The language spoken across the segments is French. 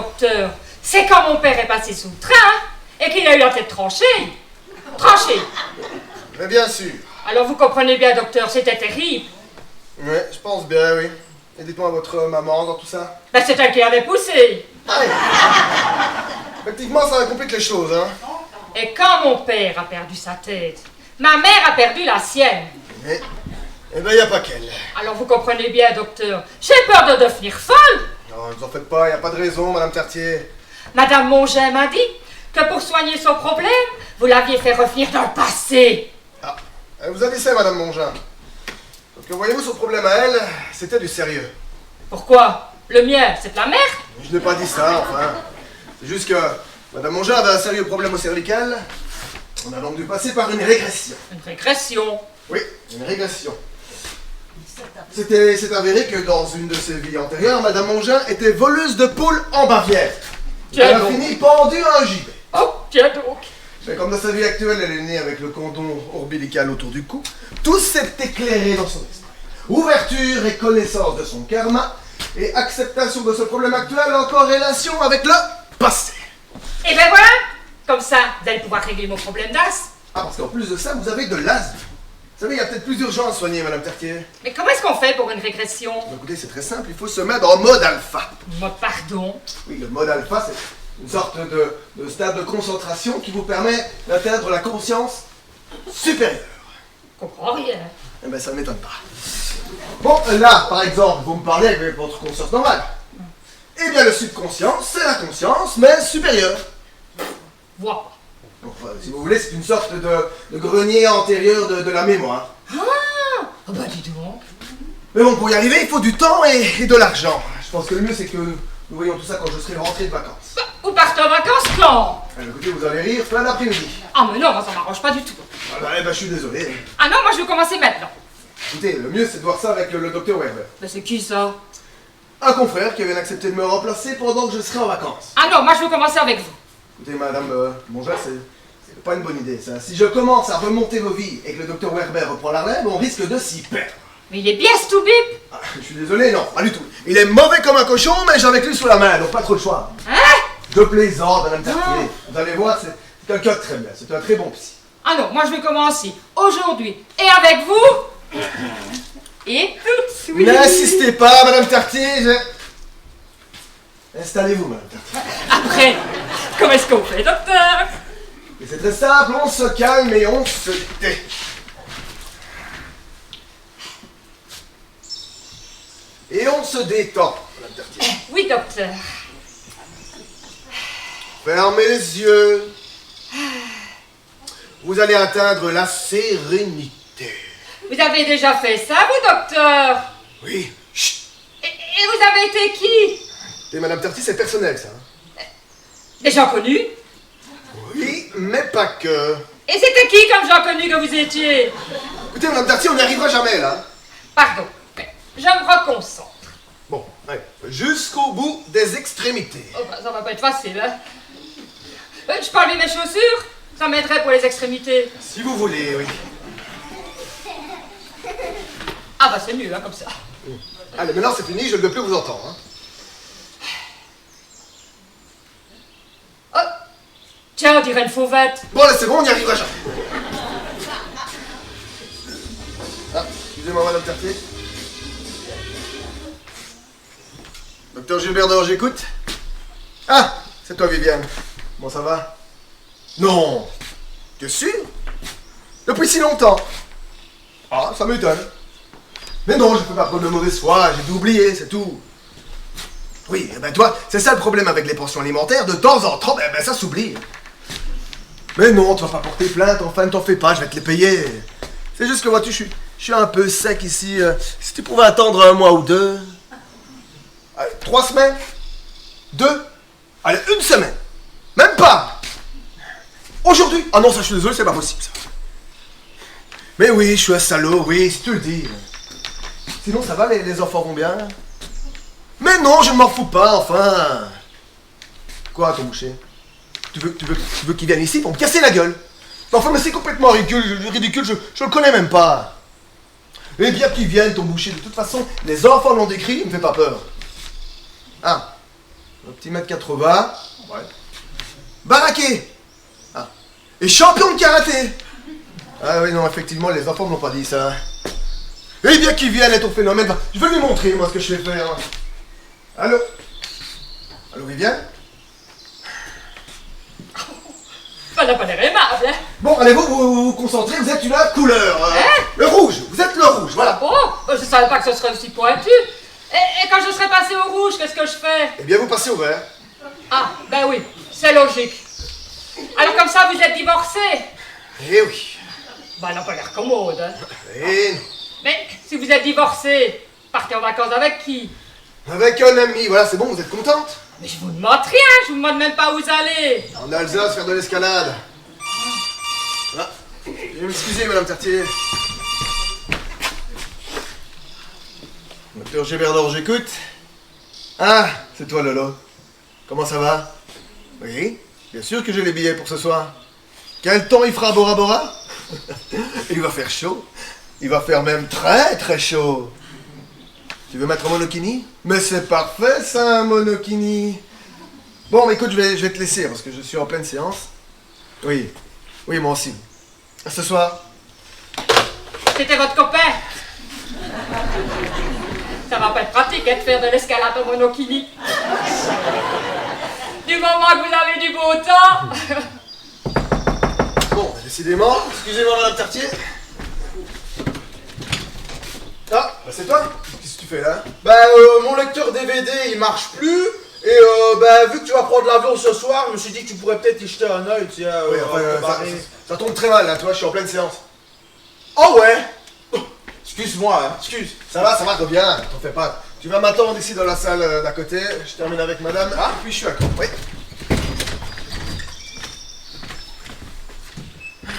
docteur, c'est quand mon père est passé sous le train et qu'il a eu la tête tranchée. Tranchée. Mais bien sûr. Alors vous comprenez bien, docteur, c'était terrible. Oui, je pense bien, oui. Et dites-moi votre maman dans tout ça. Ben, c'est elle qui avait poussé. Aïe. Effectivement, ça complique les choses, hein. Et quand mon père a perdu sa tête, ma mère a perdu la sienne. Mais, eh ben, y a pas qu'elle. Alors vous comprenez bien, docteur, j'ai peur de devenir folle. Non, ne vous en faites pas, y a pas de raison, Madame Tertier. Madame Mongin m'a dit que pour soigner son problème, vous l'aviez fait revenir dans le passé. Ah, elle vous a dit ça, Madame Mongin. Parce que voyez-vous, son problème à elle, c'était du sérieux. Pourquoi? Le mien, c'est de la merde. Je n'ai pas dit ça, enfin. C'est juste que Madame Mongin avait un sérieux problème au cervical. On a donc dû passer par une régression. Une régression. Oui, une régression. C'est avéré que dans une de ses vies antérieures, Madame Mongin était voleuse de poules en Bavière. Tiens Elle a donc. fini pendue à un gibet. Oh, tiens donc. Mais comme dans sa vie actuelle, elle est née avec le cordon ombilical autour du cou, tout s'est éclairé dans son esprit. Ouverture et connaissance de son karma, et acceptation de ce problème actuel en corrélation avec le passé. Et ben voilà. Comme ça, vous allez pouvoir régler mon problème d'as. Ah, parce qu'en plus de ça, vous avez de l'asthme. Vous savez, il y a peut-être plus d'urgence à soigner, Madame Tertier. Mais comment est-ce qu'on fait pour une régression? Bah, écoutez, c'est très simple, il faut se mettre en mode alpha. Pardon. Oui, le mode alpha, c'est une sorte de stade de concentration qui vous permet d'atteindre la conscience supérieure. Je comprends rien. Eh ben, ça ne m'étonne pas. Bon, là, par exemple, vous me parlez avec votre conscience normale. Eh bien, le subconscient, c'est la conscience, mais supérieure. Vois pas. Donc, si vous voulez, c'est une sorte de grenier antérieur de la mémoire. Ah, oh bah dis donc. Mais bon, pour y arriver, il faut du temps et de l'argent. Je pense que le mieux, c'est que nous voyons tout ça quand je serai rentré de vacances. Bah, vous partez en vacances quand? Alors, écoutez, vous allez rire plein d'après-midi. Ah mais non, moi, ça m'arrange pas du tout. Ah bah, eh ben, je suis désolé. Ah non, moi je vais commencer maintenant. Écoutez, le mieux, c'est de voir ça avec le docteur Werber. Mais c'est qui ça? Un confrère qui avait accepté de me remplacer pendant que je serai en vacances. Ah non, moi je vais commencer avec vous. Écoutez, madame Mongin, c'est pas une bonne idée, ça. Si je commence à remonter vos vies et que le docteur Werber reprend la relève, on risque de s'y perdre. Mais il est bien stoubip. Ah, je suis désolé, non, pas du tout. Il est mauvais comme un cochon, mais j'ai avec lui sous la main, donc pas trop le choix. Hein? Je plaisante, madame Tertier. Vous allez voir, c'est quelqu'un de très bien, c'est un très bon psy. Ah non, moi je vais commencer aujourd'hui. Et avec vous. Et tout de suite. N'insistez pas, madame Tertier, Installez-vous, madame Tertier. Après, comment est-ce qu'on fait, docteur? Et c'est très simple, on se calme et on se tait. Et on se détend, madame Tertier. Oui, docteur. Fermez les yeux. Vous allez atteindre la sérénité. Vous avez déjà fait ça, vous, docteur? Oui. Chut. Et vous avez été qui? Et madame Tertier, c'est personnel, ça. Des gens connus? Oui, mais pas que. Et c'était qui comme gens connus que vous étiez? Écoutez, madame Tertier, on n'y arrivera jamais, là. Pardon, mais je me reconcentre. Bon, allez, jusqu'au bout des extrémités. Oh, bah, ça va pas être facile, hein? Je peux enlever mes chaussures? Ça m'aiderait pour les extrémités. Si vous voulez, oui. Ah bah c'est mieux, hein, comme ça. Allez, maintenant c'est fini, je ne veux plus vous entendre. Hein. Oh, tiens, on dirait une fauvette. Bon, là c'est bon, on n'y arrivera jamais. Ah, excusez-moi, madame Tertier. Docteur Gilbert de j'écoute. Ah, c'est toi, Viviane. Bon, ça va? Non. T'es sûr? Depuis si longtemps? Ah, ça m'étonne. Mais non, je peux pas prendre de mauvaise foi, j'ai dû oublier, c'est tout. Oui, eh ben toi, c'est ça le problème avec les pensions alimentaires, de temps en temps, ben ça s'oublie. Mais non, tu vas pas porter plainte, enfin ne t'en fais pas, je vais te les payer. C'est juste que vois-tu, je suis un peu sec ici. Si tu pouvais attendre un mois ou deux. Allez, 3 semaines? 2? Allez, 1 semaine. Même pas. Aujourd'hui? Ah non, ça je suis désolé, c'est pas possible ça. Mais oui, je suis un salaud, oui, si tu le dis. Sinon ça va, les enfants vont bien? Mais non, je ne m'en fous pas, enfin. Quoi, ton boucher? Tu veux qu'il vienne ici pour me casser la gueule? Enfin, mais c'est complètement ridicule, je le connais même pas. Eh bien qu'il vienne, ton boucher, de toute façon, les enfants l'ont décrit, il me fait pas peur. Ah. Un petit mètre 80. Ouais. Baraqué. Ah. Et champion de karaté. Ah oui, non, effectivement, les enfants m'ont pas dit ça. Eh bien qu'il vienne, ton phénomène. Je vais lui montrer, moi, ce que je sais faire. Allô? Allô, Viviane? Ça n'a pas l'air aimable, hein? Bon, allez, vous concentrez, vous êtes une couleur. Hein? Le rouge, vous êtes le rouge, voilà. Bon, je savais pas que ce serait aussi pointu. Et quand je serais passé au rouge, qu'est-ce que je fais? Eh bien, vous passez au vert. Ah, ben oui, c'est logique. Alors comme ça, vous êtes divorcé? Eh oui. Ben, elle n'a pas l'air commode, hein? Eh non. Mais si vous êtes divorcé, partez en vacances avec qui? Avec un ami, voilà, c'est bon, vous êtes contente? Mais je vous demande rien, je vous demande même pas où vous allez. En Alsace, faire de l'escalade. Voilà. Veuillez m'excuser, Madame Tertier. Docteur Géberdor, j'écoute. Ah, c'est toi, Lolo. Comment ça va? Oui, bien sûr que j'ai les billets pour ce soir. Quel temps il fera à Bora Bora? Il va faire chaud. Il va faire même très très chaud. Tu veux mettre un monokini? Mais c'est parfait ça, un monokini. Bon, mais écoute, je vais te laisser parce que je suis en pleine séance. Oui, oui, moi aussi. À ce soir. C'était votre copain. Ça va pas être pratique hein, de faire de l'escalade en monokini. Du moment que vous avez du beau temps. Bon, décidément, excusez-moi Madame Tertier. Ah, bah c'est toi? Qu'est-ce que tu fais là? Mon lecteur DVD il marche plus et vu que tu vas prendre l'avion ce soir, je me suis dit que tu pourrais peut-être y jeter un œil, tu sais. Oui, enfin, ça tombe très mal là, toi, je suis en pleine séance. Oh ouais. Excuse-moi, hein, excuse. Ça va, reviens, t'en fais pas. Tu vas m'attendre ici dans la salle d'à côté, je termine avec madame, puis je suis à toi. Oui.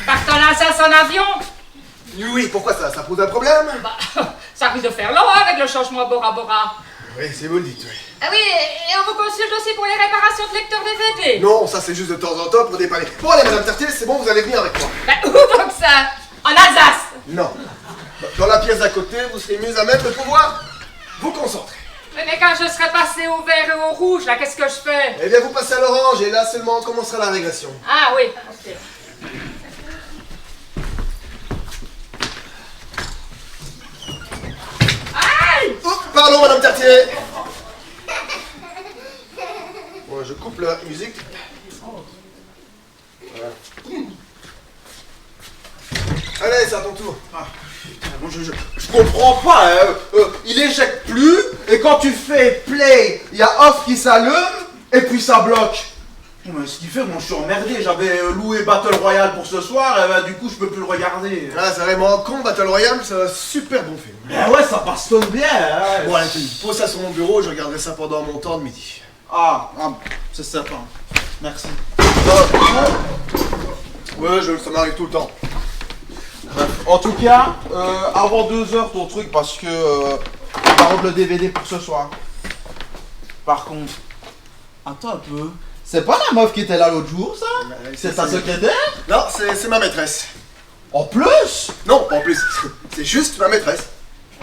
Partez en Alsace en avion. Oui, pourquoi ça? Ça pose un problème? Bah, ça risque de faire long hein, avec le changement Bora Bora. Oui, si vous le dites, oui. Ah oui, et on vous consulte aussi pour les réparations de lecteurs DVD. Non, ça c'est juste de temps en temps pour dépanner. Bon allez Madame Tertier, c'est bon, vous allez venir avec moi. Bah, où donc ça? En Alsace. Non. Dans la pièce d'à côté, vous serez mieux à même de pouvoir vous concentrer. Mais quand je serai passé au vert et au rouge, là, qu'est-ce que je fais? Eh bien, vous passez à l'orange et là seulement commencera la régression. Ah oui, ok. Aïe! Oh, pardon, Madame Tertier. Bon, je coupe la musique. Voilà. Allez, c'est à ton tour. Bon, je comprends pas, hein. Il éjecte plus et quand tu fais play, il y a off qui s'allume et puis ça bloque. Mais ce qui fait, moi je suis emmerdé, j'avais loué Battle Royale pour ce soir et du coup je peux plus le regarder. Ah, c'est vraiment con, Battle Royale, c'est un super bon film. Ben ouais, ça bastonne bien. Hein. Bon, allez, pose ça sur mon bureau, je regarderai ça pendant mon temps de midi. C'est sympa. Merci. Ouais, ça m'arrive tout le temps. En tout cas, avant 2h ton truc parce que on va rendre le DVD pour ce soir. Par contre, attends un peu. C'est pas la meuf qui était là l'autre jour, ça? C'est ta secrétaire? Non, c'est ma maîtresse. En plus? Non, pas en plus. C'est juste ma maîtresse.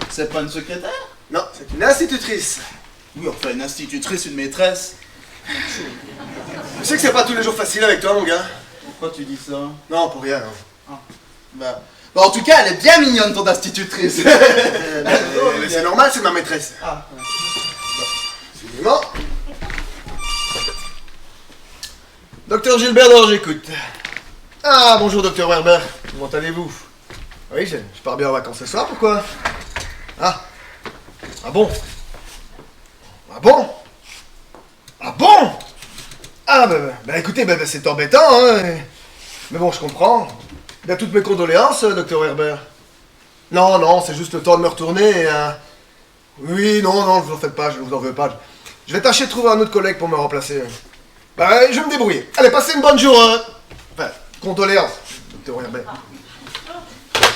C'est pas une secrétaire? Non, c'est une institutrice. Oui, enfin une institutrice, une maîtresse. Je sais que c'est pas tous les jours facile avec toi, mon gars. Pourquoi tu dis ça? Non, pour rien. Non. Bah, en tout cas, elle est bien mignonne ton institutrice. Mais c'est normal, c'est ma maîtresse. Ah, ouais. Absolument. Docteur Gilbert, j'écoute. Ah, bonjour, docteur Werber. Comment allez-vous? Oui, je pars bien en vacances ce soir, pourquoi? Ah. Ah bon? Ah bon? Ah bon? Ah, bah écoutez, c'est embêtant, hein. Mais bon, je comprends. Bien, toutes mes condoléances, docteur Werber. Non, c'est juste le temps de me retourner et... Oui, non, ne vous en faites pas, je ne vous en veux pas. Je vais tâcher de trouver un autre collègue pour me remplacer. Bah, je vais me débrouiller. Allez, passez une bonne journée. Enfin, condoléances, docteur Werber.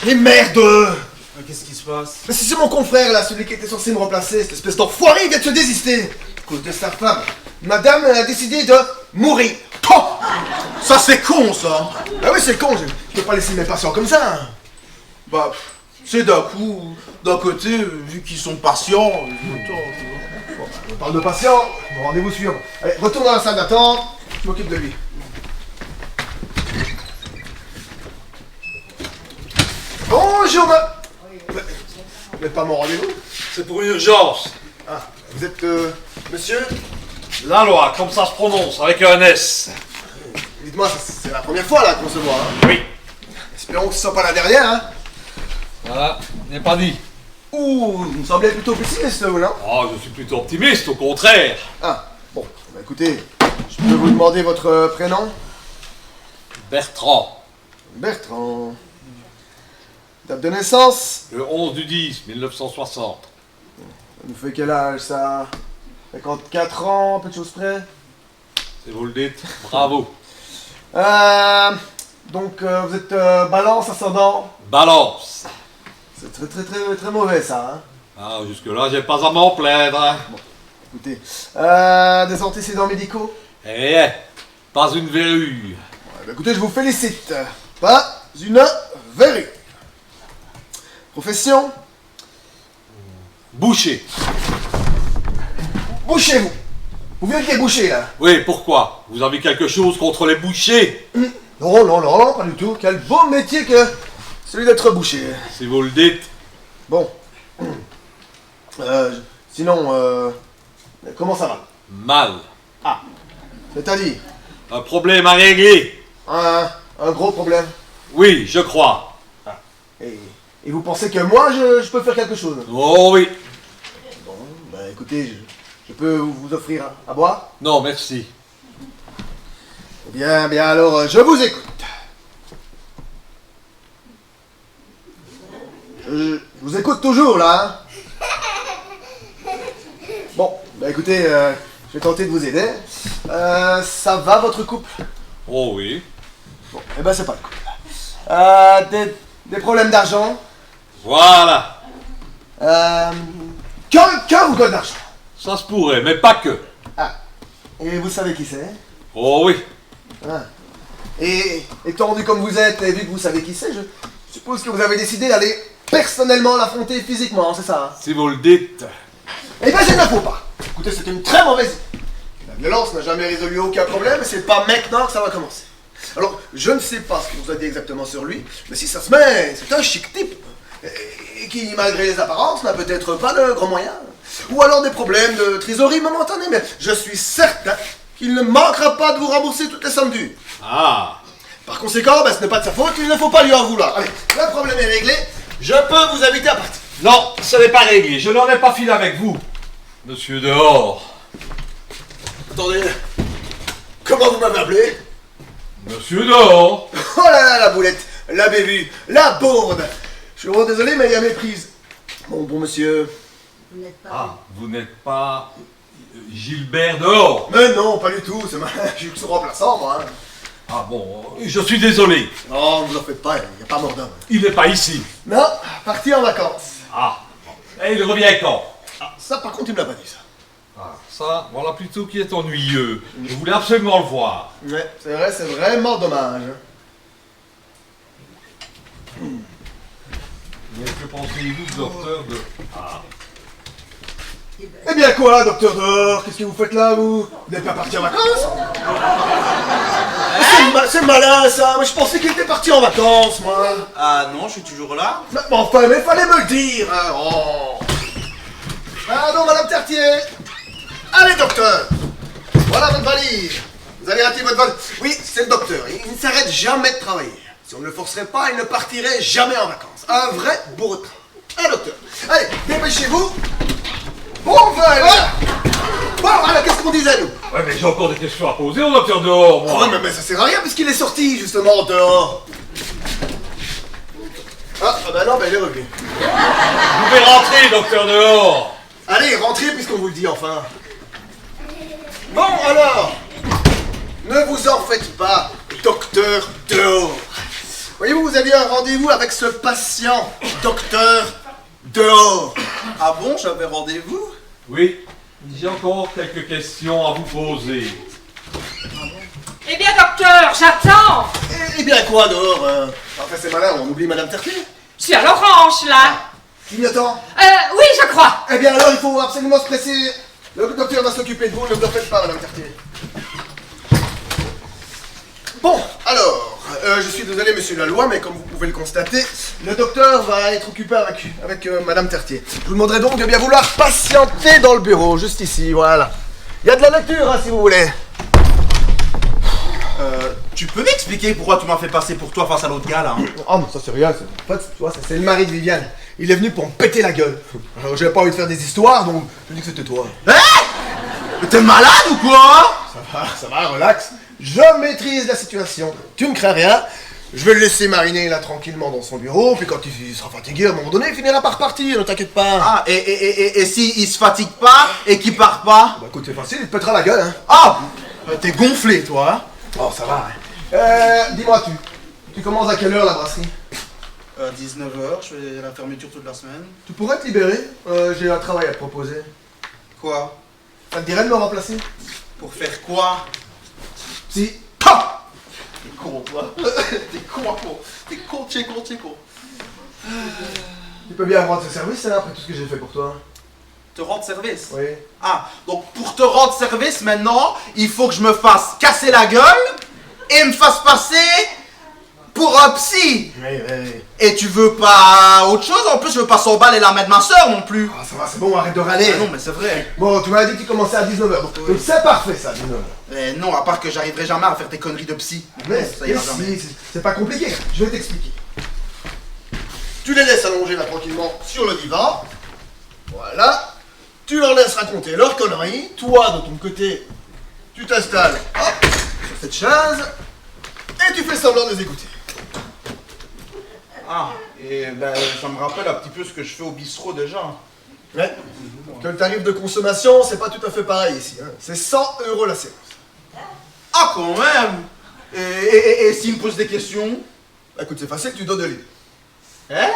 Mais merde! Qu'est-ce qui se passe? Mais c'est mon confrère, là, celui qui était censé me remplacer. Cette espèce d'enfoiré, il vient de se désister. À cause de sa femme. Madame a décidé de mourir. Oh, ça c'est con, ça. Ah oui, c'est con, je peux pas laisser mes patients comme ça. Bah, c'est d'un coup, d'un côté, vu qu'ils sont patients, autant, tu vois. Bon. On parle de patient, mon rendez-vous suivant. Allez, retourne dans la salle d'attente, je m'occupe de lui. Bonjour, vous n'êtes pas mon rendez-vous? C'est pour une urgence. Ah, vous êtes, monsieur? La loi, comme ça se prononce, avec un S. Dites-moi, c'est la première fois, là, qu'on se voit, hein? Oui. Espérons que ce soit pas la dernière, hein? Voilà, n'est pas dit. Ouh, vous me semblez plutôt pessimiste, vous, non? Oh, je suis plutôt optimiste, au contraire. Ah, bon, bah écoutez, je peux vous demander votre prénom? Bertrand, Bertrand. Date de naissance? le 11 du 10, 1960. Ça nous fait quel âge, ça? 54 ans, peu de choses près? Si vous le dites, bravo. Donc, vous êtes balance, ascendant? Balance. C'est très mauvais, ça, hein? Ah, jusque-là, j'ai pas à m'en plaindre. Hein. Écoutez, des antécédents médicaux? Eh, pas une verrue. Ouais, bah écoutez, je vous félicite. Pas une verrue. Profession? Boucher. Bouchez-vous. Vous venez qui est bouché, là? Oui, pourquoi? Vous avez quelque chose contre les bouchers? Non, pas du tout. Quel beau métier que celui d'être boucher. Si vous le dites. Bon. Sinon, comment ça va? Mal. C'est-à-dire, Un problème à régler. un gros problème. Oui, je crois. Et vous pensez que moi, je peux faire quelque chose? Oh oui. Bon, bah écoutez, je peux vous offrir à boire? Non, merci. Bien, alors, je vous écoute. Je vous écoute toujours, là, hein? Bon, bah écoutez, je vais tenter de vous aider. Ça va, votre couple? Oh oui. Bon, eh ben c'est pas le couple. Des problèmes d'argent? Voilà. Que vous donne d'argent? Ça se pourrait, mais pas que. Ah, et vous savez qui c'est? Oh oui. Ah. Et étant donné comme vous êtes, et vu que vous savez qui c'est, je suppose que vous avez décidé d'aller personnellement l'affronter physiquement, c'est ça? Hein? Si vous le dites. Eh ben, il ne faut pas. Écoutez, c'est une très mauvaise idée. La violence n'a jamais résolu aucun problème, et c'est pas maintenant que ça va commencer. Alors, je ne sais pas ce qu'il vous a dit exactement sur lui, mais si ça se met, c'est un chic type. Et qui, malgré les apparences, n'a peut-être pas de grands moyens. Ou alors des problèmes de trésorerie momentanée, mais je suis certain qu'il ne manquera pas de vous rembourser toutes les sommes dues. Ah. Par conséquent, ce n'est pas de sa faute, il ne faut pas lui en vouloir. Allez, le problème est réglé, je peux vous inviter à partir. Non, ce n'est pas réglé. Je n'en ai pas fini avec vous. Monsieur dehors. Attendez, comment vous m'avez appelé? Monsieur dehors. Oh là, la boulette, la bévue, la bourde. Je suis vraiment désolé, mais il y a méprise. Bon, monsieur. Ah, vous n'êtes pas Gilbert dehors. Mais non, pas du tout, c'est mal. Je suis que son remplaçant, moi. Hein. Ah bon, je suis désolé. Non, ne vous en faites pas, il n'y a pas mort d'homme. Il n'est pas ici. Non, parti en vacances. Ah. Et il revient quand? Ça, par contre, il me l'a pas dit, ça. Ah, ça, voilà plutôt qui est ennuyeux. Je voulais absolument le voir. Ouais, c'est vrai, c'est vraiment dommage. Mais que pensez-vous, docteur, de... Ah. Eh bien quoi, docteur dehors? Qu'est-ce que vous faites là, vous? Vous n'êtes pas parti en vacances? C'est malin, ça. Mais je pensais qu'il était parti en vacances, moi. Ah non, je suis toujours là. Mais enfin, mais fallait me le dire. Hein. Oh. Pardon, madame Tertier. Allez, docteur. Voilà votre valise. Vous allez rater votre valise. Oui, c'est le docteur. Il ne s'arrête jamais de travailler. Si on ne le forcerait pas, il ne partirait jamais en vacances. Un vrai bourreau de train. Un docteur. Allez, dépêchez-vous. Bon, voilà. Bon, voilà, qu'est-ce qu'on disait, nous? Ouais, mais j'ai encore des questions à poser au docteur dehors, moi. Oh, mais ça sert à rien puisqu'il est sorti, justement, dehors. Ah, bah non, il est revenu. Vous pouvez rentrer, docteur dehors. Allez, rentrez puisqu'on vous le dit, enfin. Bon, alors, ne vous en faites pas, docteur dehors. Voyez-vous, vous aviez un rendez-vous avec ce patient, docteur dehors. Ah bon, j'avais rendez-vous? Oui, j'ai encore quelques questions à vous poser. Eh bien, docteur, j'attends. Eh bien, quoi, dehors Enfin, c'est malin, on oublie madame Tertier. Je suis à l'orange, là. Qui m'y attend? Oui, je crois. Eh bien, alors, il faut absolument se presser Le docteur va s'occuper de vous, ne vous en faites pas, Madame Cartier. Bon, alors, je suis désolé, monsieur Laloy, mais comme vous pouvez le constater, le docteur va être occupé avec Madame Tertier. Je vous demanderai donc de bien vouloir patienter dans le bureau, juste ici, voilà. Il y a de la lecture, hein, si vous voulez. Tu peux m'expliquer pourquoi tu m'as fait passer pour toi face à l'autre gars, là hein? Oh, mais ça c'est rien, en fait, tu vois, ça c'est le mari de Viviane. Il est venu pour me péter la gueule. Alors, j'avais pas envie de faire des histoires, donc je dis que c'était toi. Mais t'es malade ou quoi? Ça va, relax. Je maîtrise la situation. Tu ne crains rien. Je vais le laisser mariner là tranquillement dans son bureau, puis quand il sera fatigué, à un moment donné, il finira par repartir, ne t'inquiète pas. Ah, et si il se fatigue pas et qu'il part pas? Bah écoute, c'est facile, il te pètera la gueule, hein. Ah, t'es gonflé, toi, hein? Oh, ça va, dis-moi, tu commences à quelle heure la brasserie? 19h, je fais la fermeture toute la semaine. Tu pourrais te libérer? J'ai un travail à te proposer. Quoi? Ça te dirait de me remplacer? Pour faire quoi? Si. T'es con, toi. T'es con. T'es con. Tu peux bien rendre ce service, hein, après tout ce que j'ai fait pour toi. Te rendre service? Oui. Ah, donc pour te rendre service maintenant, il faut que je me fasse casser la gueule et me fasse passer pour un psy. Oui. Et tu veux pas autre chose? En plus, je veux pas s'emballer la main de ma soeur non plus. Ah, ça va, c'est bon, arrête de râler. Ah non, mais c'est vrai. Bon, tu m'as dit que tu commençais à 19h, donc Oui. c'est parfait ça, 19h. Mais non, à part que j'arriverai jamais à faire tes conneries de psy. Mais Non, ça ira jamais. c'est pas compliqué, je vais t'expliquer. Tu les laisses allonger là tranquillement sur le divan. Voilà. Tu leur laisses raconter leurs conneries. Toi, de ton côté, tu t'installes sur cette chaise et tu fais semblant de les écouter. Ah, et ben ça me rappelle un petit peu ce que je fais au bistrot déjà. Ouais. Que le tarif de consommation, c'est pas tout à fait pareil ici. Hein. C'est 100 € la séance. Ah, quand même. Et s'il me pose des questions? Bah, écoute, c'est facile, tu dodeles. Hein?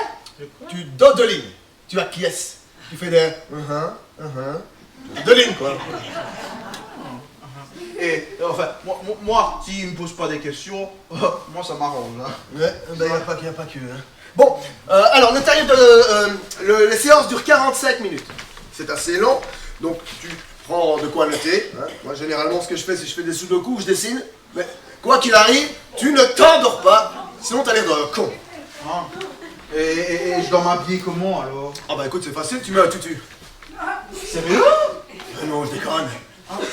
Tu dodeles. Tu acquiesces. Tu fais des Tu dodelines, quoi. Et enfin, moi s'il me pose pas des questions, moi ça m'arrange. Hein. Ouais, ben y a pas que. Hein. Bon, alors le tarif de. Les séances durent 45 minutes. C'est assez long, donc tu prends de quoi noter. Hein. Moi, généralement, ce que je fais, c'est que je fais des sudoku, je dessine. Mais quoi qu'il arrive, tu ne t'endors pas, sinon t'as l'air d'un con. Ah. Et je dois m'habiller comment alors? Ah bah écoute, c'est facile, tu mets un tutu. Sérieux? Non, je déconne.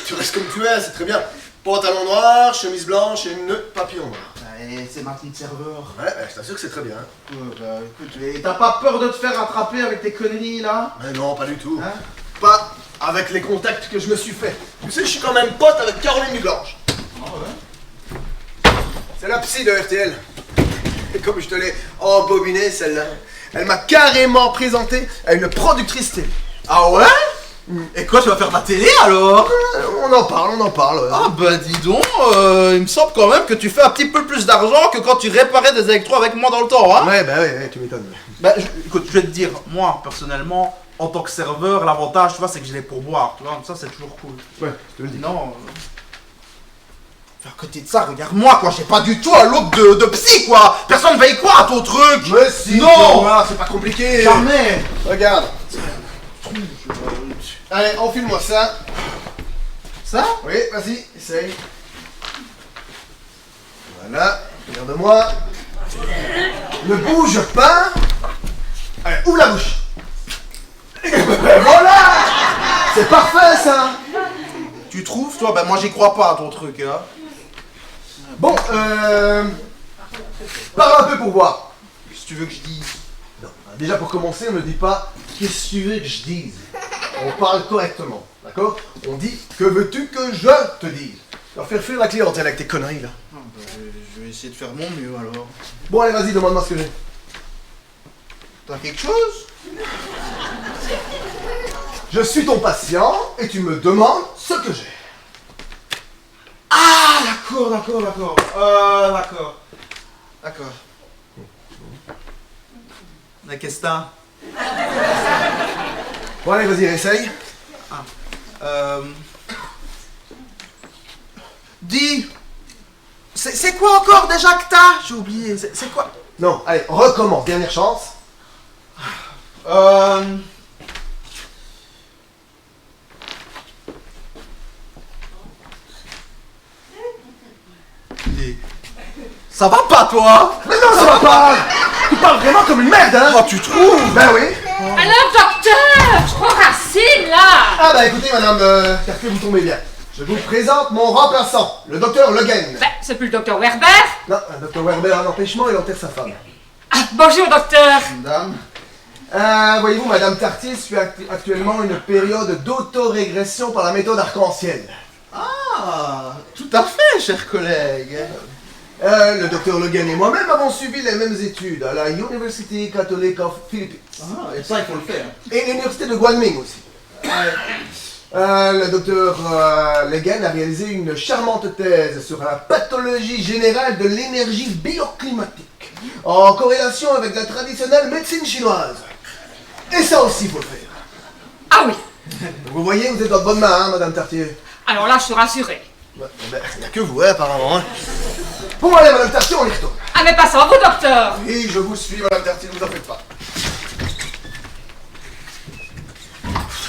Tu restes comme tu es, c'est très bien. Pantalon noir, chemise blanche et une papillon noir. Et c'est ma petite serveur. Ouais, je t'assure que c'est très bien. Bah écoute, et t'as pas peur de te faire attraper avec tes conneries là? Mais non, pas du tout. Hein? Pas avec les contacts que je me suis fait. Tu sais, je suis quand même pote avec Caroline Dublanche. Ah ouais? C'est la psy de RTL. Et comme je te l'ai embobiné celle-là, elle m'a carrément présenté à une productrice télé. Ah ouais? Et quoi, tu vas faire de la télé alors? On en parle. Ouais. Ah bah dis donc, il me semble quand même que tu fais un petit peu plus d'argent que quand tu réparais des électros avec moi dans le temps, hein? Ouais, tu m'étonnes. Bah écoute, je vais te dire, moi personnellement, en tant que serveur, l'avantage, tu vois, c'est que je l'ai pour boire, tu vois, ça c'est toujours cool. Ouais, je te le dis. Non. À côté de ça, regarde-moi quoi, j'ai pas du tout un look de psy quoi! Personne va y croire à ton truc! Mais si, non! voilà, c'est pas compliqué. Jamais! Regarde. Allez, enfile-moi ça. Ça? Oui, vas-y, essaye. Voilà, regarde-moi. Ne bouge pas. Allez, ouvre la bouche. Voilà! C'est parfait ça! Tu trouves toi? Bah moi j'y crois pas à ton truc, hein. Bon, parle un peu pour voir. Qu'est-ce que tu veux que je dise? Non, déjà pour commencer, on ne dit pas qu'est-ce que tu veux que je dise. On parle correctement, d'accord? On dit que veux-tu que je te dise? Alors faire fuir la clientèle avec tes conneries là. Ah, bah, je vais essayer de faire mon mieux alors. Bon allez vas-y, demande-moi ce que j'ai. T'as quelque chose? Je suis ton patient et tu me demandes ce que j'ai. Ah d'accord. Mais qu'est-ce que t'as? Bon allez vas-y, essaye. Dis, c'est quoi encore déjà que t'as? J'ai oublié, c'est quoi? Non, allez, recommence, dernière chance. Ça va pas, toi? Mais non, ça va pas! Tu parles vraiment comme une merde, hein? Oh, tu trouves? Ben oui! Alors, docteur, je crois racine, là. Ah bah écoutez, madame Cartier, vous tombez bien. Je vous présente mon remplaçant, le docteur Le Guen. Ben, c'est plus le docteur Werber. Non, un docteur Werber a un empêchement, il enterre sa femme. Ah, bonjour, docteur. Madame. Voyez-vous, madame Tartier suit actuellement une période d'autorégression par la méthode arc-en-ciel. Ah, tout à fait, cher collègue. Le docteur Le Guen et moi-même avons suivi les mêmes études à la University Catholic of Philippines. Ah, et ça, il faut le faire. Et l'université de Guangming aussi. Le docteur Le Guen a réalisé une charmante thèse sur la pathologie générale de l'énergie bioclimatique, en corrélation avec la traditionnelle médecine chinoise. Et ça aussi, il faut le faire. Ah oui. Donc, vous voyez, vous êtes en bonne main, hein, madame Tartier. Alors là, je suis rassurée. Ouais, ben, il n'y a que vous, hein, apparemment. Hein. Bon, allez, madame Tartier, on y retourne. Ah, mais pas sans vous, docteur. Oui, je vous suis, madame Tartier, ne vous en faites pas.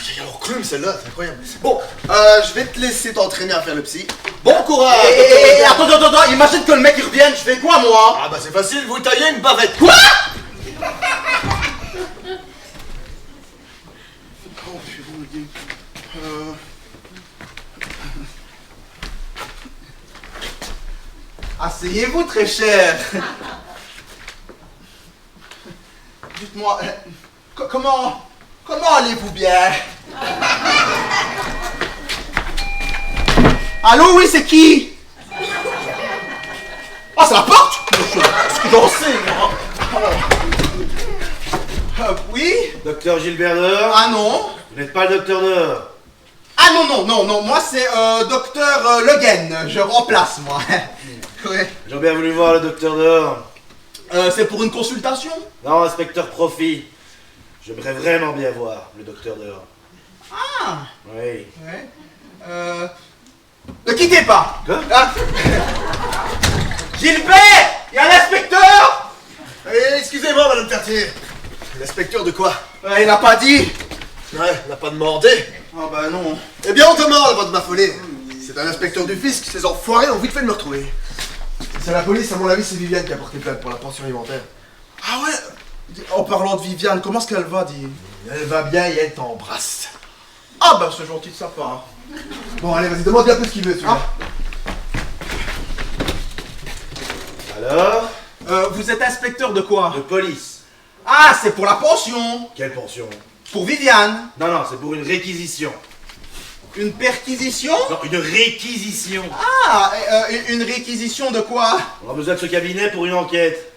Il y a l'enclume, celle-là, c'est incroyable. Bon, je vais te laisser t'entraîner à faire le psy. Bon courage! Et attends, imagine que le mec il revienne, je fais quoi moi? Ah bah c'est facile, vous taillez une bavette. Quoi? Oh putain, asseyez-vous très cher. Dites-moi, comment allez-vous bien? Allô, oui, c'est qui? Ah, c'est la porte? Qu'est-ce que j'en sais, moi? Oui? Docteur Gilbert Dehors? Ah non? Vous n'êtes pas le docteur Dehors? Ah non, moi c'est docteur Le Guen, je remplace, moi. Ouais. J'ai bien voulu voir le docteur Dehors. C'est pour une consultation? Non, inspecteur Profit. J'aimerais vraiment bien voir le docteur Dehors. Ah! Oui. Ouais. Ne quittez pas! Quoi? Ah. Gilbert! Il y a l'inspecteur! Excusez-moi, madame Tartier. L'inspecteur de quoi? Il n'a pas dit! Ouais, on n'a pas demandé. Ah bah non. Eh bien, on demande avant de m'affoler. C'est un inspecteur du fisc, ces enfoirés ont vite fait de me retrouver. C'est la police, à mon avis, c'est Viviane qui a porté plainte pour la pension alimentaire. Ah ouais? En parlant de Viviane, comment est-ce qu'elle va, dis? Elle va bien et elle t'embrasse. Ah bah c'est gentil de sa part. Bon, allez, vas-y, demande-lui un peu ce qu'il veut, celui-là. Alors? Vous êtes inspecteur de quoi? De police. Ah, c'est pour la pension! Quelle pension? Pour Viviane! Non, c'est pour une réquisition. Une perquisition? Non, une réquisition. Ah, une réquisition de quoi? On a besoin de ce cabinet pour une enquête.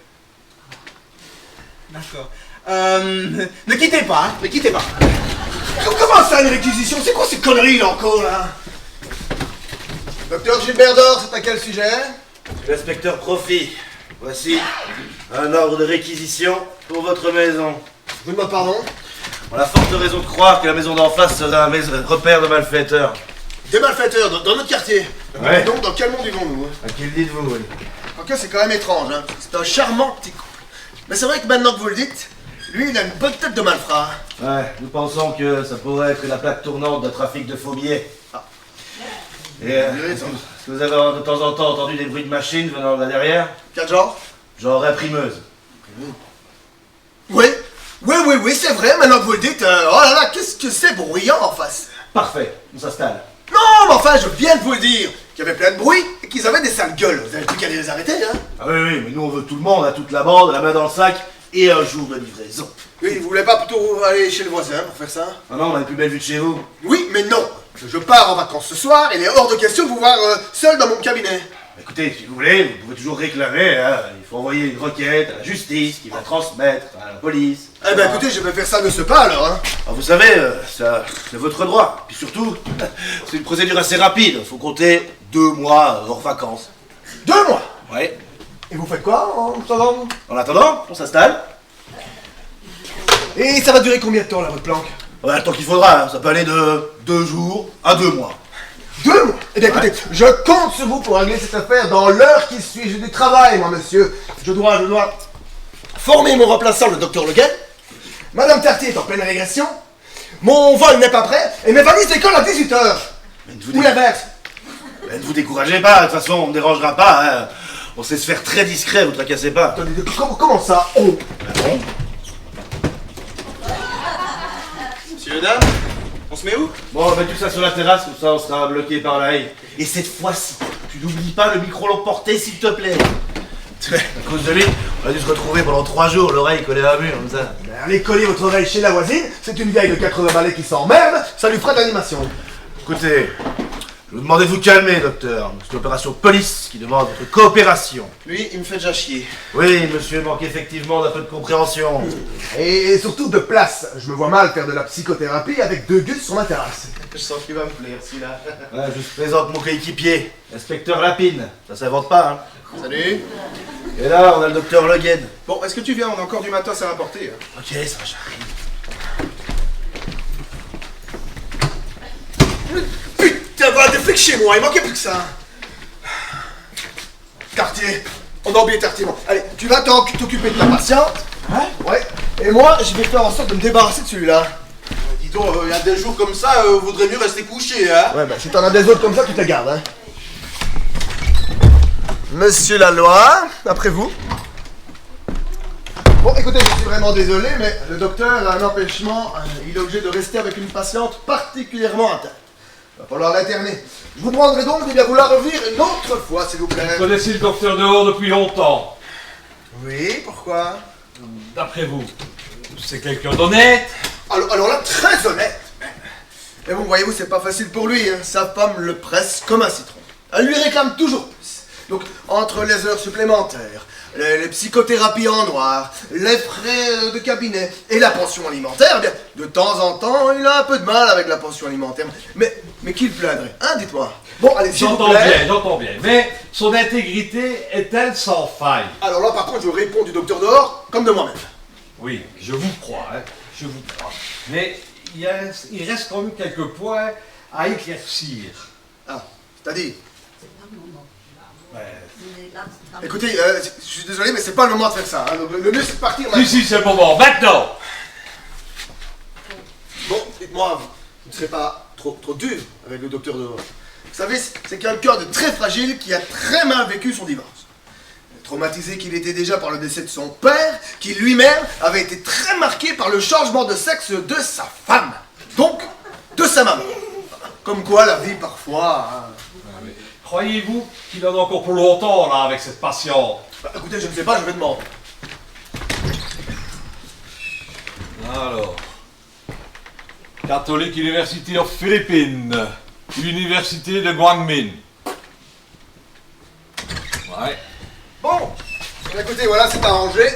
D'accord. Ne quittez pas, hein, ne quittez pas. Comment ça, une réquisition? C'est quoi ces conneries, là, encore, là? Docteur Gilbert d'Or, c'est à quel sujet? L'inspecteur Profit. Voici un ordre de réquisition pour votre maison. Vous demandez pardon? On a forte raison de croire que la maison d'en face serait un repère de malfaiteurs. Des malfaiteurs, dans notre quartier. Ouais. Donc, dans quel monde vivons-nous, hein? À qui le dites-vous, oui? Ok, c'est quand même étrange, hein. C'est un charmant petit couple. Mais c'est vrai que maintenant que vous le dites, lui, il a une bonne tête de malfrat. Ouais, nous pensons que ça pourrait être la plaque tournante d'un trafic de faux billets. Ah. Et est-ce que vous avez de temps en temps entendu des bruits de machines venant de là derrière? Quel genre? Genre imprimeuse. Oui, c'est vrai, maintenant que vous le dites, oh là là, qu'est-ce que c'est bruyant en face. Parfait, on s'installe. Non, mais enfin, je viens de vous le dire, qu'il y avait plein de bruit et qu'ils avaient des sales gueules. Vous avez plus qu'à les arrêter, hein. Ah oui, mais nous on veut tout le monde, à toute la bande, la main dans le sac, et un jour de livraison. Oui, vous voulez pas plutôt aller chez le voisin pour faire ça? Ah non, on a une plus belle vue de chez vous. Oui, mais non. Je pars en vacances ce soir et il est hors de question de vous voir seul dans mon cabinet. Écoutez, si vous voulez, vous pouvez toujours réclamer, hein. Il faut envoyer une requête à la justice qui va transmettre à la police. Eh ben écoutez, je vais faire ça de ce pas alors, hein. Alors, vous savez, ça, c'est votre droit. Puis surtout, c'est une procédure assez rapide. Faut compter 2 mois hors vacances. 2 mois. Ouais. Et vous faites quoi en attendant? En attendant, on s'installe. Et ça va durer combien de temps là, votre planque? Ouais, le temps qu'il faudra, hein. Ça peut aller de 2 jours à 2 mois. 2 mois? Eh bien écoutez, je compte sur vous pour régler cette affaire dans l'heure qui suit. J'ai du travail, moi, monsieur. Je dois former mon remplaçant, le docteur Le Guen. Madame Tartier est en pleine régression. Mon vol n'est pas prêt et mes valises décollent à 18h. Mais ne vous, Ou l'inverse. mais ne vous découragez pas, de toute façon, on ne dérangera pas. Hein. On sait se faire très discret, vous tracassez pas. Attendez, comment ça, on? Monsieur, dames, on se met où? Bon, on va mettre tout ça sur la terrasse, comme ça on sera bloqué par la haie. Et cette fois-ci, tu n'oublies pas le micro l'emporter, s'il te plaît. À cause de lui, on a dû se retrouver pendant 3 jours, l'oreille collée à un mur, comme ça. Ben, allez coller votre oreille chez la voisine, c'est une vieille de 80 balais qui s'emmerde, ça lui fera de l'animation. Écoutez, je vous demande de vous calmer, docteur. C'est une opération police qui demande votre coopération. Lui, il me fait déjà chier. Oui, monsieur manque effectivement d'un peu de compréhension. Et surtout de place. Je me vois mal faire de la psychothérapie avec 2 gus sur ma terrasse. Je sens qu'il va me plaire, celui-là. Ouais, je vous présente mon coéquipier, l'inspecteur Lapine. Ça s'invente pas, hein. Salut. Et là, on a le docteur Le Guen. Bon, est-ce que tu viens? On a encore du matos à rapporter. Hein. Ok, ça va, j'arrive. Putain, voilà des flics chez moi, il manquait plus que ça. Cartier, on a oublié Cartier. Bon, allez, tu vas t'occuper de ta patiente. Hein? Ouais. Et moi, je vais faire en sorte de me débarrasser de celui-là. Dis donc, il y a des jours comme ça, vaudrait mieux rester couché, hein. Ouais, bah si t'en as des autres comme ça, tu te gardes, hein. Monsieur Laloy, après vous. Bon, écoutez, je suis vraiment désolé, mais le docteur a un empêchement. Il est obligé de rester avec une patiente particulièrement atteinte. Il va falloir l'interner. Je vous demanderai donc de bien vouloir revenir une autre fois, s'il vous plaît. Vous connaissez le docteur dehors depuis longtemps. Oui, pourquoi? D'après vous, c'est quelqu'un d'honnête? Alors là, très honnête. Mais bon, voyez-vous, c'est pas facile pour lui, hein. Sa femme le presse comme un citron. Elle lui réclame toujours plus. Donc, entre les heures supplémentaires, les psychothérapies en noir, les frais de cabinet et la pension alimentaire, eh bien, de temps en temps, il a un peu de mal avec la pension alimentaire. Mais qui le plaindrait, hein, dites-moi. Bon, allez, s'il vous plaît. J'entends bien. Mais son intégrité est-elle sans faille? Alors là, par contre, je réponds du docteur dehors comme de moi-même. Oui, je vous crois, hein. Je vous crois. Mais il reste quand même quelques points à éclaircir. Ah, c'est-à-dire? Ouais. Écoutez, je suis désolé, mais c'est pas le moment de faire ça. Hein. Donc, le mieux, c'est de partir maintenant. Si, c'est le moment. Maintenant! Bon, dites-moi, vous ne serez pas trop dur avec le docteur dehors. Vous savez, c'est quelqu'un de très fragile qui a très mal vécu son divorce. Traumatisé qu'il était déjà par le décès de son père, qui lui-même avait été très marqué par le changement de sexe de sa femme. Donc, de sa maman. Comme quoi, la vie, parfois... Hein. Croyez-vous qu'il en a encore pour longtemps, là, avec cette patiente? Bah, écoutez, je ne sais pas, je vais demander. Alors... Catholic University of Philippines. Université de Guangming. Ouais. Bon, écoutez, voilà, c'est arrangé.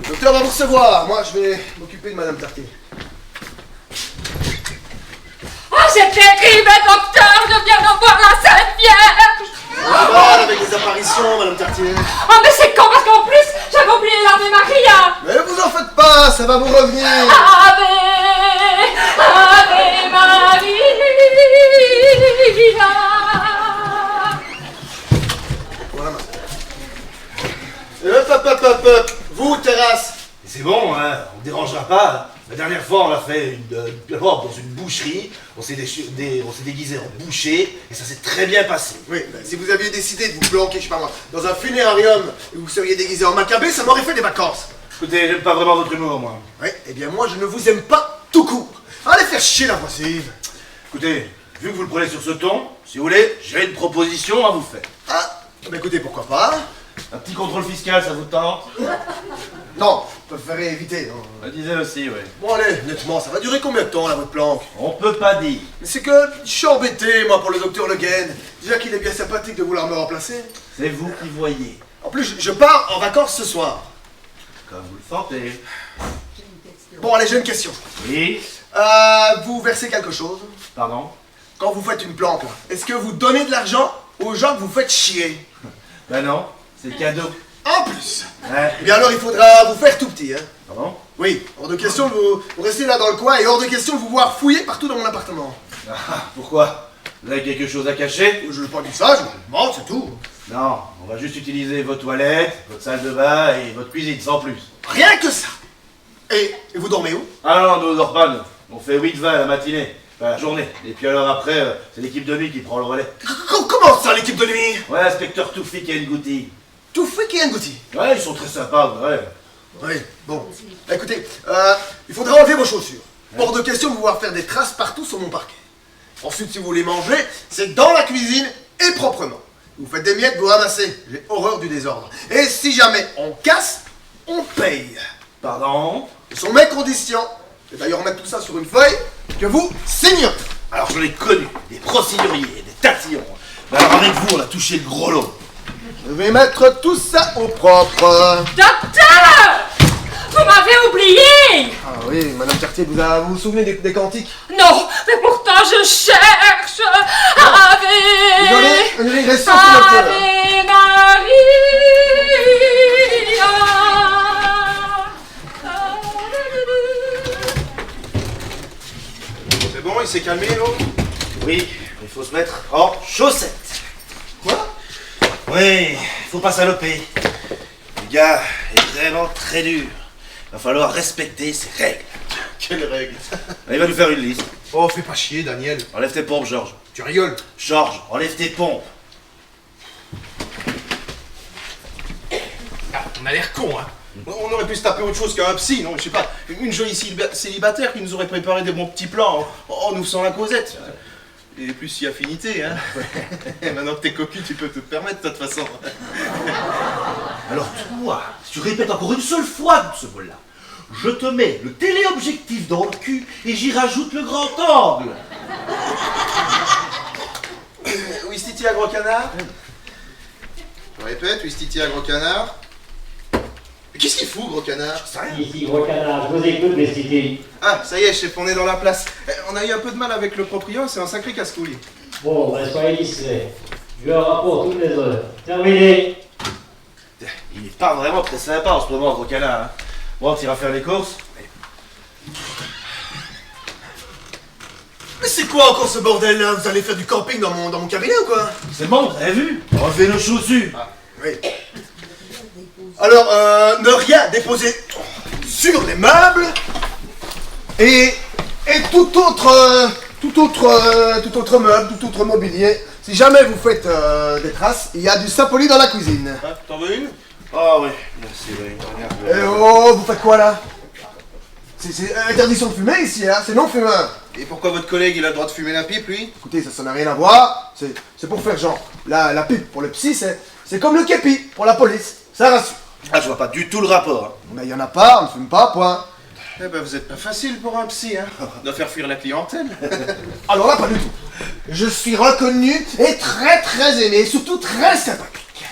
Le docteur va vous recevoir. Moi, je vais m'occuper de Madame Tartier. Oh, c'est terrible, docteur, de bien revoir la Sainte Vierge. Voilà, avec les apparitions, Madame Tartier. Oh, mais c'est con parce qu'en plus, j'avais oublié l'Ave Maria. Mais vous en faites pas, ça va vous revenir. Ave Maria. Voilà, hop. Vous, terrasse. C'est bon, hein, on ne dérangera pas. La dernière fois, on a fait une porte dans une boucherie, on s'est déguisé en boucher, et ça s'est très bien passé. Oui, ben, si vous aviez décidé de vous planquer, je sais pas moi, dans un funérarium et vous seriez déguisé en macabé, ça m'aurait fait des vacances. Écoutez, j'aime pas vraiment votre humour, moi. Oui, eh bien moi, je ne vous aime pas tout court. Allez faire chier la voisine. Écoutez, vu que vous le prenez sur ce ton, si vous voulez, j'ai une proposition à vous faire. Ah, ben écoutez, pourquoi pas. Un petit contrôle fiscal, ça vous tente? Non, je préférerais éviter. Non. Je le disais aussi, oui. Bon allez, honnêtement, ça va durer combien de temps là, votre planque? On peut pas dire. Mais c'est que je suis embêté, moi, pour le docteur Le Guen. Déjà qu'il est bien sympathique de vouloir me remplacer. C'est vous qui voyez. En plus, je pars en vacances ce soir. Comme vous le sentez. Bon, allez, j'ai une question. Oui. Vous versez quelque chose? Pardon? Quand vous faites une planque, là, est-ce que vous donnez de l'argent aux gens que vous faites chier? Ben non, c'est cadeau. En plus. Ouais. Eh bien alors, il faudra vous faire tout petit, hein. Pardon? Oui, hors de question de vous rester là dans le coin et hors de question de vous voir fouiller partout dans mon appartement. Ah, pourquoi? Vous avez quelque chose à cacher? Je n'ai pas dit ça, je vous demande, c'est tout. Non, on va juste utiliser vos toilettes, votre salle de bain et votre cuisine, sans plus. Rien que ça. Et vous dormez où? Ah non, nous, on dort pas, nous. On fait 8-20 la matinée, enfin la journée. Et puis alors après, c'est l'équipe de nuit qui prend le relais. Comment ça, l'équipe de nuit? Ouais, inspecteur Toufik et Ngouti. tout fric et engouti. Ouais, ils sont très sympas, ouais. Oui, bon. Écoutez, il faudra enlever vos chaussures. Hors de question de vous voir faire des traces partout sur mon parquet. Ensuite, si vous voulez manger, c'est dans la cuisine et proprement. Vous faites des miettes, vous ramassez. J'ai horreur du désordre. Et si jamais on casse, on paye. Pardon? Ce sont mes conditions. Je vais d'ailleurs mettre tout ça sur une feuille que vous signerez. Alors je l'ai connu, des procéduriers, des tatillons. Mais alors avec vous, on a touché le gros lot. Je vais mettre tout ça au propre. Docteur! Vous m'avez oublié! Ah oui, Madame Cartier, vous vous souvenez des cantiques? Non, mais pourtant je cherche Ave Vous avez une régression sur le cœur. Ave Maria. C'est bon, il s'est calmé, l'autre? Oui, il faut se mettre en chaussettes. Quoi? Oui, il faut pas saloper. Le gars est vraiment très dur. Il va falloir respecter ses règles. Quelle règle? Il va nous faire une liste. Oh, fais pas chier, Daniel. Enlève tes pompes, Georges. Tu rigoles? Georges, enlève tes pompes. Ah, on a l'air con, hein. On aurait pu se taper autre chose qu'un psy, non? Je sais pas, une jolie célibataire qui nous aurait préparé des bons petits plans en nous faisant la causette. Et plus si affinité, hein. Maintenant que t'es cocu, tu peux te permettre de toute façon. Alors toi, si tu répètes encore une seule fois ce mot-là, je te mets le téléobjectif dans le cul et j'y rajoute le grand angle. Ouistiti à gros canard? Je répète, Ouistiti à gros canard. Mais qu'est-ce qu'il fout, gros canard? Ici, gros canard, je vous écoute, les cités. Ah, ça y est, chef, on est dans la place. On a eu un peu de mal avec le proprio, c'est un sacré casse-couille. Bon, ben soyez discret. Je veux un rapport toutes les heures. Terminé. Il est pas vraiment très sympa en ce moment, gros canard. Hein. Bon, tu iras faire les courses. Mais c'est quoi encore ce bordel là? Vous allez faire du camping dans mon cabinet ou quoi? C'est bon, vous avez vu? Enlevez nos chaussures. Oui. Alors, ne rien déposer sur les meubles et tout autre meuble, tout autre mobilier. Si jamais vous faites des traces, il y a du sapoli dans la cuisine. Ah, t'en veux une? Ah oui, merci, oui. Et oh, vous faites quoi là? C'est interdiction de fumer ici, hein? C'est non fumeur. Et pourquoi votre collègue, il a le droit de fumer la pipe, lui? Écoutez, ça n'a rien à voir. C'est pour faire genre. La pipe pour le psy, c'est comme le képi pour la police. Ça rassure. Ah, je vois pas du tout le rapport. Hein. Mais il y en a pas, on ne fume pas, point. Eh ben, vous êtes pas facile pour un psy, hein. De faire fuir la clientèle. Alors là, pas du tout. Je suis reconnu et très très aimé, et surtout très sympathique.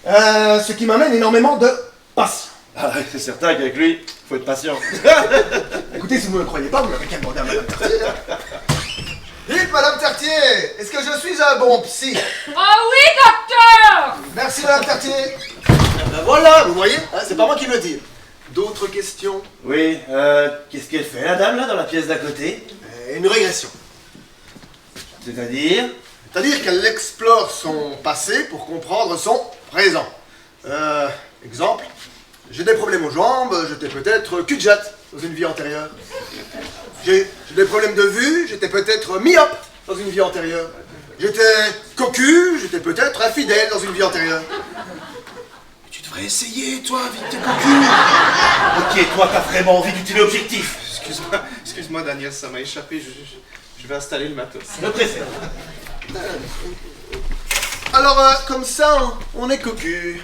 Ce qui m'amène énormément de patience. Ah, c'est certain qu'avec lui, faut être patient. Écoutez, si vous ne le croyez pas, vous n'avez qu'à demander à Madame Tartier. Hein. Dites, Madame Tartier, est-ce que je suis un bon psy? Ah oui, docteur! Merci, Madame Tartier. Ben voilà, vous voyez, hein, c'est pas moi qui le dis. D'autres questions? Oui, qu'est-ce qu'elle fait, la dame, là, dans la pièce d'à côté? Une régression. C'est-à-dire? C'est-à-dire qu'elle explore son passé pour comprendre son présent. Exemple, j'ai des problèmes aux jambes, j'étais peut-être cul-de-jatte dans une vie antérieure. J'ai des problèmes de vue, j'étais peut-être myope dans une vie antérieure. J'étais cocu, j'étais peut-être infidèle dans une vie antérieure. Tu devrais essayer, toi, vite tes cocus. Ok, toi, t'as vraiment envie d'utiliser l'objectif. Excuse-moi, Daniel, ça m'a échappé. Je vais installer le matos. Le préfère. Alors, comme ça, on est cocu.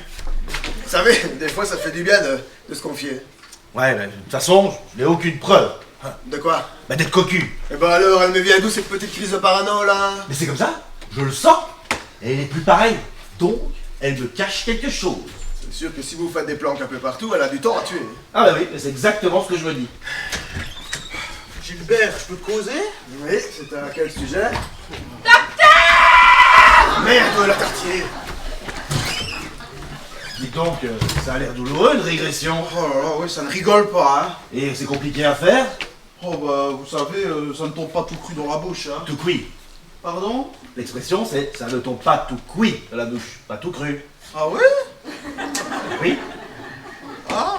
Vous savez, des fois, ça fait du bien de se confier. Ouais, mais de toute façon, je n'ai aucune preuve. De quoi? Bah, d'être cocu. Eh ben alors, elle me vient d'où cette petite crise de parano, là? Mais c'est comme ça, je le sens. Et elle n'est plus pareille. Donc, elle me cache quelque chose. C'est sûr que si vous faites des planques un peu partout, elle a du temps à tuer. Ah bah oui, c'est exactement ce que je me dis. Gilbert, je peux te causer? Oui, c'est à quel sujet? Docteur! Merde, la Tartier! Dis donc, ça a l'air douloureux, une régression. Oh là là, oui, ça ne rigole pas, hein. Et c'est compliqué à faire. Oh bah, vous savez, ça ne tombe pas tout cru dans la bouche, hein. Tout cuit. Pardon? L'expression, c'est ça ne tombe pas tout cuit dans la douche, pas tout cru. Ah oui? Oui. Ah.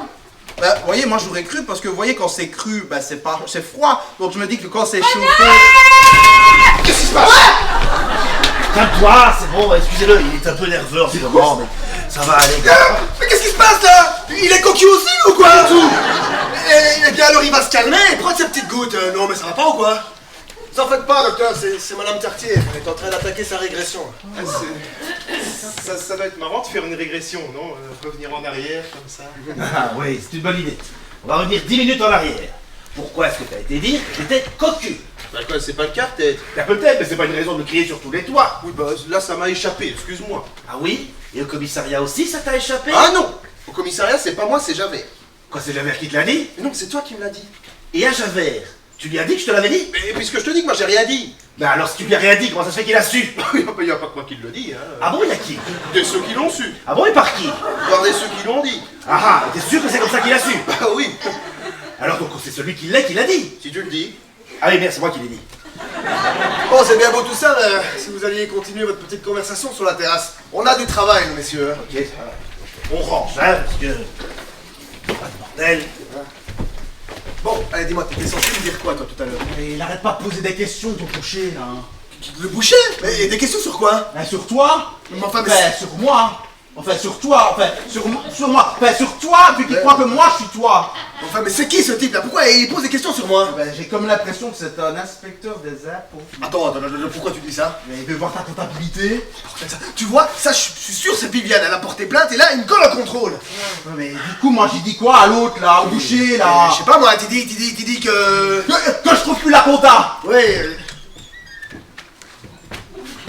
Bah, vous voyez, moi j'aurais cru parce que vous voyez, quand c'est cru, bah c'est froid. Donc je me dis que quand c'est chauffé. Qu'est-ce qui se passe? Calme-toi, c'est bon, excusez-le, il est un peu nerveux en ce moment, mais Ça va aller. Mais qu'est-ce qui se passe là? Il est cocu aussi ou quoi? Tout. Eh bien alors il va se calmer et prendre sa petite goutte. Non mais ça va pas ou quoi? Vous en faites pas docteur, c'est Madame Tartier. Elle est en train d'attaquer sa régression. Ah, ça va être marrant de faire une régression, non? Revenir en arrière, comme ça. Ah oui, c'est une bonne idée. On va revenir 10 minutes en arrière. Pourquoi est-ce que t'as été dire que j'étais cocu? Bah quoi, c'est pas le cas peut-être? Bah peut-être, mais c'est pas une raison de crier sur tous les toits. Oui, bah là ça m'a échappé, excuse-moi. Ah oui? Et au commissariat aussi, ça t'a échappé? Ah non! Au commissariat, c'est pas moi, c'est Javert. Quoi, c'est Javert qui te l'a dit? Mais non, c'est toi qui me l'as dit. Et à Javert, tu lui as dit que je te l'avais dit? Mais puisque je te dis que moi j'ai rien dit. Bah alors si tu lui as rien dit, comment ça se fait qu'il a su? Il n'y a pas que moi qui le dis, hein. Ah bon, il y a qui? Des ceux qui l'ont su. Ah bon, et par qui? Regardez ceux qui l'ont dit. Ah ah, t'es sûr que c'est comme ça qu'il a su? Bah oui. Alors donc c'est celui qui l'est qui l'a dit? Si tu le dis. Ah oui, bien, c'est moi qui l'ai dit. Bon c'est bien beau tout ça, mais si vous alliez continuer votre petite conversation sur la terrasse. On a du travail nous messieurs. Ok, on range, hein, parce que... Pas de bordel. Bon, allez dis-moi, t'étais censé me dire quoi toi tout à l'heure? Mais il arrête pas de poser des questions, ton boucher, là. Le boucher? Mais des questions sur quoi? Hein, sur toi? Mais enfin, mais Enfin, sur moi. Enfin, sur toi. Enfin, sur moi. Enfin, sur toi, vu qu'il croit que moi, je suis toi. enfin, mais c'est qui ce type là? Pourquoi il pose des questions sur moi? Ben, j'ai comme l'impression que c'est un inspecteur des impôts. Attends, pourquoi tu dis ça? Mais il veut voir ta comptabilité. Tu vois, ça je suis sûr c'est Viviane, elle a porté plainte et là il me colle au contrôle. Ouais, mais du coup, moi, j'ai dit quoi à l'autre, là, au boucher, là? Je sais pas moi, tu dis que... Que je trouve plus la compta. Oui.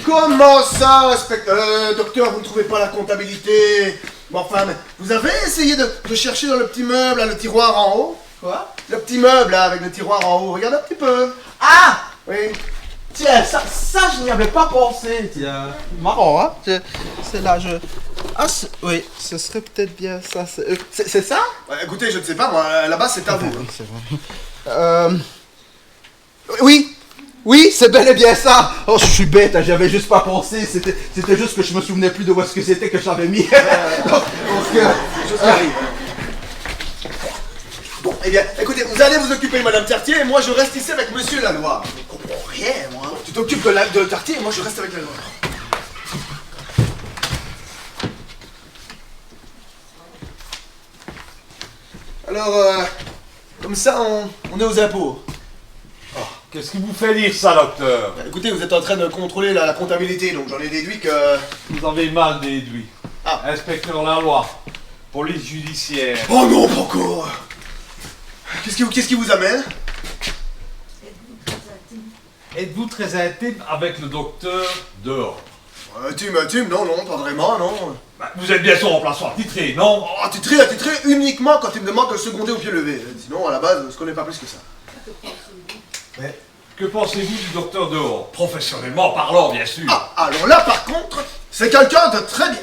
Comment ça, docteur, vous ne trouvez pas la comptabilité? Bon, enfin, mais vous avez essayé de chercher dans le petit meuble, là, le tiroir en haut? Quoi? Le petit meuble, là, avec le tiroir en haut, regarde un petit peu. Ah! Oui. Tiens, ça je n'y avais pas pensé, tiens. Marrant, hein? C'est là, Ah, oui, ce serait peut-être bien ça. C'est ça? Écoutez, je ne sais pas, moi, là-bas, c'est à vous. Oui, c'est vrai. Oui, c'est bel et bien ça. Oh, je suis bête, hein, j'y avais juste pas pensé. C'était juste que je me souvenais plus de où est-ce que c'était que j'avais mis. Chose qui arrive. Bon, eh bien, écoutez, vous allez vous occuper de Madame Tartier et moi je reste ici avec Monsieur Laloy. Je comprends rien, moi. Tu t'occupes de Tartier et moi je reste avec Laloy. Alors, comme ça, on est aux impôts. Qu'est-ce qui vous fait dire ça, docteur? Écoutez, vous êtes en train de contrôler la comptabilité, donc j'en ai déduit que... Vous avez mal déduit. Ah. Inspecteur Laloy, police judiciaire. Oh non, pas encore. Qu'est-ce qui vous amène? Êtes-vous très intime avec le docteur dehors? Intime, non, pas vraiment, non. Bah, vous êtes bien son remplaçant titré, non? Oh, titré uniquement quand il me demande de le seconder au pied levé. Sinon, à la base, je connais pas plus que ça. Mais que pensez-vous du docteur dehors? Professionnellement parlant, bien sûr. Ah, alors là, par contre, c'est quelqu'un de très bien.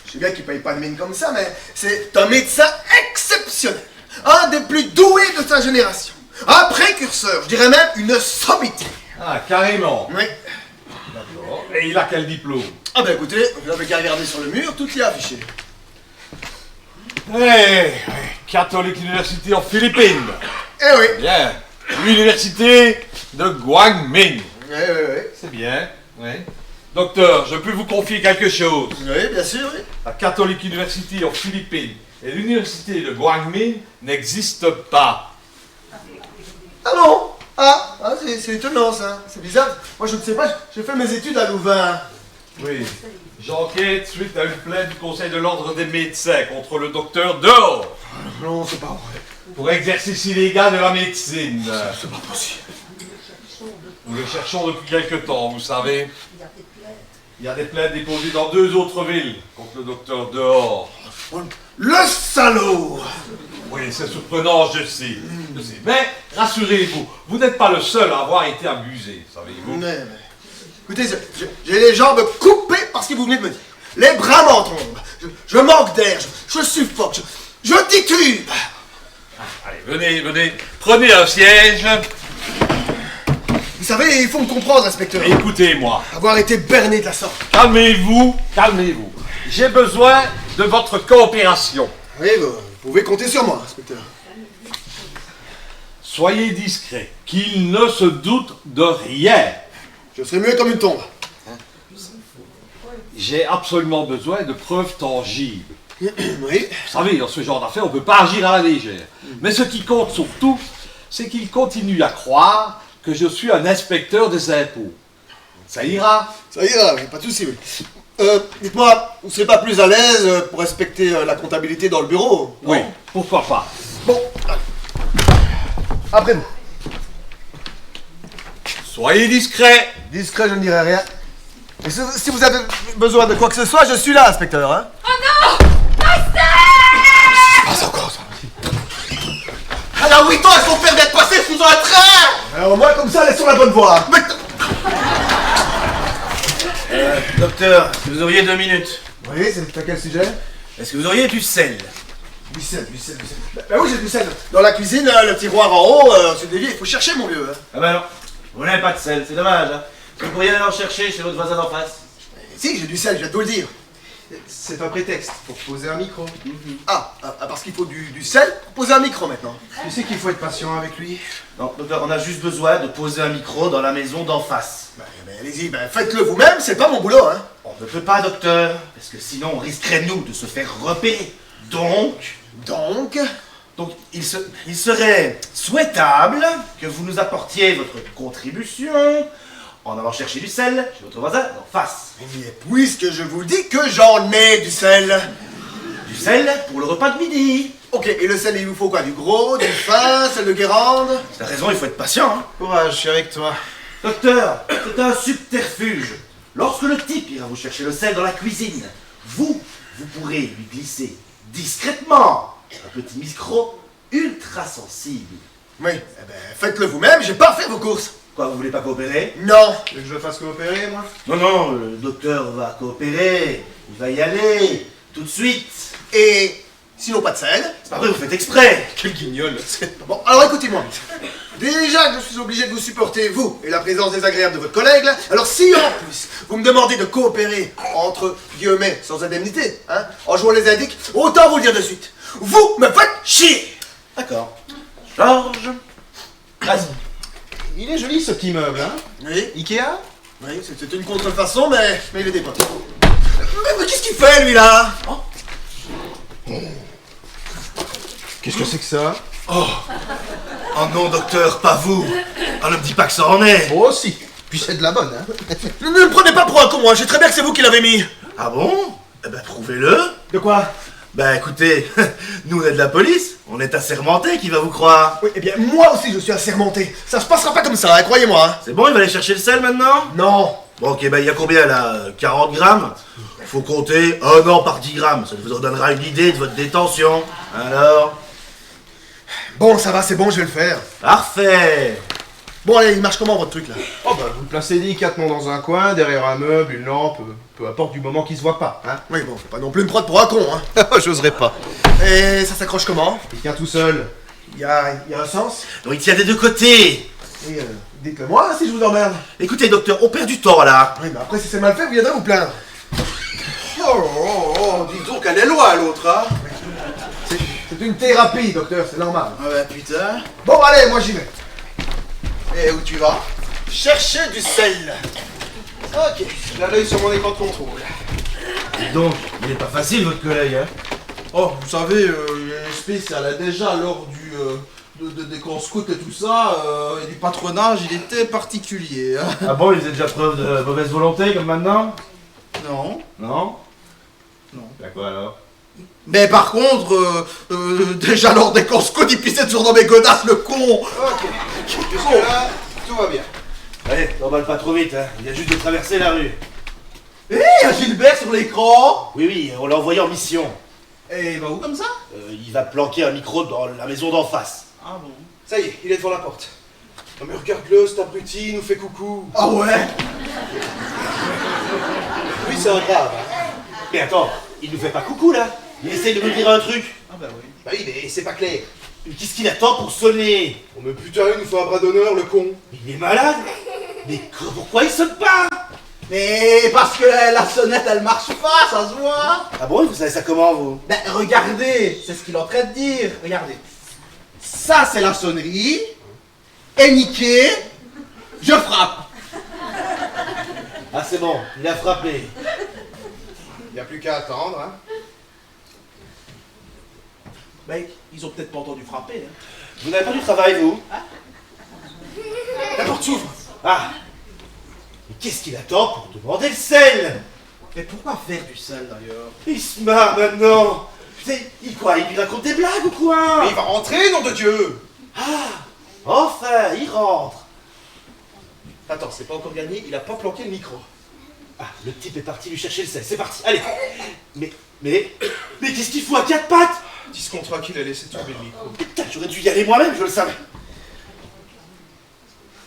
Je sais bien qu'il paye pas de mine comme ça, mais c'est un médecin exceptionnel. Un des plus doués de sa génération. Un précurseur, je dirais même une sommité. Ah, carrément. Oui. D'accord. Et il a quel diplôme? Ah ben écoutez, vous n'avez qu'à regarder sur le mur, tout y est affiché. Catholic University of Philippines. Eh oui. Bien. L'université de Guangming. Oui. C'est bien, oui. Docteur, je peux vous confier quelque chose. Oui, bien sûr, oui. La Catholic University of Philippines et l'université de Guangming n'existent pas. Ah non. C'est étonnant ça. C'est bizarre. Moi je ne sais pas, j'ai fait mes études à Louvain. Oui. J'enquête suite à une plainte du Conseil de l'Ordre des médecins contre le docteur dehors Non, c'est pas vrai. pour exercice illégal de la médecine. C'est pas possible. Nous le cherchons depuis quelque temps, vous savez. Il y a des plaintes déposées dans 2 autres villes contre le docteur dehors. Le salaud. Oui, c'est surprenant, je sais. Mais rassurez-vous, vous n'êtes pas le seul à avoir été abusé, savez-vous. Mais, écoutez, j'ai les jambes coupées par ce que vous venez de me dire. Les bras m'en tombent. Je manque d'air, je suffoque, je titube. Allez, venez, prenez un siège. Vous savez, il faut me comprendre, inspecteur. Écoutez-moi, Avoir été berné de la sorte. calmez-vous. J'ai besoin de votre coopération. Oui, vous pouvez compter sur moi, inspecteur. Soyez discret, qu'il ne se doute de rien. Je serai muet comme une tombe. J'ai absolument besoin de preuves tangibles. Oui. Vous savez, dans ce genre d'affaires, on ne peut pas agir à la légère. Mais ce qui compte surtout, c'est qu'il continue à croire que je suis un inspecteur des impôts. Ça ira? Ça ira, oui, pas de souci, oui. Dites-moi, vous ne serez pas plus à l'aise pour respecter la comptabilité dans le bureau, non? Oui, pourquoi pas. Bon, après vous. Soyez discret. Discret, je ne dirai rien. Et si vous avez besoin de quoi que ce soit, je suis là, inspecteur, hein? Oh non! Pas encore, ça. Elle a 8 ans et son père d'être passé sous un train. Alors, au moins, comme ça, elle est sur la bonne voie. Mais... Docteur, est-ce que vous auriez 2 minutes? Oui, c'est à quel sujet? Est-ce que vous auriez du sel? Du sel. Bah oui, j'ai du sel. Dans la cuisine, le tiroir en haut, c'est dévié, il faut chercher, mon vieux. Hein. Ah bah non, vous n'avez pas de sel, c'est dommage. Hein. Vous pourriez aller en chercher chez votre voisin d'en face. Si, j'ai du sel, je viens de vous le dire. C'est un prétexte pour poser un micro. Ah, parce qu'il faut du sel pour poser un micro maintenant. Tu sais qu'il faut être patient avec lui. Non, docteur, on a juste besoin de poser un micro dans la maison d'en face. Bah, allez-y, faites-le vous-même, c'est pas mon boulot, hein. On ne peut pas, docteur, parce que sinon on risquerait, nous, de se faire repérer. Donc, il serait souhaitable que vous nous apportiez votre contribution en allant chercher du sel chez votre voisin d'en face. Mais puisque je vous dis que j'en ai du sel. Du sel pour le repas de midi. Ok, et le sel, il vous faut quoi? Du gros, du fin, sel de Guérande? T'as raison, il faut être patient, hein. Courage, je suis avec toi. Docteur, c'est un subterfuge. Lorsque le type ira vous chercher le sel dans la cuisine, vous pourrez lui glisser discrètement un petit micro ultra sensible. Oui, faites-le vous-même, j'ai pas à faire vos courses. Quoi, vous voulez pas coopérer? Non. Tu veux que je le fasse coopérer, moi? Non, le docteur va coopérer. Il va y aller, tout de suite. Et sinon pas de sel? C'est pas vrai, vous faites exprès. Quel guignol. Bon, alors écoutez-moi. Déjà que je suis obligé de vous supporter, vous, et la présence désagréable de votre collègue, là, alors si en plus, vous me demandez de coopérer, entre guillemets, sans indemnité, hein, en jouant les indices, autant vous le dire de suite. Vous me faites chier! D'accord. Georges, vas-y. Il est joli ce petit meuble, hein? Oui, Ikea? oui, c'est une contrefaçon, mais il est dépenté. Mais qu'est-ce qu'il fait, lui, là? Qu'est-ce que c'est que ça? Oh non, docteur, pas vous. On ne me dit pas que ça en est. Oh si. Puis c'est de la bonne, hein? Ne me prenez pas pour un con, moi, je sais très bien que c'est vous qui l'avez mis. Ah bon? Eh ben, prouvez-le. De quoi? Ben, écoutez, nous, on est de la police. On est assermenté, qui va vous croire? Oui, eh bien, moi aussi, je suis assermenté. Ça se passera pas comme ça, hein, croyez-moi, hein. C'est bon, il va aller chercher le sel maintenant? Non. Bon, ok, ben, il y a combien, là? 40 grammes? Faut compter 1 an par 10 grammes. Ça vous donnera une idée de votre détention. Alors? Bon, ça va, c'est bon, je vais le faire. Parfait. Bon, allez, il marche comment, votre truc, là? Oh bah vous le placez délicatement dans un coin, derrière un meuble, une lampe, peu importe du moment qu'il se voit pas, hein? Oui, bon, faut pas non plus me prendre pour un con, hein. J'oserais pas. Et ça s'accroche comment? Il tient tout seul. Il y a un sens? Donc, il tient des deux côtés. Et dites-le moi, si je vous emmerde. Écoutez, docteur, on perd du temps, là. Oui, mais après, si c'est mal fait, vous viendrez vous plaindre. Dis donc, elle est loin l'autre, hein? C'est une thérapie, docteur, c'est normal. Ah bah putain. Bon, allez, moi j'y vais. Et où tu vas? Chercher du sel. Ok, j'ai l'œil sur mon écran de contrôle. Dis donc, il est pas facile, votre collègue, hein? Oh, vous savez, spécial, déjà lors des camps scouts et tout ça, et du patronage, il était particulier. Hein. Ah bon, il faisait déjà preuve de mauvaise volonté, comme maintenant? Non. Non? Non. Bah quoi, alors? Mais par contre, déjà lors des camps scouts, il pissait toujours dans mes godasses, le con. Ok, jusque-là, tout va bien. Allez, n'emballe pas trop vite, hein. Il vient juste de traverser la rue. Hé, un Gilbert sur l'écran. Oui, on l'a envoyé en mission. Et il va où comme ça? Il va planquer un micro dans la maison d'en face. Ah bon. Ça y est, il est devant la porte. Non mais regarde-le, cet abruti, il nous fait coucou. Ah ouais? Lui, c'est un grave. Hein. Mais attends, il nous fait pas coucou, là. Il essaye de nous dire un truc. Ah bah oui. Bah oui, mais c'est pas clair. Mais qu'est-ce qu'il attend pour sonner? Oh mais putain, il nous fait un bras d'honneur, le con. Il est malade. Mais pourquoi il sonne pas? Mais parce que la sonnette, elle marche pas, ça se voit. Ah bon, vous savez ça comment, vous? Ben regardez, c'est ce qu'il est en train de dire. Regardez. Ça, c'est la sonnerie. Et niqué, je frappe. Ah, c'est bon, il a frappé. Il n'y a plus qu'à attendre, hein. Ben, ils ont peut-être pas entendu frapper, hein. Vous n'avez pas du travail, vous? La porte s'ouvre. Ah! Mais qu'est-ce qu'il attend pour demander le sel? Mais pourquoi faire du sel, d'ailleurs? Il se marre maintenant. Putain, il quoi? Il lui raconte des blagues ou quoi? Mais il va rentrer, nom de Dieu. Enfin, il rentre. Attends, c'est pas encore gagné, il a pas planqué le micro. Ah, le type est parti lui chercher le sel, c'est parti, allez. Mais qu'est-ce qu'il fout à quatre pattes? Dis ce qu'on croit qu'il a laissé tomber le micro. Putain, j'aurais dû y aller moi-même, je le savais.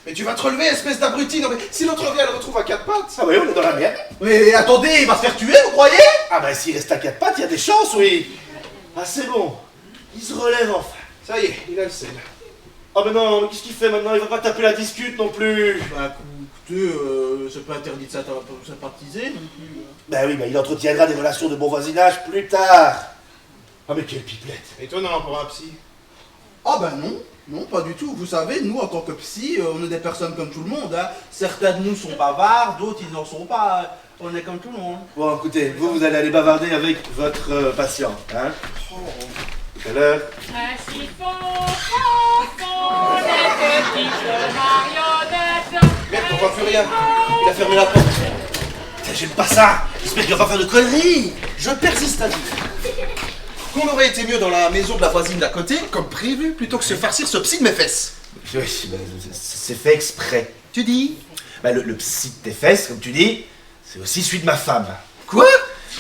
Mais tu vas te relever, espèce d'abruti. Non mais si l'autre vient, elle le retrouve à quatre pattes. Ah oui, on est dans la merde. Mais attendez, il va se faire tuer, vous croyez? Ah bah s'il reste à quatre pattes, il y a des chances, oui. Ah c'est bon, il se relève enfin. Ça y est, il a le sel. Ah mais non, mais qu'est-ce qu'il fait maintenant? Il va pas taper la discute non plus. Bah écoutez, c'est pas interdit de sympathiser non plus. Bah oui, mais il entretiendra des relations de bon voisinage plus tard. Ah mais quelle pipelette. Et toi, non, pour un psy? Ah bah non, pas du tout. Vous savez, nous en tant que psy, on est des personnes comme tout le monde. Hein. Certains de nous sont bavards, d'autres ils n'en sont pas. On est comme tout le monde. Bon écoutez, vous allez aller bavarder avec votre patient, hein. Tout à l'heure. Ainsi font les petites marionnettes. Merde, on voit plus rien. Il a fermé la porte. Putain, j'aime pas ça. J'espère qu'il va pas faire de conneries. Je persiste à dire qu'on aurait été mieux dans la maison de la voisine d'à côté, comme prévu, plutôt que se farcir ce psy de mes fesses. Oui, bah, c'est fait exprès. Tu dis? Bah, le psy de tes fesses, comme tu dis, c'est aussi celui de ma femme. Quoi?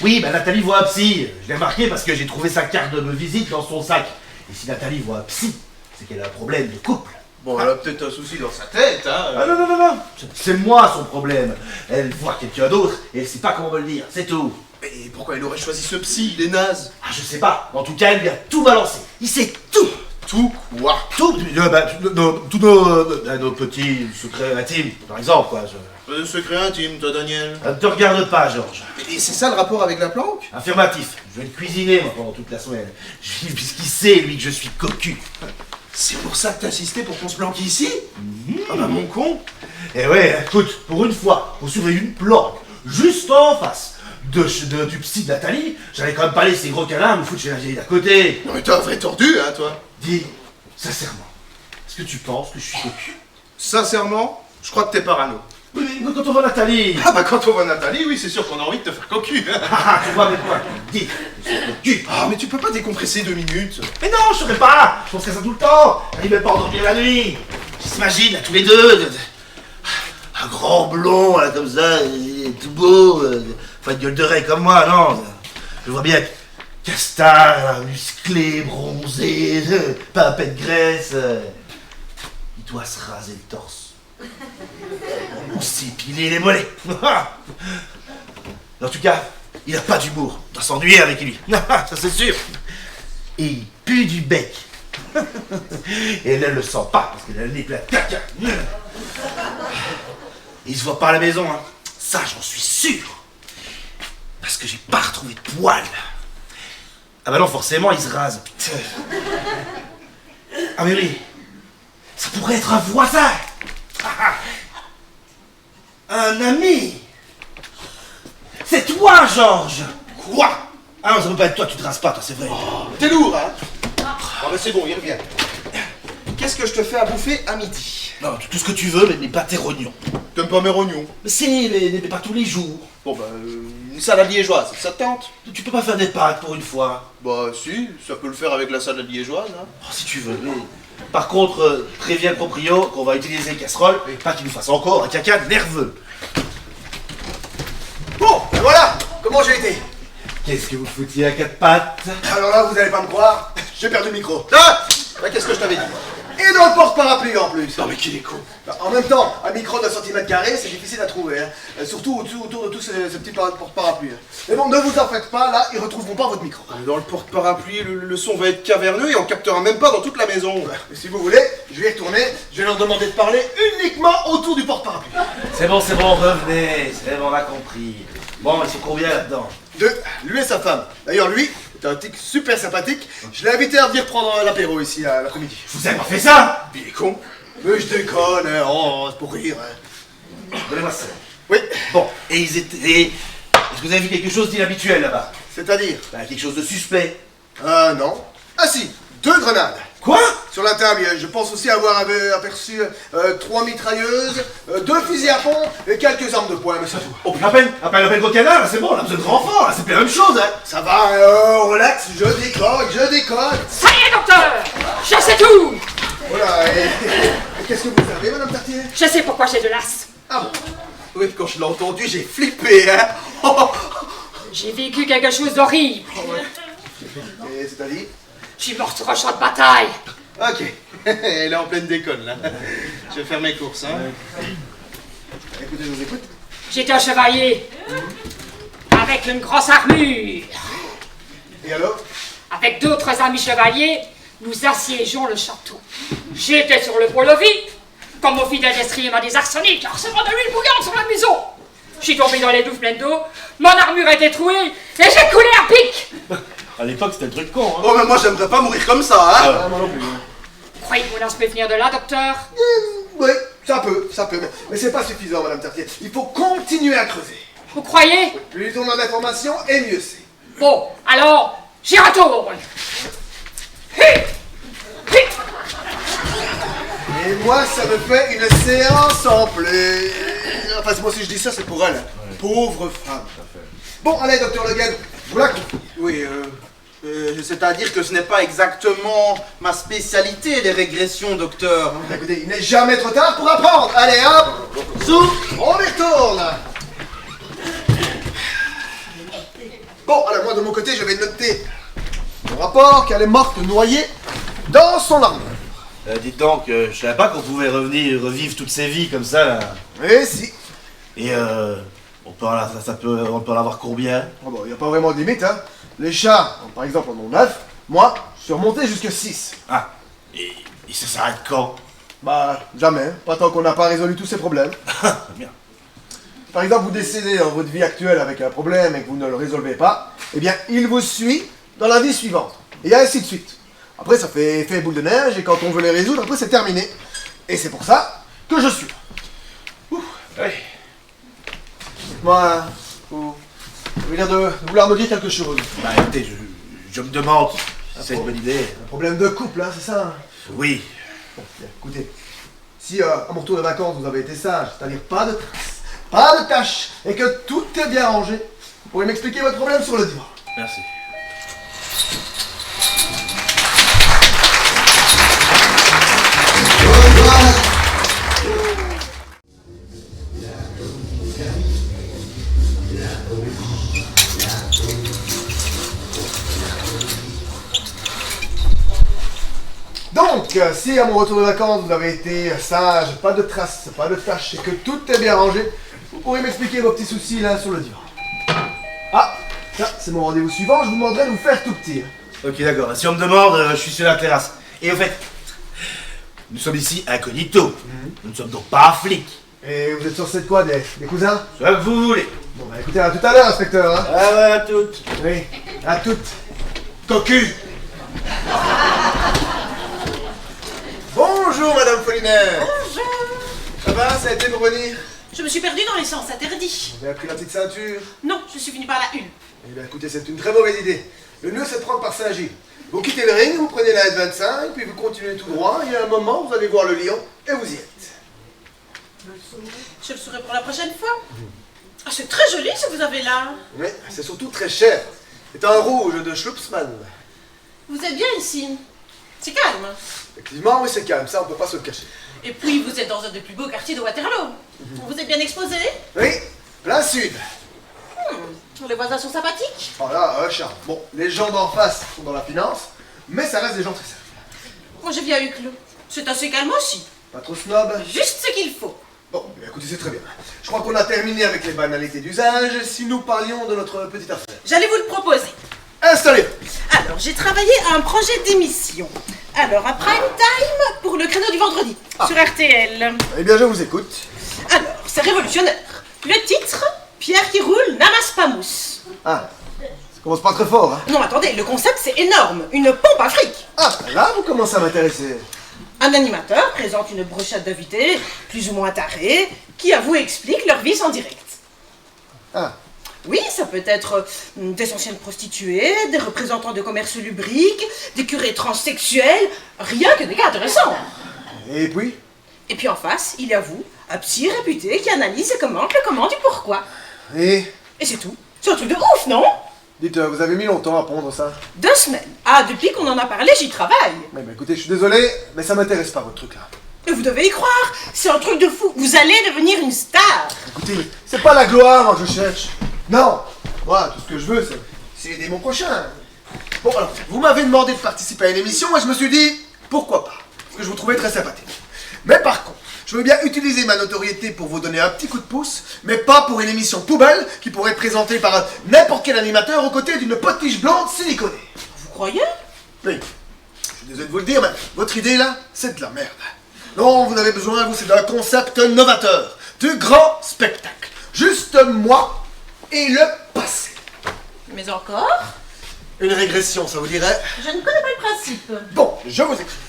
Oui, bah Nathalie voit un psy. Je l'ai remarqué parce que j'ai trouvé sa carte de visite dans son sac. Et si Nathalie voit un psy, c'est qu'elle a un problème de couple. Bon, elle a peut-être un souci dans sa tête, hein. Ah non. C'est moi son problème. Elle voit quelqu'un d'autre et elle sait pas comment me le dire, c'est tout. Mais pourquoi il aurait choisi ce psy? Il est naze. Ah, je sais pas. En tout cas, elle lui a tout balancé. Il sait tout. Tout quoi? Tout. Tous nos petits secrets intimes, par exemple, quoi. Secret intime, toi, Daniel. Ne te regarde pas, Georges. Et c'est ça le rapport avec la planque? Affirmatif. Je vais le cuisiner, moi, pendant toute la semaine. Puisqu'il sait, lui, que je suis cocu. C'est pour ça que t'as insisté pour qu'on se planque ici? Ah bah mon con. Eh ouais, écoute, pour une fois, pour surveiller une planque, juste en face du psy de Nathalie, j'allais quand même pas laisser ces gros câlins me foutre chez la vieille d'à côté. Non mais t'es un vrai tordu, hein, toi. Dis, sincèrement, est-ce que tu penses que je suis cocu? Sincèrement, je crois que t'es parano. Oui, mais quand on voit Nathalie... Ah bah quand on voit Nathalie, oui, c'est sûr qu'on a envie de te faire cocu. Ah, tu vois, mais quoi? Dis, je suis cocu. Ah mais tu peux pas décompresser 2 minutes. Mais non, je serais pas. Je penserais ça tout le temps. J'arrive même pas à endormir la nuit. Qui s'imagine, là, tous les deux. Un grand blond, là, comme ça, tout beau. Pas de gueule de raie comme moi, non. Je vois bien castard, là, musclé, bronzé, pas un peu de graisse. Il doit se raser le torse. Ou s'épiler les mollets. En tout cas, il a pas d'humour. On doit s'ennuyer avec lui. Ça c'est sûr. Et il pue du bec. Et elle ne le sent pas parce qu'elle a le nez plein de caca. Et il se voit pas à la maison, hein. Ça j'en suis sûr. Parce que j'ai pas retrouvé de poils. Ah bah non, forcément il se rase. Putain. Ah mais oui. Ça pourrait être un voisin. Un ami. C'est toi, Georges. Quoi? Ah non, ça peut pas être toi, tu te rases pas, toi, c'est vrai. T'es lourd, hein? Ah bah c'est bon, il revient. Qu'est-ce que je te fais à bouffer à midi? Non, tout ce que tu veux, mais pas tes rognons. T'aimes pas mes rognons? Mais si, mais pas tous les jours. Bon bah, une salade liégeoise, ça te tente? Tu peux pas faire des pâtes pour une fois. Bah si, ça peut le faire avec la salade liégeoise, hein. Oh, si tu veux, mais... Par contre, préviens le proprio qu'on va utiliser les casseroles, et pas qu'il nous fasse encore un caca nerveux. Bon, ben voilà, comment j'ai été? Qu'est-ce que vous foutiez à quatre pattes? Alors là, vous allez pas me croire, j'ai perdu le micro. Ah bah qu'est-ce que je t'avais dit? Et dans le porte-parapluie en plus. Non mais qu'il est con. En même temps, un micro d'un centimètre carré, c'est difficile à trouver, hein. Surtout autour de tous ces petits porte-parapluies. Mais bon, ne vous en faites pas, là, ils retrouveront pas votre micro. Dans le porte-parapluie, le son va être caverneux et on captera même pas dans toute la maison. Et si vous voulez, je vais y retourner, je vais leur demander de parler uniquement autour du porte-parapluie. C'est bon, revenez, c'est bon, on a compris. Bon, ils sont combien là-dedans? 2, lui et sa femme. D'ailleurs, lui, c'est un type super sympathique. Je l'ai invité à venir prendre l'apéro ici à l'après-midi. Vous avez pas fait ça? Il est con. Mais je déconne, hein. Oh, c'est pour rire. Hein. Donnez-moi ça. Oui. Bon, et ils étaient... Est-ce que vous avez vu quelque chose d'inhabituel là-bas? C'est-à-dire? Quelque chose de suspect. Non. Ah si, 2 grenades. Quoi? Sur la table, je pense aussi avoir aperçu 3 mitrailleuses, 2 fusils à pompe et quelques armes de poing, mais c'est tout. Oh, puis à peine qu'au canard, là, c'est bon, là, vous êtes renfort, là, c'est plus la même chose, hein. Ça va, relax, je décode. Ça y est, docteur! Je sais tout! Voilà, et qu'est-ce que vous avez, Madame Tartier? Je sais pourquoi j'ai de l'as. Ah bon? Oui, quand je l'ai entendu, j'ai flippé, hein. J'ai vécu quelque chose d'horrible. Et c'est-à-dire? Je suis mort sur un champ de bataille. Ok, elle est en pleine déconne, là. Je vais faire mes courses, hein. Écoutez, je vous écoute. J'étais un chevalier. Avec une grosse armure. Et alors? Avec d'autres amis chevaliers, nous assiégeons le château. J'étais sur le pont-levis, quand mon fidèle destrier m'a désarçonné, car recevant de l'huile bouillante sur la maison. Je suis tombé dans les douves pleines d'eau, mon armure a été trouée, et j'ai coulé à pic. À l'époque, c'était le truc con, hein. Oh, mais moi, j'aimerais pas mourir comme ça, hein. Ah, moi non plus. Vous croyez que mon lance peut venir de là, docteur? Oui, ça peut, mais c'est pas suffisant, Madame Tartier. Il faut continuer à creuser. Vous croyez? Plus on a d'informations, et mieux c'est. Bon, alors, j'y retourne. Hit! Hit! Et moi, ça me fait une séance en plus. Enfin, moi, si je dis ça, c'est pour elle. Pauvre femme. Bon, allez, docteur Le Guen, je vous la confie. Oui, c'est-à-dire que ce n'est pas exactement ma spécialité, les régressions, docteur. Écoutez, il n'est jamais trop tard pour apprendre. Allez, hop, on y retourne. Bon, alors moi, de mon côté, je vais noter mon rapport qu'elle est morte noyée dans son armure. Dites donc, je savais pas qu'on pouvait revivre toutes ces vies comme ça, là. Et si. Et on peut en avoir combien? Oh bon, il n'y a pas vraiment de limite, hein. Les chats, par exemple, en ont 9. Moi, je suis remonté jusqu'à 6. Ah, et ça s'arrête quand? Bah, jamais. Pas tant qu'on n'a pas résolu tous ces problèmes. Bien. Par exemple, vous décédez dans votre vie actuelle avec un problème et que vous ne le résolvez pas, eh bien, il vous suit dans la vie suivante. Et ainsi de suite. Après, ça fait effet boule de neige et quand on veut les résoudre, après, c'est terminé. Et c'est pour ça que je suis. Oui. Moi, vous avez l'air de vouloir me dire quelque chose. Bah écoutez, je me demande si c'est une bonne idée. Un problème de couple, hein, c'est ça, hein. Oui. Bon, bien, écoutez, si à mon retour de vacances vous avez été sage, c'est-à-dire pas de traces, pas de tâches, et que tout est bien rangé, vous pourrez m'expliquer votre problème sur le divan. Merci. Donc, si à mon retour de vacances vous avez été sage, pas de traces, pas de tâches, et que tout est bien rangé, vous pourrez m'expliquer vos petits soucis là sur le divan. Ah, ça c'est mon rendez-vous suivant, je vous demanderai de vous faire tout petit. Ok, d'accord. Si on me demande, je suis sur la terrasse. Et au fait, nous sommes ici incognito. Nous ne sommes donc pas flics. Et vous êtes censé de quoi, des cousins? Ce que vous voulez. Bon bah écoutez, à tout à l'heure, inspecteur, hein. Ah ouais, à toutes. Oui, à toutes. Cocu. Bonjour, Madame Follinaire. Bonjour. Ça va, ça a été pour venir? Je me suis perdue dans les sens interdits. Vous avez pris la petite ceinture? Non, je suis venue par la une. Eh bien écoutez, c'est une très mauvaise idée. Le mieux c'est de prendre par Saint-Gilles. Vous quittez le ring, vous prenez la S25, puis vous continuez tout droit, et à un moment, vous allez voir le lion, et vous y êtes. Je le saurai pour la prochaine fois. Ah, c'est très joli ce que vous avez là. Oui, c'est surtout très cher. C'est un rouge de Schluppsmann. Vous êtes bien ici. C'est calme. Effectivement, oui, c'est calme, ça on peut pas se le cacher. Et puis, vous êtes dans un des plus beaux quartiers de Waterloo. Vous êtes bien exposé. Oui, plein sud. Les voisins sont sympathiques. Oh là, Charles. Bon, les gens d'en face sont dans la finance, mais ça reste des gens très simples. Moi, je vis à Huclos. C'est assez calme aussi. Pas trop snob. Juste ce qu'il faut. Bon, écoutez, c'est très bien. Je crois qu'on a terminé avec les banalités d'usage, si nous parlions de notre petite affaire. J'allais vous le proposer. Installez. Alors, j'ai travaillé à un projet d'émission. Alors, un prime time pour le créneau du vendredi, sur RTL. Eh bien, je vous écoute. Alors, c'est révolutionnaire. Le titre, Pierre qui roule n'amasse pas mousse. Ah, ça commence pas très fort, hein. Non, attendez, le concept c'est énorme. Une pompe à fric. Ah, là, vous commencez à m'intéresser. Un animateur présente une brochette d'invités, plus ou moins tarés, qui avouent et expliquent leur vie en direct. Ah, Oui, ça peut être des anciennes prostituées, des représentants de commerce lubrique, des curés transsexuels, rien que des cas intéressants. Et puis? Et puis en face, il y a vous, un psy réputé qui analyse et commente le comment du pourquoi. Et c'est tout. C'est un truc de ouf, non? Dites, vous avez mis longtemps à pondre ça? 2 semaines. Ah, depuis qu'on en a parlé, j'y travaille. Mais écoutez, je suis désolé, mais ça m'intéresse pas votre truc là. Mais vous devez y croire, c'est un truc de fou. Vous allez devenir une star. Écoutez, c'est pas la gloire que je cherche. Non, moi, tout ce que je veux, c'est aider mon prochain. Bon, alors, vous m'avez demandé de participer à une émission et je me suis dit, pourquoi pas? Parce que je vous trouvais très sympathique. Mais par contre, je veux bien utiliser ma notoriété pour vous donner un petit coup de pouce, mais pas pour une émission poubelle qui pourrait être présentée par n'importe quel animateur aux côtés d'une potiche blonde siliconée. Vous croyez? Oui. Je suis désolé de vous le dire, mais votre idée là, c'est de la merde. Non, vous avez besoin, vous, c'est d'un concept novateur, de grand spectacle. Juste moi et le passé. Mais encore? Une régression, ça vous dirait? Je ne connais pas le principe. Bon, je vous explique.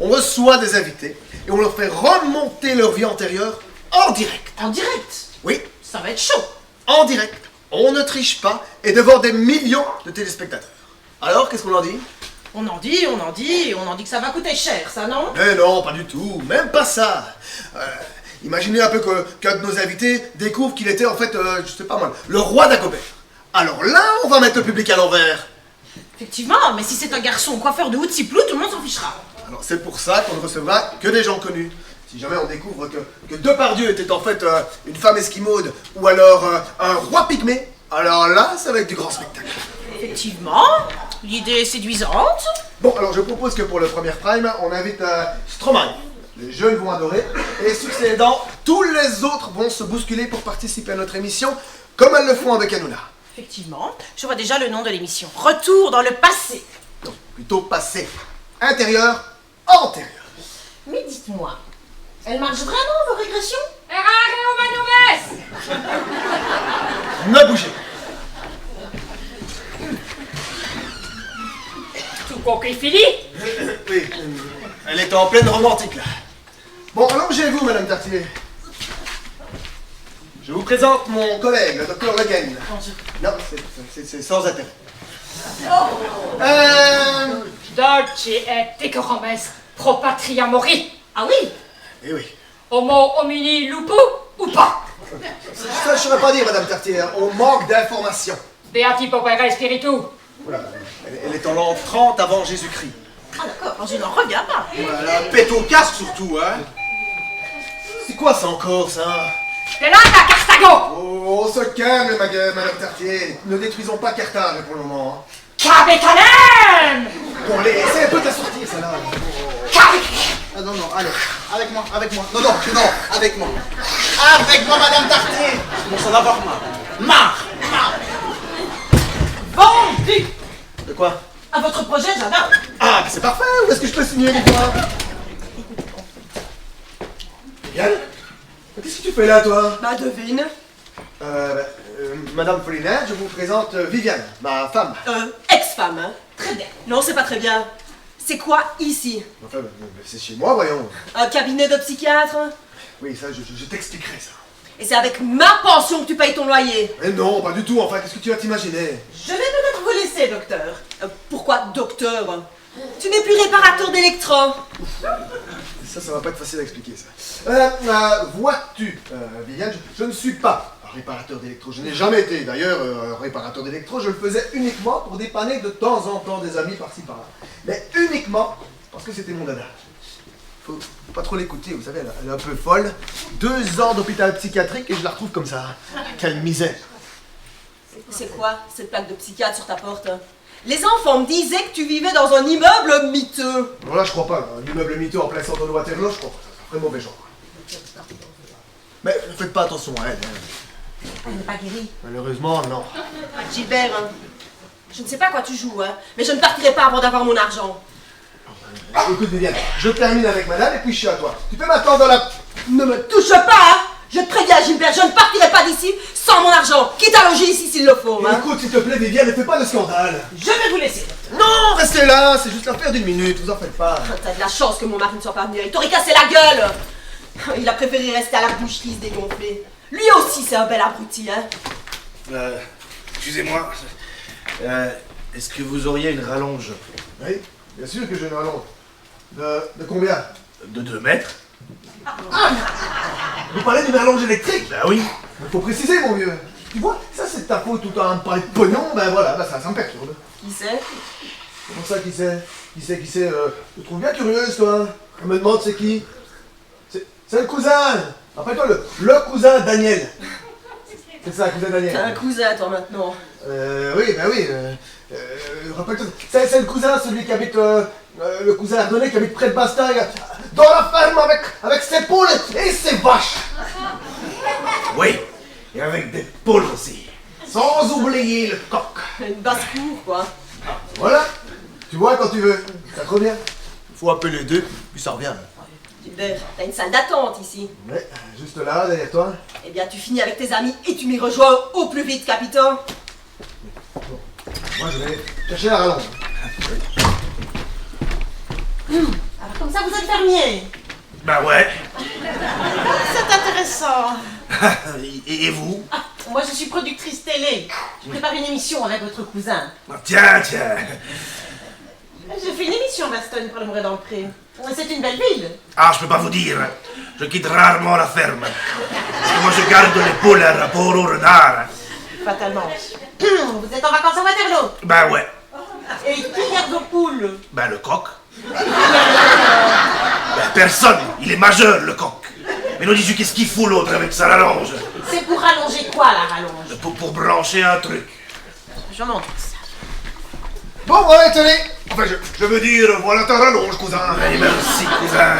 On reçoit des invités et on leur fait remonter leur vie antérieure en direct. En direct? Oui, Ça va être chaud. en direct. On ne triche pas et devant des millions de téléspectateurs. Alors, qu'est-ce qu'on en dit? On en dit que ça va coûter cher, ça, non? Mais non, pas du tout, même pas ça. Imaginez un peu qu'un de nos invités découvre qu'il était en fait, je sais pas moi, le roi d'Agobert. Alors là, on va mettre le public à l'envers. Effectivement, mais si c'est un garçon coiffeur de Houtsiplou, tout le monde s'en fichera. Alors c'est pour ça qu'on ne recevra que des gens connus. Si jamais on découvre que Depardieu était en fait une femme esquimaude ou alors un roi pygmée, alors là, ça va être du grand spectacle. Effectivement, l'idée est séduisante. Bon, alors je propose que pour le premier prime, on invite Stromae. Les jeunes vont adorer, et succès aidant, tous les autres vont se bousculer pour participer à notre émission, comme elles le font avec Hanouna. Effectivement, je vois déjà le nom de l'émission. Retour dans le passé. Non, plutôt passé. Intérieur, antérieur. Mais dites-moi, elles marchent vraiment vos régressions? Ne bougez pas. Tout compris, Philippe? Oui, elle est en pleine romantique là. Bon, allongez-vous, Madame Tartier. Je vous présente mon collègue, le docteur Le Guen. Non, c'est sans intérêt. Dolce et decorum est pro patria mori. Ah oui? Eh oui. Homo homini lupo ou pas? Ça, je saurais pas dire, Madame Tartier. On manque d'informations. Beati povere spiritu. Voilà. Elle est en l'an 30 avant Jésus-Christ. Ah d'accord, je n'en reviens pas. Voilà, pète au casque surtout, hein. C'est quoi ça encore, ça? T'es là, ta Carthago! Oh, on se calme, Madame Tartier. Ne détruisons pas Carthage pour le moment. Cabetanem! Bon, allez, essaye un peu de la sortir, ça là. Ah non, non, allez, avec moi. Non, avec moi. Avec moi, Madame Tartier. Je commence à en avoir marre. Vendu! De quoi? À votre projet, j'adore. Ah, mais c'est parfait. Où est-ce que je peux signer, dis-moi? Yann? Qu'est-ce que tu fais là, toi? Bah devine. Madame Folinette, je vous présente Viviane, ma femme. Ex-femme, hein. Très bien. Non, c'est pas très bien. C'est quoi ici? Enfin, c'est chez moi, voyons. Un cabinet de psychiatre? Oui, ça, je t'expliquerai ça. Et c'est avec ma pension que tu payes ton loyer? Mais non, pas du tout, enfin, qu'est-ce que tu vas t'imaginer? Je vais peut-être vous laisser, docteur. Pourquoi docteur? Tu n'es plus réparateur d'électron. Ça va pas être facile à expliquer, ça. Vois-tu, Viviane, je ne suis pas un réparateur d'électro. Je n'ai jamais été, d'ailleurs, un réparateur d'électro. Je le faisais uniquement pour dépanner de temps en temps des amis par-ci par-là. Mais uniquement parce que c'était mon dada. Faut pas trop l'écouter, vous savez, elle est un peu folle. 2 ans d'hôpital psychiatrique et je la retrouve comme ça. Quelle misère. C'est quoi cette plaque de psychiatre sur ta porte? Les enfants me disaient que tu vivais dans un immeuble miteux. Bon, là, je crois pas. Un immeuble miteux en plein centre de Waterloo, je crois pas. C'est un très mauvais genre. Mais ne faites pas attention à elle. Hein. Elle n'est pas guérie. Malheureusement, non. Gilbert, hein. Je ne sais pas à quoi tu joues, hein, mais je ne partirai pas avant d'avoir mon argent. Écoute, Viviane, je termine avec madame et puis je suis à toi. Tu peux m'attendre dans la... Ne me touche pas, hein. Je te préviens, Gilbert, je ne partirai pas d'ici sans mon argent. Quitte à loger ici s'il le faut, hein. Écoute, s'il te plaît, Viviane, ne fais pas de scandale. Je vais vous laisser. Non, restez là, c'est juste l'affaire d'une minute, vous en faites pas. T'as de la chance que mon mari ne soit pas venu, il t'aurait cassé la gueule. Il a préféré rester à la boucherie se dégonfler. Lui aussi, c'est un bel abruti, hein. Excusez-moi. Est-ce que vous auriez une rallonge? Oui, bien sûr que je ne rallonge. De combien? De 2 mètres? Vous parlez d'une rallonge électrique? Ben oui. Il faut préciser, mon vieux. Tu vois, ça c'est ta faute, tout le temps à me parler de pognon, ben voilà, ben ça me perturbe. Qui c'est? Comment ça, qui c'est? Qui c'est Je te trouve bien curieuse, toi. Je me demande c'est qui? C'est le cousin. Rappelle-toi, le cousin Daniel. C'est ça, cousin Daniel. T'as un cousin, toi, maintenant. Oui, ben oui. Rappelle-toi, c'est le cousin, celui qui habite, le cousin Ardonnais qui habite près de Bastogne, dans la ferme avec ses poules et ses vaches. Oui. Et avec des poules aussi. Sans oublier le coq. Une basse-cour, quoi. Voilà. Tu vois quand tu veux. Ça trop bien. Faut appeler les deux, puis ça revient. Hubert, t'as une salle d'attente ici. Ouais, juste là, derrière toi. Eh bien, tu finis avec tes amis et tu m'y rejoins au plus vite, capitaine. Moi, je vais chercher la rallonge. Alors, comme ça, vous êtes fermier. Ben ouais. C'est intéressant. Et vous? Moi, je suis productrice télé. Je prépare une émission avec votre cousin. Tiens. J'ai fait une émission à Bastogne pour l'amour dans le pré. C'est une belle ville. Ah, je peux pas vous dire. Je quitte rarement la ferme. Parce que moi, je garde les poules à rapport au renard. Fatalement. Vous êtes en vacances à Waterloo. Ben ouais. Et qui garde vos poules? Ben le coq. Ben personne. Il est majeur, le coq. Mais nous dis-tu, qu'est-ce qu'il fout l'autre avec sa rallonge? C'est pour rallonger quoi, la rallonge? Pour brancher un truc. Je m'en doute ça. Bon, voilà, tenez. Enfin, je veux dire, voilà ta rallonge, cousin. Eh merci, cousin.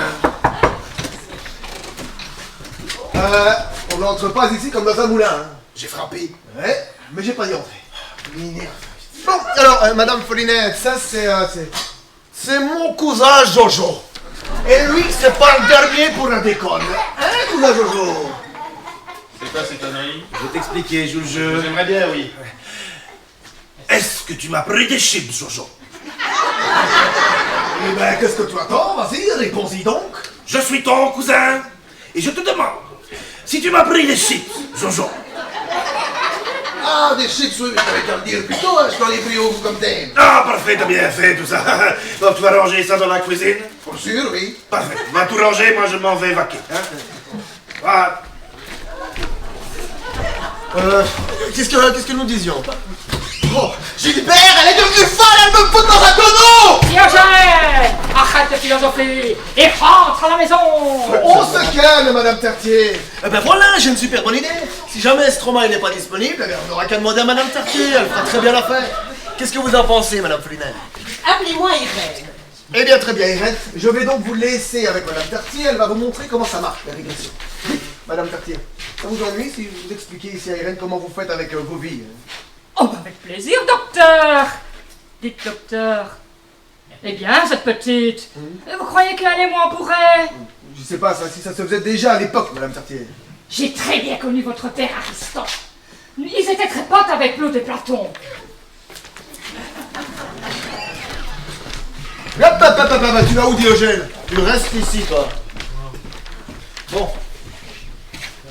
On n'entre pas ici comme dans un moulin. Hein. J'ai frappé. Ouais, mais j'ai pas dit entrer. M'énerve. Bon, alors, Madame Folinette, ça c'est mon cousin Jojo. Et lui, c'est pas le dernier pour la déconne. Hein, cousin Jojo? C'est quoi ces conneries? Je vais t'expliquer, joue le jeu. J'aimerais bien, oui. Est-ce que tu m'as pris des chips, Jojo? Eh ben, qu'est-ce que tu attends? Vas-y, réponds-y donc. Je suis ton cousin. Et je te demande si tu m'as pris des chips, Jojo. Ah, des chips, oui, je t'avais qu'à le dire plus tôt, hein, je t'en ai pris au goût comme t'aimes. Ah, parfait, t'as bien fait tout ça. Donc tu vas ranger ça dans la cuisine? Pour sûr, oui. Parfait. Tu vas tout ranger, moi je m'en vais vaquer. Hein? Voilà. Qu'est-ce que nous disions? Oh, Gilbert, elle est devenue folle, elle me fout dans un tonneau! Diogène, arrête de philosopher et rentre à la maison. On se calme, Madame Tertier. Eh ben voilà, j'ai une super bonne idée. Si jamais Stromae n'est pas disponible, eh bien, on n'aura qu'à demander à Madame Tertier, elle fera très bien l'affaire. Qu'est-ce que vous en pensez, Madame Folinette? Appelez-moi Irène. Eh bien, très bien, Irène. Je vais donc vous laisser avec Madame Tertier, elle va vous montrer comment ça marche, la régression. Vite, Madame Tertier, ça vous ennuie si je vous expliquais ici à Irène comment vous faites avec vos vies? Oh, bah, avec plaisir, docteur. Dites, docteur. Eh bien, cette petite, vous croyez qu'elle et moi on pourrait? Je sais pas ça, si ça se faisait déjà à l'époque, Madame Tertier. J'ai très bien connu votre père Ariston. Ils étaient très potes avec Claude et Platon. Tu vas où, Diogène? Tu restes ici, toi. Bon.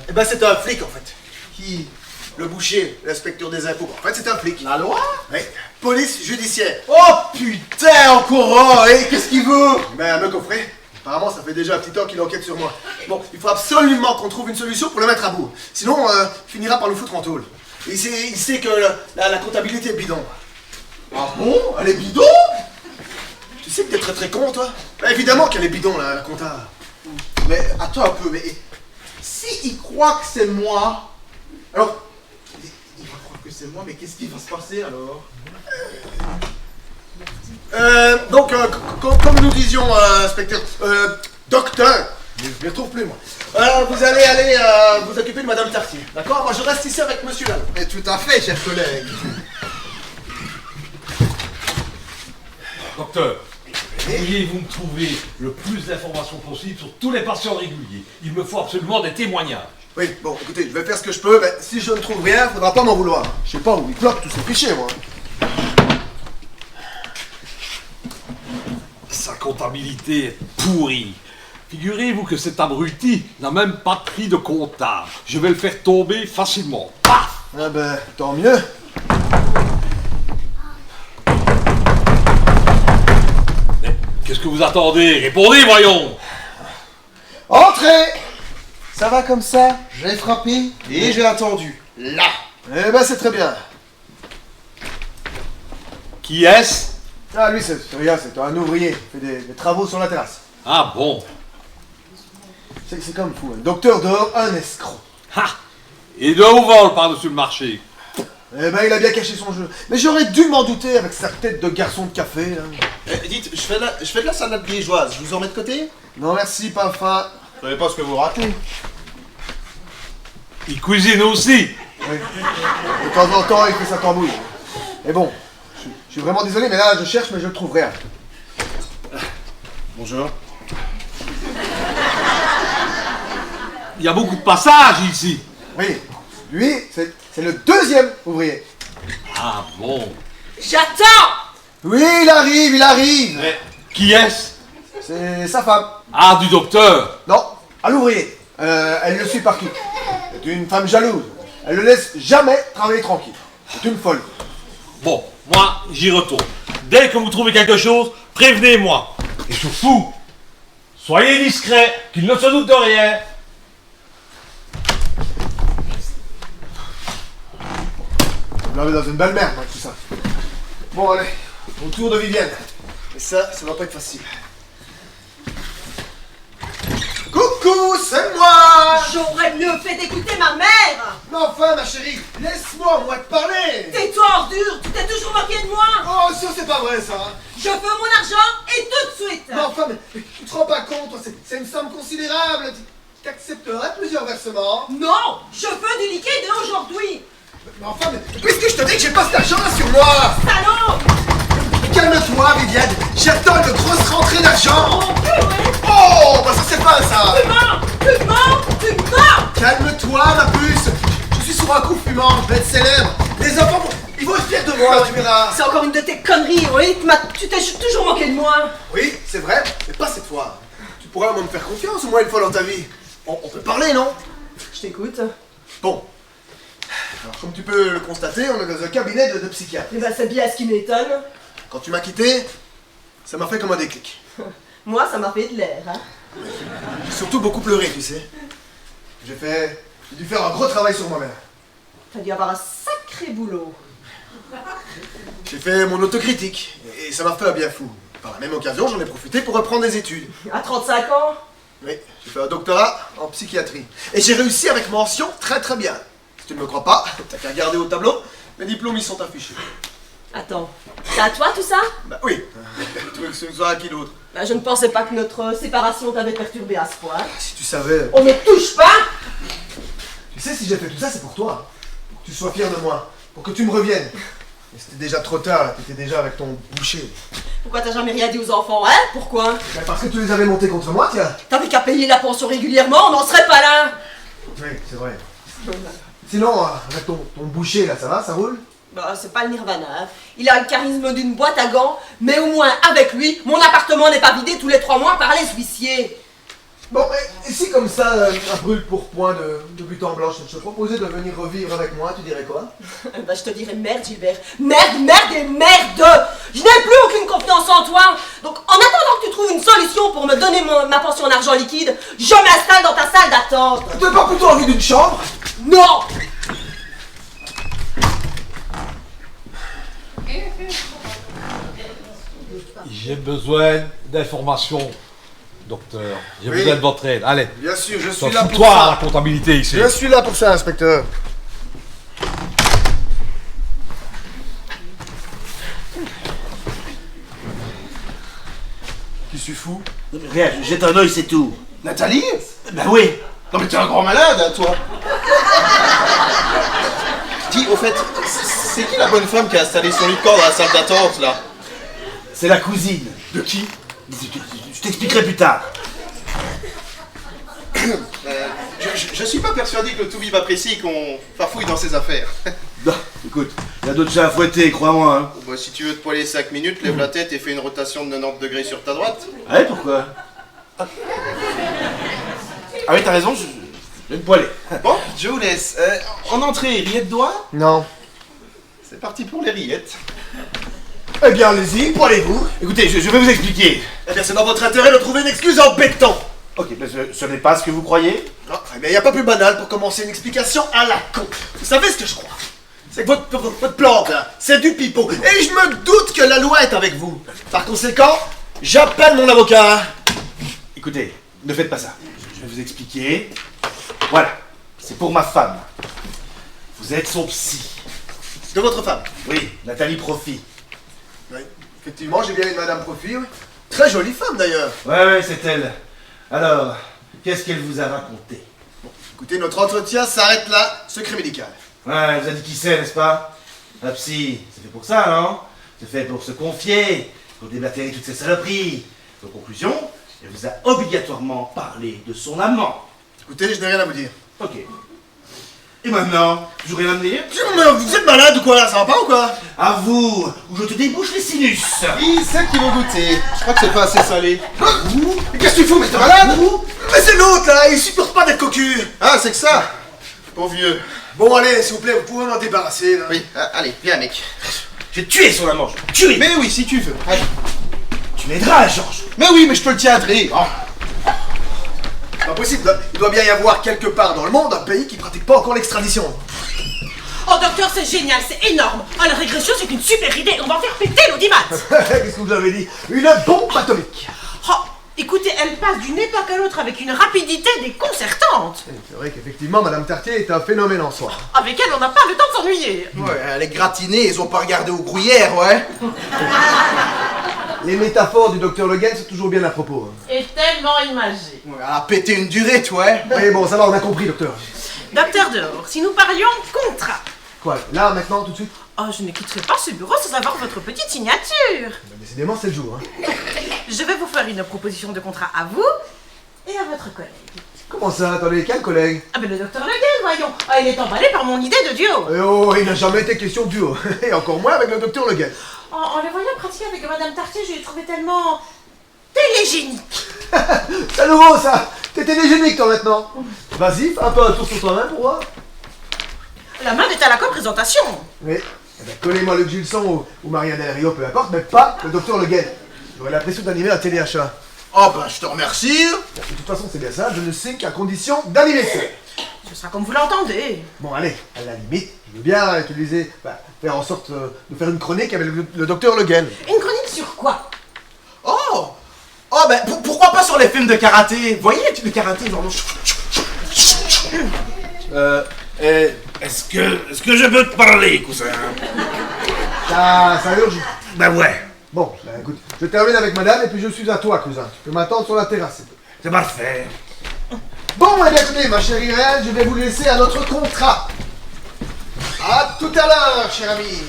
Eh ben, c'était un flic, en fait. Qui? Le boucher, l'inspecteur des impôts. En fait, c'est un flic. La loi? Oui. Police judiciaire. Oh, putain, encore un. Et qu'est-ce qu'il veut? Ben, me coffrer. Apparemment, ça fait déjà un petit temps qu'il enquête sur moi. Bon, il faut absolument qu'on trouve une solution pour le mettre à bout. Sinon, il finira par nous foutre en tôle. Il sait que la comptabilité est bidon. Ah bon? Elle est bidon? Tu sais que t'es très très con, toi? Ben, évidemment qu'elle est bidon, la compta. Mais attends un peu, mais si il croit que c'est moi, alors il va croire que c'est moi, mais qu'est-ce qui va se passer alors? Donc, comme nous disions, inspecteur, docteur, je ne les retrouve plus, moi. Vous allez aller vous occuper de Madame Tertier, d'accord? Moi, je reste ici avec monsieur là. Mais tout à fait, cher collègue. Docteur, pourriez-vous me trouver le plus d'informations possible sur tous les patients réguliers? Il me faut absolument des témoignages. Oui, bon, écoutez, je vais faire ce que je peux, mais si je ne trouve rien, faudra pas m'en vouloir. Je sais pas où ils bloquent tous ces fichiers, moi. Sa comptabilité est pourrie. Figurez-vous que cet abruti n'a même pas pris de comptable. Je vais le faire tomber facilement. Paf! Ah ben, tant mieux. Mais qu'est-ce que vous attendez? Répondez, voyons! Entrez! Ça va comme ça? J'ai frappé et j'ai attendu. Là! Eh ben, c'est très bien. Qui est-ce? Ah, lui, c'est un ouvrier. Il fait des travaux sur la terrasse. Ah bon? C'est comme fou. Un docteur dehors, un escroc. Ha! Et de où vole par-dessus le marché? Eh ben, il a bien caché son jeu. Mais j'aurais dû m'en douter avec sa tête de garçon de café, là. Dites, je fais de la salade liégeoise. Je vous en mets de côté? Non, merci, pas faim. Vous savez pas ce que vous ratez. Il cuisine aussi! Oui. De temps en temps, il fait sa tambouille. Et bon, je suis vraiment désolé, mais là, je cherche, mais je ne trouve rien. Bonjour. Il y a beaucoup de passages ici! Oui, lui, c'est le deuxième ouvrier. Ah bon? J'attends! Oui, il arrive. Mais qui est-ce? C'est sa femme. Ah, du docteur! Non, à l'ouvrier. Elle le suit partout. C'est une femme jalouse. Elle le laisse jamais travailler tranquille. C'est une folle. Bon, moi, j'y retourne. Dès que vous trouvez quelque chose, prévenez-moi. Et surtout, soyez discret, qu'il ne se doute de rien. Vous l'avez dans une belle merde, tout ça. Bon, allez, au tour de Vivienne. Et ça va pas être facile. Coucou, c'est moi! J'aurais mieux fait d'écouter ma mère! Mais enfin, ma chérie, laisse-moi, moi, te parler! Tais-toi, ordure! Tu t'es toujours moqué de moi! Oh, ça, c'est pas vrai, ça! Je veux mon argent et tout de suite! Mais enfin, mais tu te rends pas compte, toi, c'est une somme considérable! Tu accepterais plusieurs versements? Non! Je veux du liquide aujourd'hui! Mais enfin, mais puisque je te dis que j'ai pas cet argent-là sur moi! Salaud! Calme-toi, Viviane! J'attends une grosse rentrée d'argent! Mon cul, ouais! Oh, bah ça c'est pas ça! Tu mens! Tu mens! Tu mens! Calme-toi, ma puce! Je suis sur un coup fumant, je vais être célèbre! Les enfants, ils vont être fiers de moi, tu verras! C'est encore une de tes conneries, oui? Tu t'es toujours moqué de moi! Oui, c'est vrai, mais pas cette fois. Tu pourras au moins me faire confiance, au moins une fois dans ta vie. On peut parler, non? Je t'écoute. Bon. Alors, comme tu peux le constater, on est dans un cabinet de psychiatre. Eh ben, c'est bien ce qui m'étonne. Quand tu m'as quitté, ça m'a fait comme un déclic. Moi, ça m'a fait de l'air, hein. J'ai surtout beaucoup pleuré, tu sais. J'ai dû faire un gros travail sur moi-même. T'as dû avoir un sacré boulot. J'ai fait mon autocritique, et ça m'a fait un bien fou. Par la même occasion, j'en ai profité pour reprendre des études. À 35 ans? Oui, j'ai fait un doctorat en psychiatrie. Et j'ai réussi avec mention très très bien. Si tu ne me crois pas, t'as qu'à regarder au tableau, mes diplômes y sont affichés. Attends, c'est à toi tout ça? Bah oui, tu veux que ce soit à qui d'autre? Bah, je ne pensais pas que notre séparation t'avait perturbé à ce point. Si tu savais... On ne touche pas! Tu sais, si j'ai fait tout ça, c'est pour toi. Pour que tu sois fier de moi. Pour que tu me reviennes. Mais c'était déjà trop tard, là. T'étais déjà avec ton boucher. Pourquoi t'as jamais rien dit aux enfants, hein? Pourquoi? Bah, parce que tu les avais montés contre moi, tiens. T'avais qu'à payer la pension régulièrement, on n'en serait pas là! Oui, c'est vrai. Sinon, avec ton boucher, là, ça va? Ça roule? Bah, c'est pas le nirvana, hein. Il a le charisme d'une boîte à gants, mais au moins, avec lui, mon appartement n'est pas vidé tous les 3 mois par les huissiers. Bon, et si comme ça, à brûle pour point de but en blanche, je te proposais de venir revivre avec moi, tu dirais quoi? Bah, je te dirais merde, Gilbert. Merde, merde et merde! Je n'ai plus aucune confiance en toi! Donc, en attendant que tu trouves une solution pour me donner ma pension en argent liquide, je m'installe dans ta salle d'attente! T'as pas plutôt envie d'une chambre? Non! J'ai besoin d'informations, docteur. J'ai Oui. besoin de votre aide. Allez, Bien sûr, je suis toi, là pour fous-toi à la ça. comptabilité ici. Je suis là pour ça, inspecteur. Qui suis fou? Rien, jette un œil, c'est tout. Nathalie? Ben oui. Non mais t'es un grand malade, hein, toi. Dis, au fait, c'est qui la bonne femme qui a installé son lit de corps dans la salle d'attente, là? C'est la cousine. De qui? Je t'expliquerai plus tard. Je suis pas persuadé que le tout vive apprécie qu'on farfouille dans ses affaires. Non, écoute, il y a d'autres chats à fouetter, crois-moi. Hein. Bon, bah, si tu veux te poiler 5 minutes, lève la tête et fais une rotation de 90 degrés sur ta droite. Ah ouais, pourquoi? Ah oui, t'as raison, Je vais me poiler. Bon, je vous laisse. En entrée, rillettes d'oie? Non. C'est parti pour les rillettes. Eh bien, allez-y, poilez-vous. Écoutez, je vais vous expliquer. Eh bien, c'est dans votre intérêt de trouver une excuse en béton. Ok, mais ce n'est pas ce que vous croyez. Non, eh bien, il n'y a pas plus banal pour commencer une explication à la con. Vous savez ce que je crois? C'est que votre plante, là, c'est du pipeau. Et je me doute que la loi est avec vous. Par conséquent, j'appelle mon avocat. Écoutez, ne faites pas ça. Je vais vous expliquer. Voilà, c'est pour ma femme. Vous êtes son psy. De votre femme? Oui, Nathalie Profit. Oui, effectivement, j'ai bien une Madame Profit. Oui. Très jolie femme, d'ailleurs. Ouais, c'est elle. Alors, qu'est-ce qu'elle vous a raconté? Écoutez, notre entretien s'arrête là. Secret médical. Ouais, elle vous a dit qui c'est, n'est-ce pas? La psy, c'est fait pour ça, non? C'est fait pour se confier, pour déblatérer toutes ces saloperies. En conclusion, elle vous a obligatoirement parlé de son amant. Écoutez, je n'ai rien à vous dire. Ok. Et maintenant, toujours rien à me dire? Mais vous êtes malade ou quoi là? Ça va pas ou quoi? À vous, ou je te débouche les sinus. Qui c'est qui veut goûter? Je crois que c'est pas assez salé. Vous? Mais qu'est-ce que tu fous? Mais t'es malade? Mais c'est l'autre là, il supporte pas d'être cocu. Ah, c'est que ça? Bon vieux. Bon, allez, s'il vous plaît, vous pouvez m'en débarrasser là. Oui, allez, viens mec. J'ai tué son amant, je vais le tuer. Mais oui, si tu veux. Allez. Tu m'aideras, Georges. Mais oui, mais je te le tiendrai. Oh. Pas possible, il doit bien y avoir quelque part dans le monde un pays qui pratique pas encore l'extradition. Oh docteur, c'est génial, c'est énorme. Oh, la régression, c'est une super idée. On va faire péter l'audimat. Qu'est-ce que vous avez dit? Une bombe atomique. Oh, écoutez, elle passe d'une époque à l'autre avec une rapidité déconcertante. C'est vrai qu'effectivement, Madame Tartier est un phénomène en soi. Avec elle, on n'a pas le temps de s'ennuyer. Ouais, les gratinés, ils ont pas regardé aux gruyères, ouais. Les métaphores du docteur Le Guen sont toujours bien à propos. Et tellement imagé. Ouais, elle a pété une durite, ouais. Oui, bon, ça va, on a compris, docteur. Docteur Dehors, si nous parlions contrat. Quoi, là, maintenant, tout de suite? Oh, je ne quitterai pas ce bureau sans avoir votre petite signature. Ben, décidément, c'est le jour. Hein. Je vais vous faire une proposition de contrat à vous et à votre collègue. Comment ça? Attendez, quel collègue? Ah ben le docteur Le Guen, voyons. Ah, il est emballé par mon idée de duo. Eh oh, il n'a jamais été question de duo. Et encore moins avec le docteur Le Guen. En le voyant pratiquer avec Madame Tartier, je l'ai trouvé tellement télégénique. C'est nouveau, ça. T'es télégénique, toi, maintenant. Vas-y, fais un peu un tour sur toi-même pour voir. La main est à la co-présentation. Oui. Eh ben, collez-moi Luc Gilson ou Maria Del Rio, peu importe, mais pas le docteur Le Guen. J'aurais l'impression d'animer un téléachat. Oh bah je te remercie. De toute façon, c'est bien ça, je ne signe qu'à condition d'animer ça. Ce sera comme vous l'entendez. Bon, allez, à la limite, je veux bien utiliser, faire en sorte de faire une chronique avec le docteur Le Guen. Une chronique sur quoi? Oh. Oh ben pourquoi pas sur les films de karaté? Vous voyez les films de karaté, genre... Est-ce que je peux te parler, cousin? Ça urge. Ben ouais. Bon, écoute, je termine avec madame et puis je suis à toi, cousin. Tu peux m'attendre sur la terrasse. C'est parfait. Bon, eh bien, écoutez, ma chérie reine, je vais vous laisser à notre contrat. À tout à l'heure, cher ami.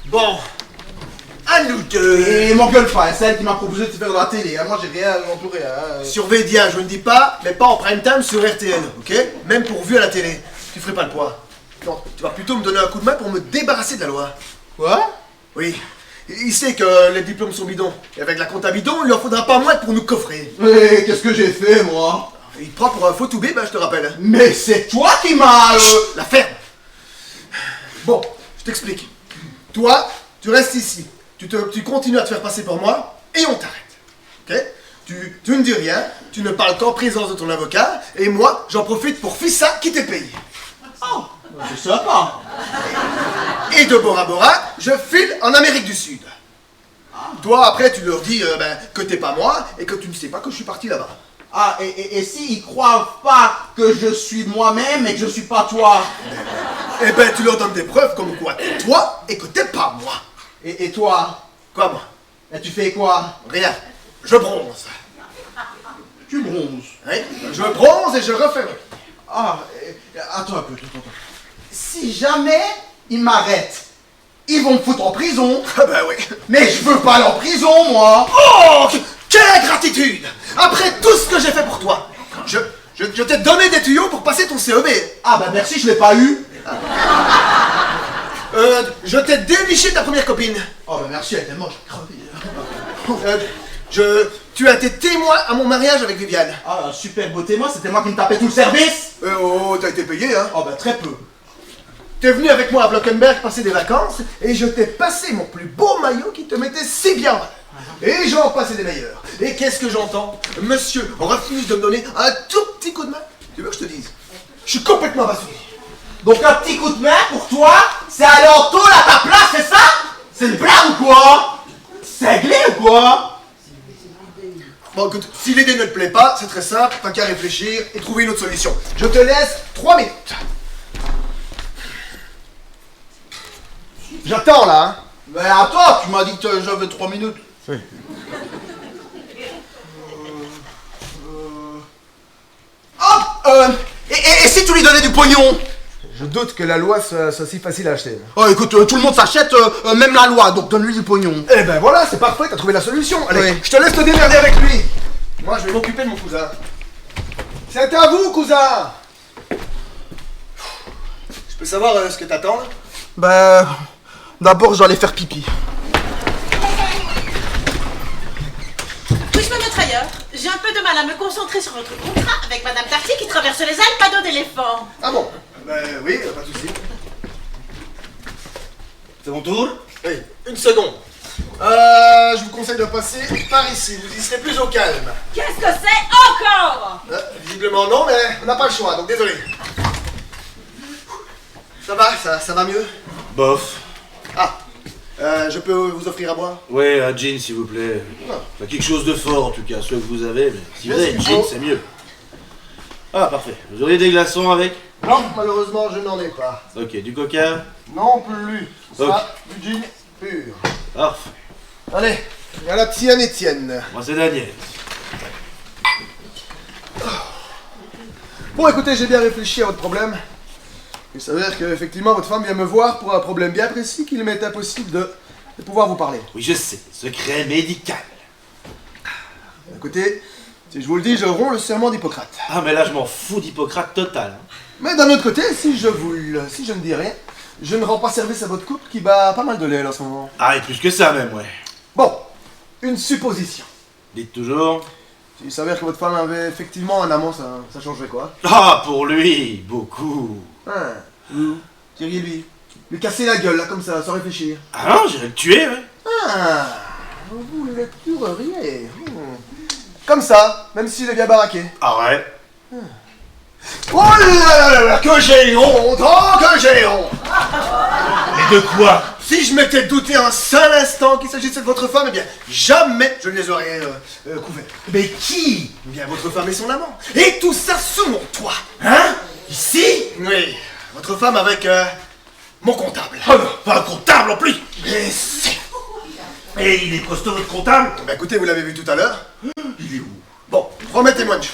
Bon. À nous deux. Et m'engueule pas, c'est elle qui m'a proposé de se faire de la télé. Hein. Moi j'ai rien, j'en peux rien. Surveille bien, je ne dis pas, mais pas en prime time sur RTL, ok? Même pourvu à la télé. Tu ferais pas le poids. Non, tu vas plutôt me donner un coup de main pour me débarrasser de la loi. Quoi? Oui. Il sait que les diplômes sont bidons. Et avec la compta bidon, il lui en faudra pas moins pour nous coffrer. Mais qu'est-ce que j'ai fait, moi? Il te prend pour un faux toubé, ben je te rappelle. Mais c'est toi qui m'as... La ferme. Bon, je t'explique. Toi, tu restes ici. Tu continues à te faire passer pour moi, et on t'arrête. Ok? Tu ne dis rien, tu ne parles qu'en présence de ton avocat, et moi, j'en profite pour Fissa qui t'est payé. Oh, c'est sympa. Et de Bora Bora, je file en Amérique du Sud. Toi, après, tu leur dis que t'es pas moi, et que tu ne sais pas que je suis parti là-bas. Ah, et s'ils croient pas que je suis moi-même et que je suis pas toi? Eh ben, tu leur donnes des preuves comme quoi t'es toi, et que t'es pas moi. Et toi? Quoi, moi? Et tu fais quoi? Rien. Je bronze. Tu bronzes? Oui, je bronze et je refais. Ah, attends un peu, attends. Si jamais ils m'arrêtent, ils vont me foutre en prison. Ah ben oui. Mais je veux pas aller en prison, moi. Oh, quelle ingratitude! Après tout ce que j'ai fait pour toi, je t'ai donné des tuyaux pour passer ton CEB. Ah bah merci, je l'ai pas eu. Je t'ai déniché ta première copine. Oh bah merci, elle était moche, crevée. Tu as été témoin à mon mariage avec Viviane. Ah, super beau témoin, c'était moi qui me tapais tout le service. T'as été payé, hein? Oh, bah très peu. T'es venu avec moi à Blockenberg passer des vacances et je t'ai passé mon plus beau maillot qui te mettait si bien. Et j'en passais des meilleurs. Et qu'est-ce que j'entends? Monsieur refuse de me donner un tout petit coup de main. Tu veux que je te dise? Je suis complètement abasourdi. Donc un petit coup de main pour toi, c'est aller en tôle à ta place, c'est ça? C'est une blague ou quoi? C'est réglé ou quoi? Bon écoute, si l'idée ne te plaît pas, c'est très simple, t'as qu'à réfléchir et trouver une autre solution. Je te laisse 3 minutes. J'attends là, hein. Mais attends, tu m'as dit que j'avais 3 minutes. Oui. Hop et si tu lui donnais du pognon? Je doute que la loi soit si facile à acheter. Oh écoute, tout le monde s'achète, même la loi, donc donne-lui du pognon. Eh ben voilà, c'est parfait, t'as trouvé la solution. Allez, Oui. je te laisse te démerder avec lui. Moi, je vais m'occuper de mon cousin. C'est à vous, cousin. Je peux savoir ce que t'attends là? Bah, d'abord j'allais faire pipi. Puis-je me mettre ailleurs? J'ai un peu de mal à me concentrer sur votre contrat avec Madame Tarty qui traverse les Alpes à dos d'éléphant. Ah bon? Oui, pas de soucis. C'est mon tour? Oui, une seconde. Je vous conseille de passer par ici, vous y serez plus au calme. Qu'est-ce que c'est encore? Visiblement non, mais on n'a pas le choix, donc désolé. Ça va, ça va mieux? Bof. Ah, je peux vous offrir à boire? Ouais, un gin s'il vous plaît. Enfin, quelque chose de fort en tout cas, ce que vous avez, mais si vous avez un gin, c'est mieux. Ah, parfait. Vous auriez des glaçons avec? Non, malheureusement, je n'en ai pas. Ok, du coca? Non plus. Ça, Ok. du gin pur. Parfait. Allez, il y a la tienne Étienne. Moi c'est Daniel. Bon, écoutez, j'ai bien réfléchi à votre problème. Il s'avère qu'effectivement, votre femme vient me voir pour un problème bien précis qu'il m'est impossible de pouvoir vous parler. Oui, je sais, secret médical. Écoutez, si je vous le dis, je romps le serment d'Hippocrate. Ah, mais là je m'en fous d'Hippocrate total. hein. Mais d'un autre côté, si je ne dis rien, je ne rends pas service à votre couple qui bat pas mal de l'aile en ce moment. Ah, et plus que ça même, ouais. Bon, une supposition. Dites toujours. S'il s'avère que votre femme avait effectivement un amant, ça changerait quoi? Ah, pour lui, beaucoup. Vous tiriez lui casser la gueule, là, comme ça, sans réfléchir. Ah non, j'irais le tuer, ouais. Ah, vous le tueriez. Comme ça, même s'il est bien baraqué. Ah ouais. Oh là là là, que j'ai honte, oh que j'ai honte. Mais de quoi? Si je m'étais douté un seul instant qu'il s'agissait de votre femme, eh bien, jamais je ne les aurais couverts. Mais qui? Eh bien, votre femme et son amant. Et tout ça sous mon toit. Hein? Ici? Oui, votre femme avec mon comptable. Oh non, pas un comptable en plus. Et c'est... Et il est costaud votre comptable? Bah écoutez, vous l'avez vu tout à l'heure. Il est où? Bon, promettez-moi une chose.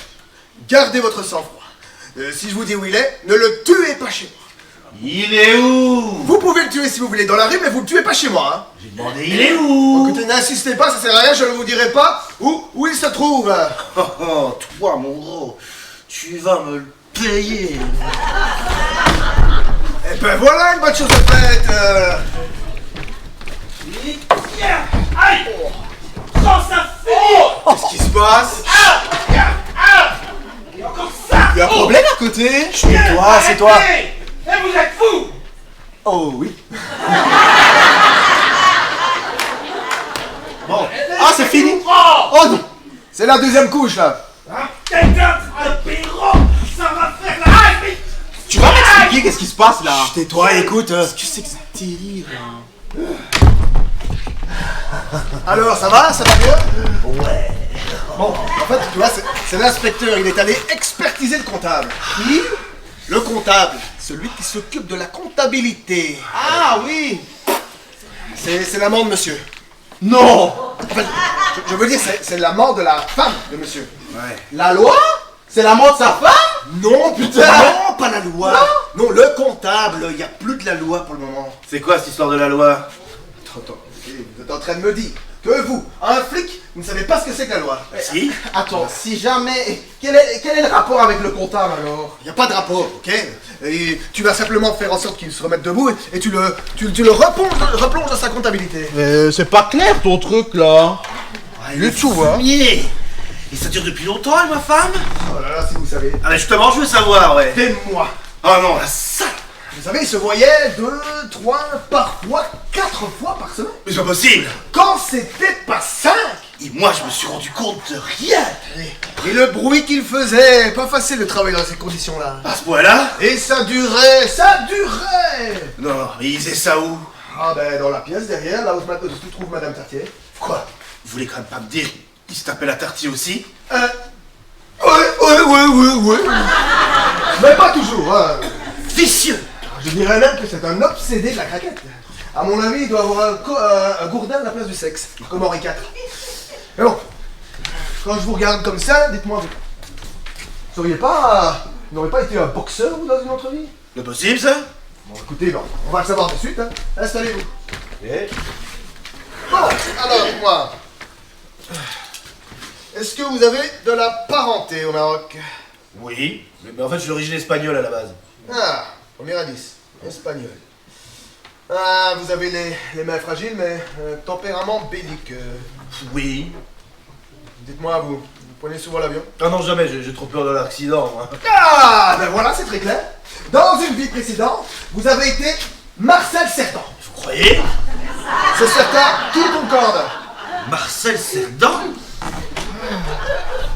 Gardez votre sang-froid. Si je vous dis où il est, ne le tuez pas chez moi. Il est où? Vous pouvez le tuer si vous voulez dans la rue, mais vous le tuez pas chez moi, hein. J'ai demandé il est où? Écoutez, n'insistez pas, ça sert à rien, je ne vous dirai pas où il se trouve. Oh, oh, toi mon gros, tu vas me le payer. Et ben voilà une bonne chose de faite. Tiens, aïe! Quand ça fait! Qu'est-ce qui se passe? Et encore ça! Il y a un problème à côté? C'est toi. Et vous êtes fous! Oh oui. Bon, Ah, c'est fini? Oh non. C'est la deuxième couche là. quelqu'un apéro, ça va faire la haine! Tu vas m'expliquer qu'est-ce qui se passe là? Tais-toi, écoute. Qu'est-ce que c'est que ce délire là? Alors, ça va mieux? Ouais. Bon, en fait, tu vois, c'est l'inspecteur, il est allé expertiser le comptable. Qui? Le comptable, celui qui s'occupe de la comptabilité. Ah oui! C'est l'amant de monsieur. Non! Enfin, je veux dire, c'est l'amant de la femme de monsieur. Ouais. La loi? C'est l'amant de sa femme? Non, putain! Non, pas la loi! Non, le comptable, il n'y a plus de la loi pour le moment. C'est quoi cette histoire de la loi? Attends, vous êtes en train de me dire que vous, un flic, vous ne savez pas ce que c'est que la loi. Si? Attends, si jamais... Quel est le rapport avec le comptable alors? Il n'y a pas de rapport, ok? Et tu vas simplement faire en sorte qu'il se remette debout et tu le replonges dans sa comptabilité. C'est pas clair ton truc là. Ah, Il est de sous, hein. Et ça dure depuis longtemps avec ma femme? Oh là là, si vous savez. Ah mais justement, je veux savoir, ouais. Des mois. Oh non, la sale. Vous savez, ils se voyaient 2, 3, parfois 4 fois par semaine. Mais c'est pas possible. Quand c'était pas 5. Et moi, je me suis rendu compte de rien. Et le bruit qu'il faisait, pas facile de travailler dans ces conditions-là. À ce point-là? Et ça durait, ça durait. Non, mais il faisait ça où? Ah ben dans la pièce derrière, là où se trouve Madame Tartier. Quoi? Vous voulez quand même pas me dire qu'il se tapait la tartie aussi? Ouais. Mais pas toujours, hein. Vicieux. Je dirais même que c'est un obsédé de la craquette. À mon avis, il doit avoir un gourdin à la place du sexe, comme Henri IV. Mais bon, quand je vous regarde comme ça, dites-moi, vous n'auriez pas été un boxeur, vous, dans une autre vie? C'est possible, ça? Bon, écoutez, on va le savoir tout de suite, hein. Installez-vous. Et... Bon, alors, dites-moi. Est-ce que vous avez de la parenté au Maroc? Oui, mais en fait, je suis d'origine espagnole à la base. Ah, premier indice, espagnol. Ah, vous avez les mains fragiles, mais tempérament bellique. Oui. Dites-moi, vous prenez souvent l'avion? Ah non, jamais, j'ai trop peur de l'accident, moi. Ah, ben voilà, c'est très clair. Dans une vie précédente, vous avez été Marcel Cerdan. Vous croyez? C'est certain, tout concorde. Marcel Cerdan?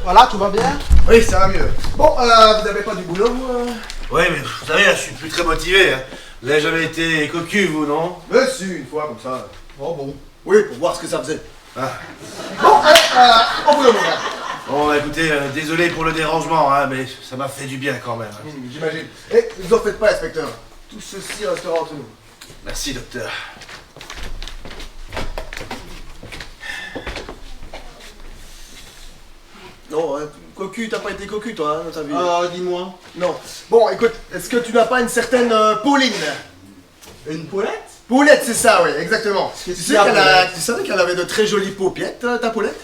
Voilà, tout va bien? Oui, ça va mieux. Bon, vous n'avez pas du boulot, vous? Oui, mais vous savez, là, je suis plus très motivé. Hein. Vous n'avez jamais été cocu, vous, non? Mais si, une fois, comme ça. Oh bon. Oui, pour voir ce que ça faisait. Ah. Bon, allez, au boulot, mon gars. Bon, bah, écoutez, désolé pour le dérangement, hein, mais ça m'a fait du bien quand même. J'imagine. Et ne vous en faites pas, inspecteur. Tout ceci restera entre nous. Merci, docteur. Non, cocu, t'as pas été cocu, toi, hein, dans ta vie. Dis-moi. Non. Bon, écoute, est-ce que tu n'as pas une certaine Pauline? Une Paulette? Paulette, c'est ça, oui, exactement. Tu qu'il y a, Paulette savais qu'elle avait de très jolies paupiètes, ta Paulette?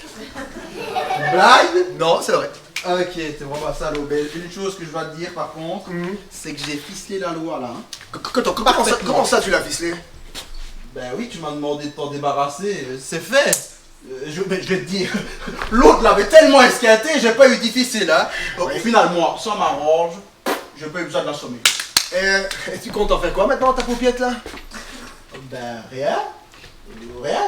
Blague? Non, c'est vrai. Ok, t'es vraiment salaud. Mais une chose que je vais te dire par contre, c'est que j'ai ficelé la loi là. Comment ça tu l'as ficelé? Ben oui, tu m'as demandé de t'en débarrasser, c'est fait. Je vais te dire, l'autre l'avait tellement esquinté, j'ai pas eu difficile, hein. Donc au final, moi, ça m'arrange, j'ai pas eu besoin de l'assommer. Et tu comptes en faire quoi maintenant, ta paupiette là? Ben rien. Rien,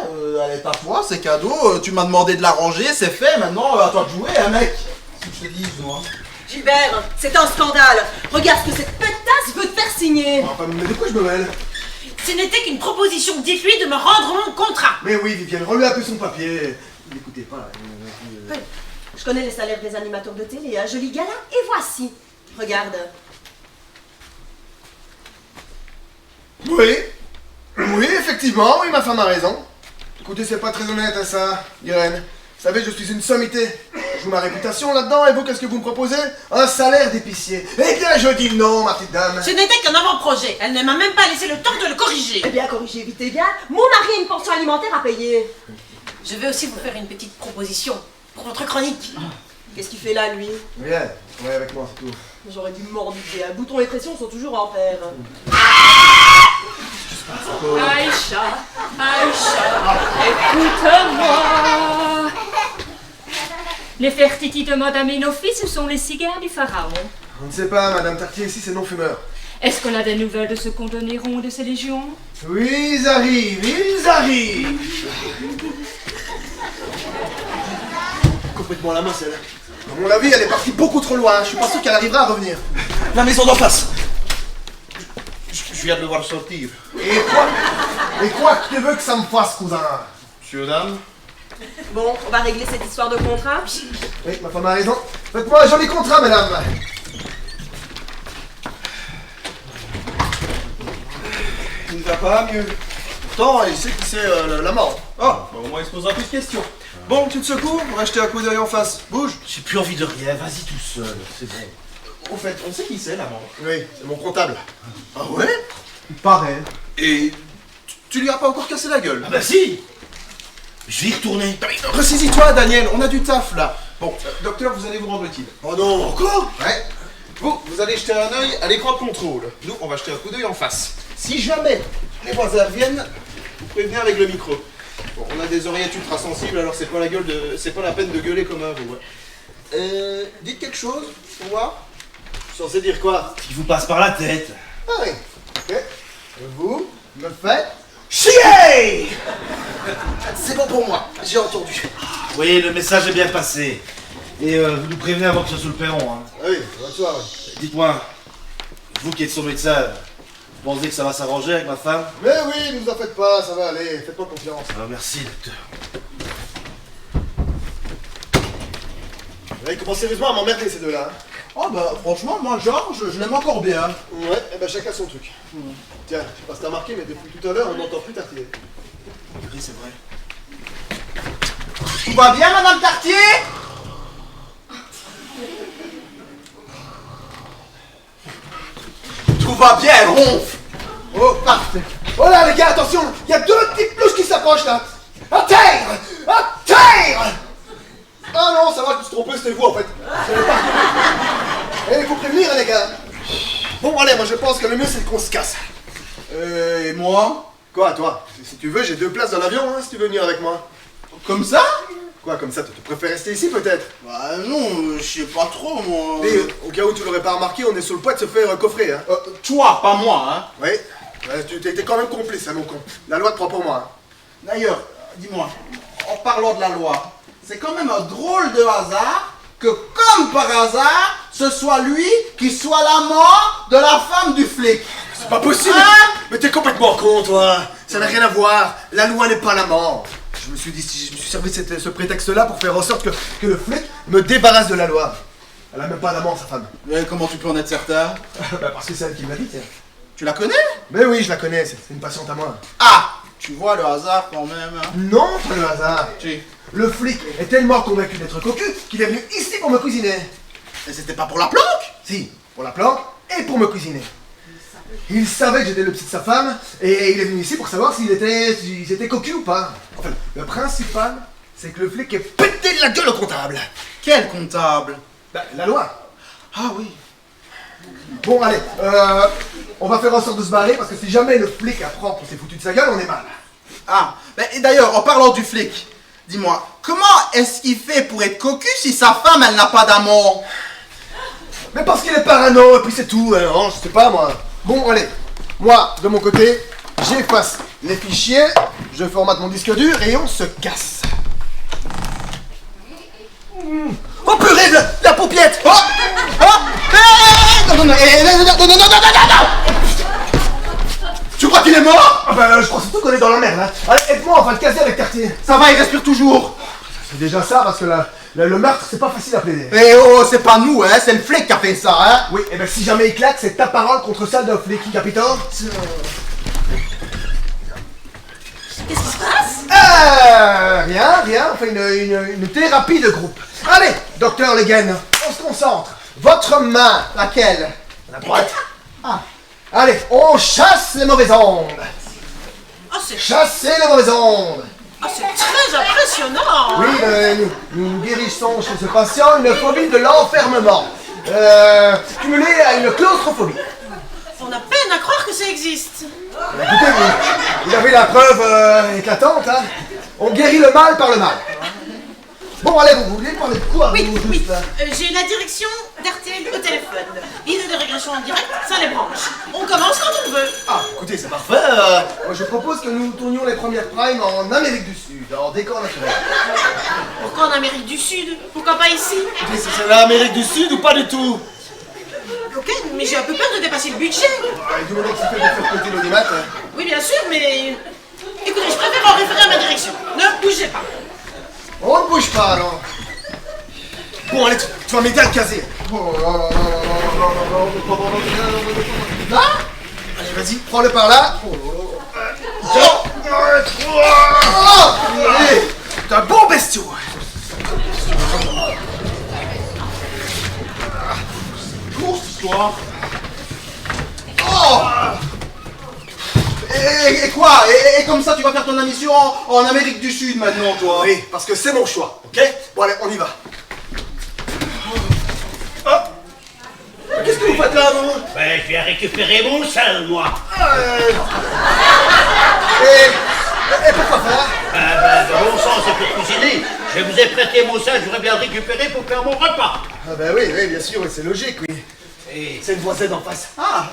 elle est à toi, c'est cadeau, tu m'as demandé de l'arranger, c'est fait, maintenant à toi de jouer, hein mec. Si je te dis, moi. Gilbert, c'est un scandale. Regarde ce que cette pétasse veut te faire signer. Enfin, mais de quoi je me mêle? Ce n'était qu'une proposition, dites-lui de me rendre mon contrat. Mais oui, Viviane, remets un peu son papier. N'écoutez pas. Je connais les salaires des animateurs de télé, un joli gala, et voici. Regarde. Oui, effectivement, oui, ma femme a raison. Écoutez, c'est pas très honnête, hein, ça, Irène. Vous savez, je suis une sommité. Je joue ma réputation là-dedans, et vous, qu'est-ce que vous me proposez? Un salaire d'épicier. Eh bien, je dis non, ma petite dame. Ce n'était qu'un avant-projet. Elle ne m'a même pas laissé le temps de le corriger. Eh bien, corrigez vite et bien. Mon mari a une pension alimentaire à payer. Je vais aussi vous faire une petite proposition pour votre chronique. Qu'est-ce qu'il fait là, lui? Rien, ouais, avec moi, c'est tout. J'aurais dû m'embouter. Bouton et pression sont toujours en paire. Aïcha, écoute-moi. Les fertitis de Madame Enofi, ce sont les cigares du pharaon. On ne sait pas, Madame Tartier, ici, c'est non-fumeur. Est-ce qu'on a des nouvelles de ce condamneront de ces légions? Oui, ils arrivent. Complètement la main, celle-là. À mon avis, elle est partie beaucoup trop loin. Je suis pas sûr qu'elle arrivera à revenir. La maison d'en face. Je viens de le voir sortir. Et quoi que tu veux que ça me fasse, cousin? Monsieur, dame. Bon, on va régler cette histoire de contrat. Oui, ma femme a raison. Faites-moi un joli contrat, madame. Il ne va pas mieux. Pourtant, il sait qui c'est l'amant. Ah, bah, au moins il se posera plus de questions. Bon, tu te secoues, on va jeter un coup d'œil en face. Bouge. J'ai plus envie de rien, vas-y tout seul, c'est bon. Au fait, on sait qui c'est l'amant. Oui, c'est mon comptable. Ah ouais? Il paraît. Et tu lui as pas encore cassé la gueule? Ah bah si. Je vais y retourner. Ressaisis-toi, Daniel, on a du taf là. Bon, docteur, vous allez vous rendre utile. Oh non, Encore? Ouais. Vous allez jeter un œil à l'écran de contrôle. Nous, on va jeter un coup d'œil en face. Si jamais les voisins reviennent, vous prévenez avec le micro. Bon, on a des oreillettes ultra sensibles, alors c'est pas la peine de gueuler comme un veau. Ouais. Dites quelque chose, pour voir. Censé dire quoi? Il vous passe par la tête. Ah oui. Ok. Et vous me faites Chier! C'est bon pour moi, j'ai entendu. Oui, le message est bien passé. Et vous nous prévenez avant que ce soit sous le perron. Hein. Ah oui, ça va de soi, ouais. Dites-moi, vous qui êtes son médecin, vous pensez que ça va s'arranger avec ma femme? Mais oui, ne vous en faites pas, ça va aller, faites-moi confiance. Alors merci, docteur. Ils commencent sérieusement à m'emmerder ces deux-là. Hein. Oh bah franchement, moi Georges, je l'aime encore bien. Ouais, et ben chacun son truc. Tiens, je sais pas si t'as remarqué, mais depuis tout à l'heure, on n'entend plus Tartier. Oui, c'est vrai. Tout va bien, Madame Tartier? Tout va bien, elle ronfle. Oh, parfait. Oh là, les gars, attention, il y a deux petites pelouses qui s'approchent là. À terre! À terre! Ah non, ça va, je me suis trompé, c'était vous en fait. Il faut prévenir, les gars. Bon, allez, moi je pense que le mieux c'est qu'on se casse. Et moi? Quoi, toi? Si tu veux, j'ai 2 places dans l'avion, hein, si tu veux venir avec moi. Comme ça? Quoi, comme ça, tu préfères rester ici peut-être? Bah non, je sais pas trop, moi. Et au cas où tu l'aurais pas remarqué, on est sur le point de se faire coffrer, hein. Toi, pas moi, hein. Oui, tu étais quand même complice, hein, mon con. La loi te prend pour moi. Hein. D'ailleurs, dis-moi, en parlant de la loi, c'est quand même un drôle de hasard que, comme par hasard, ce soit lui qui soit l'amant de la femme du flic. C'est pas possible! Hein? Mais t'es complètement con, toi! Ça n'a rien à voir. La loi n'est pas l'amant. Je me suis servi de ce prétexte-là pour faire en sorte que le flic me débarrasse de la loi. Elle a même pas d'amant, sa femme. Mais comment tu peux en être certain? Bah parce que c'est elle qui me l'a dit, tiens. Tu la connais? Mais oui, je la connais, c'est une patiente à moi. Ah! Tu vois le hasard quand même. Hein? Non, pas le hasard. Si. Le flic est tellement convaincu d'être cocu qu'il est venu ici pour me cuisiner. Et c'était pas pour la planque? Si, pour la planque et pour me cuisiner. Il savait que j'étais le petit de sa femme et il est venu ici pour savoir s'ils étaient cocus ou pas. Enfin, le principal, c'est que le flic est pété de la gueule au comptable. Quel comptable? Bah, la loi. Ah oui. Bon, allez, on va faire en sorte de se barrer parce que si jamais le flic apprend qu'on s'est foutu de sa gueule, on est mal. Ah, bah, et d'ailleurs, en parlant du flic, dis-moi, comment est-ce qu'il fait pour être cocu si sa femme, elle n'a pas d'amant? Mais parce qu'il est parano, et puis c'est tout, hein, je sais pas moi. Bon, allez, moi, de mon côté, j'efface les fichiers, je formate mon disque dur et on se casse. Oh purée, la paupiette! Oh! Oh! Non, non! Tu crois qu'il est mort? Ah bah, je crois surtout qu'on est dans la merde, hein. Allez, aide-moi, on va le caser avec Cartier. Ça va, il respire toujours. C'est déjà ça, parce que le meurtre, c'est pas facile à plaider. Eh oh, c'est pas nous, hein, c'est le flic qui a fait ça, hein. Oui, et ben si jamais il claque, c'est ta parole contre celle d'un flic, capitaine. Qu'est-ce qui se passe? Rien, on fait une thérapie de groupe. Allez, docteur Leguen, on se concentre. Votre main, laquelle? La droite. Ah. Allez, on chasse les mauvaises ondes. Oh, c'est Chassez les mauvaises ondes. très impressionnant. Oui, nous guérissons chez ce patient une phobie de l'enfermement, cumulée à une claustrophobie. On a peine à croire que ça existe. Écoutez, vous avez la preuve éclatante, hein. On guérit le mal par le mal. Bon, allez, vous vouliez parler de quoi, Oui, vous, oui. juste, hein? J'ai la direction d'RTL au téléphone. L'idée de régression en direct, ça les branche. On commence quand on veut. Ah, écoutez, c'est parfait. Moi, je propose que nous tournions les premières primes en Amérique du Sud, en décor naturel. Pourquoi en Amérique du Sud? Pourquoi pas ici? Mais c'est l'Amérique du Sud ou pas du tout? Ok, mais j'ai un peu peur de dépasser le budget. Du moment que ça fait de faire côté l'audimat. Oui, bien sûr, mais... Écoutez, je préfère en référer à ma direction. Ne bougez pas. On ne bouge pas, alors. Bon, allez, tu vas m'aider à le caser. Là? Allez, vas-y, prends-le par là. T'es un bon bestiau. Course, histoire. Oh! Et quoi? Et comme ça, tu vas faire ton émission en Amérique du Sud maintenant, toi? Oui, parce que c'est mon choix, ok? Bon, allez, on y va. Qu'est-ce que vous faites là, vous? Ben, je viens récupérer mon sel, moi. Et pourquoi faire? Bon sang, c'est pour cuisiner. Je vous ai prêté mon sel, j'aurais bien récupéré pour faire mon repas. Ah ben oui, oui, bien sûr, oui, c'est logique, oui. Et... C'est une voisine en face. Ah,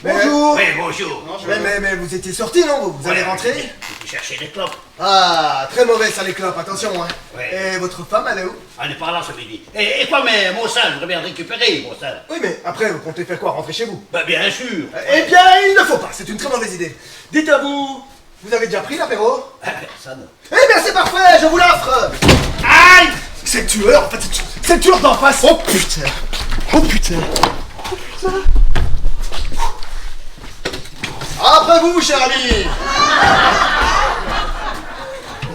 Bonjour. Oui, bonjour. Mais vous étiez sorti, non? Vous allez rentrer? Vous cherchez des clopes. Ah, très mauvais ça les clopes, attention, hein. Ouais. Et votre femme, elle est où? Elle est par là ce midi. Et quoi, mais mon sel, j'aurais bien récupéré mon sel. Oui, mais après, vous comptez faire quoi? Rentrer chez vous? Bah bien sûr. Eh bien, il ne faut pas, c'est une très mauvaise idée. Dites à vous, vous avez déjà pris l'apéro? Ça non. Eh bien, c'est parfait, je vous l'offre. Aïe! C'est le tueur, en fait, c'est le tueur d'en face. Oh putain! Oh putain! Oh putain! Après vous, cher ami!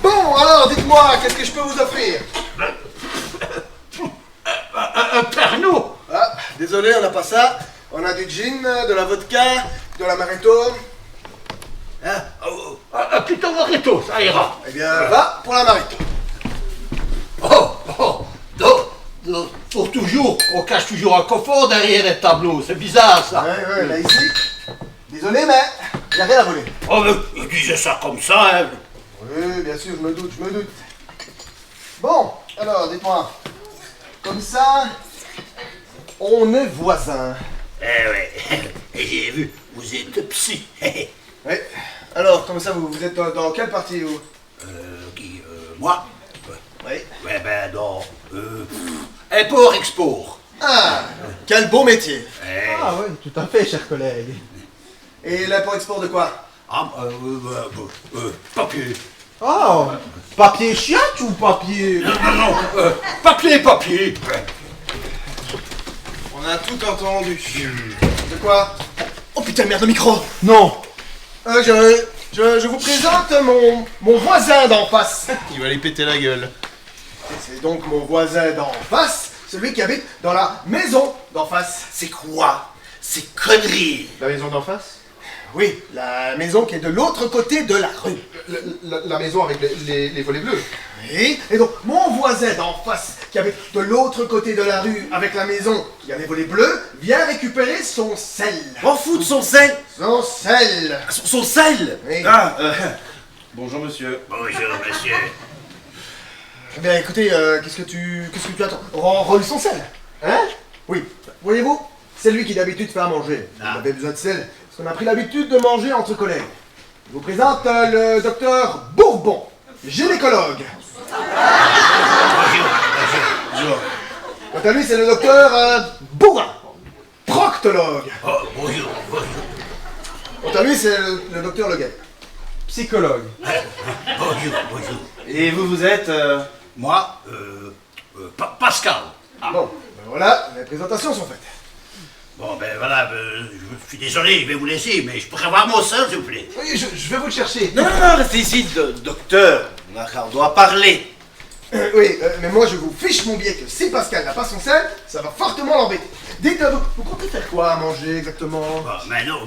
Bon, alors, dites-moi, qu'est-ce que je peux vous offrir? Un Pernod. Ah, désolé, on n'a pas ça. On a du gin, de la vodka, de l'amaretto. Plutôt Moreto, ça ira. Eh bien, va pour l'amaretto. Pour toujours, on cache toujours un coffre derrière les tableaux, c'est bizarre ça. Ouais, là ici. Désolé, mais il n'y a rien à voler. Oh, mais il disait ça comme ça, hein. Oui, bien sûr, je me doute. Bon, alors, dites-moi. Comme ça, on est voisins. Eh ouais, et j'ai vu, vous êtes psy. Oui. Alors, comme ça, vous êtes dans quelle partie, vous? Moi? Oui. Ouais, ben dans... import-export. Ah, quel beau métier. Ah oui, tout à fait, cher collègue. Et l'import-export de quoi? Papier. Oh, papier chiotte ou papier... Non, papier. On a tout entendu. De quoi? Oh putain, merde, le micro. Non. Je vous présente mon voisin d'en face. Il va lui péter la gueule. C'est donc mon voisin d'en face, celui qui habite dans la maison d'en face. C'est quoi ces conneries? La maison d'en face? Oui, la maison qui est de l'autre côté de la rue. La maison avec les volets bleus. Oui, et donc mon voisin d'en face, qui habite de l'autre côté de la rue avec la maison qui a les volets bleus, vient récupérer son sel. M'en fous de son sel. Son sel. Son sel. Oui. Ah, bonjour monsieur. Bonjour monsieur. Eh bien écoutez, qu'est-ce que tu attends? Rends-lui son sel. Hein? Oui. Voyez-vous, c'est lui qui d'habitude fait à manger. Il avait besoin de sel, parce qu'on a pris l'habitude de manger entre collègues. Je vous présente le docteur Bourbon, gynécologue. Bonjour. Quant à lui, c'est le docteur Bourrin, proctologue. Oh, bonjour. Quant à lui, c'est le docteur Le Gay. Psychologue. Bonjour. Et vous êtes... Moi, Pascal. Bon, ben voilà, les présentations sont faites. Bon, ben voilà, je suis désolé, je vais vous laisser, mais je pourrais avoir mon sel, s'il vous plaît. Oui, je vais vous le chercher. Non, restez ici, docteur. On doit parler. Oui, mais moi je vous fiche mon billet que si Pascal n'a pas son sel, ça va fortement l'embêter. Dites, vous comptez faire quoi à manger exactement? Mais non,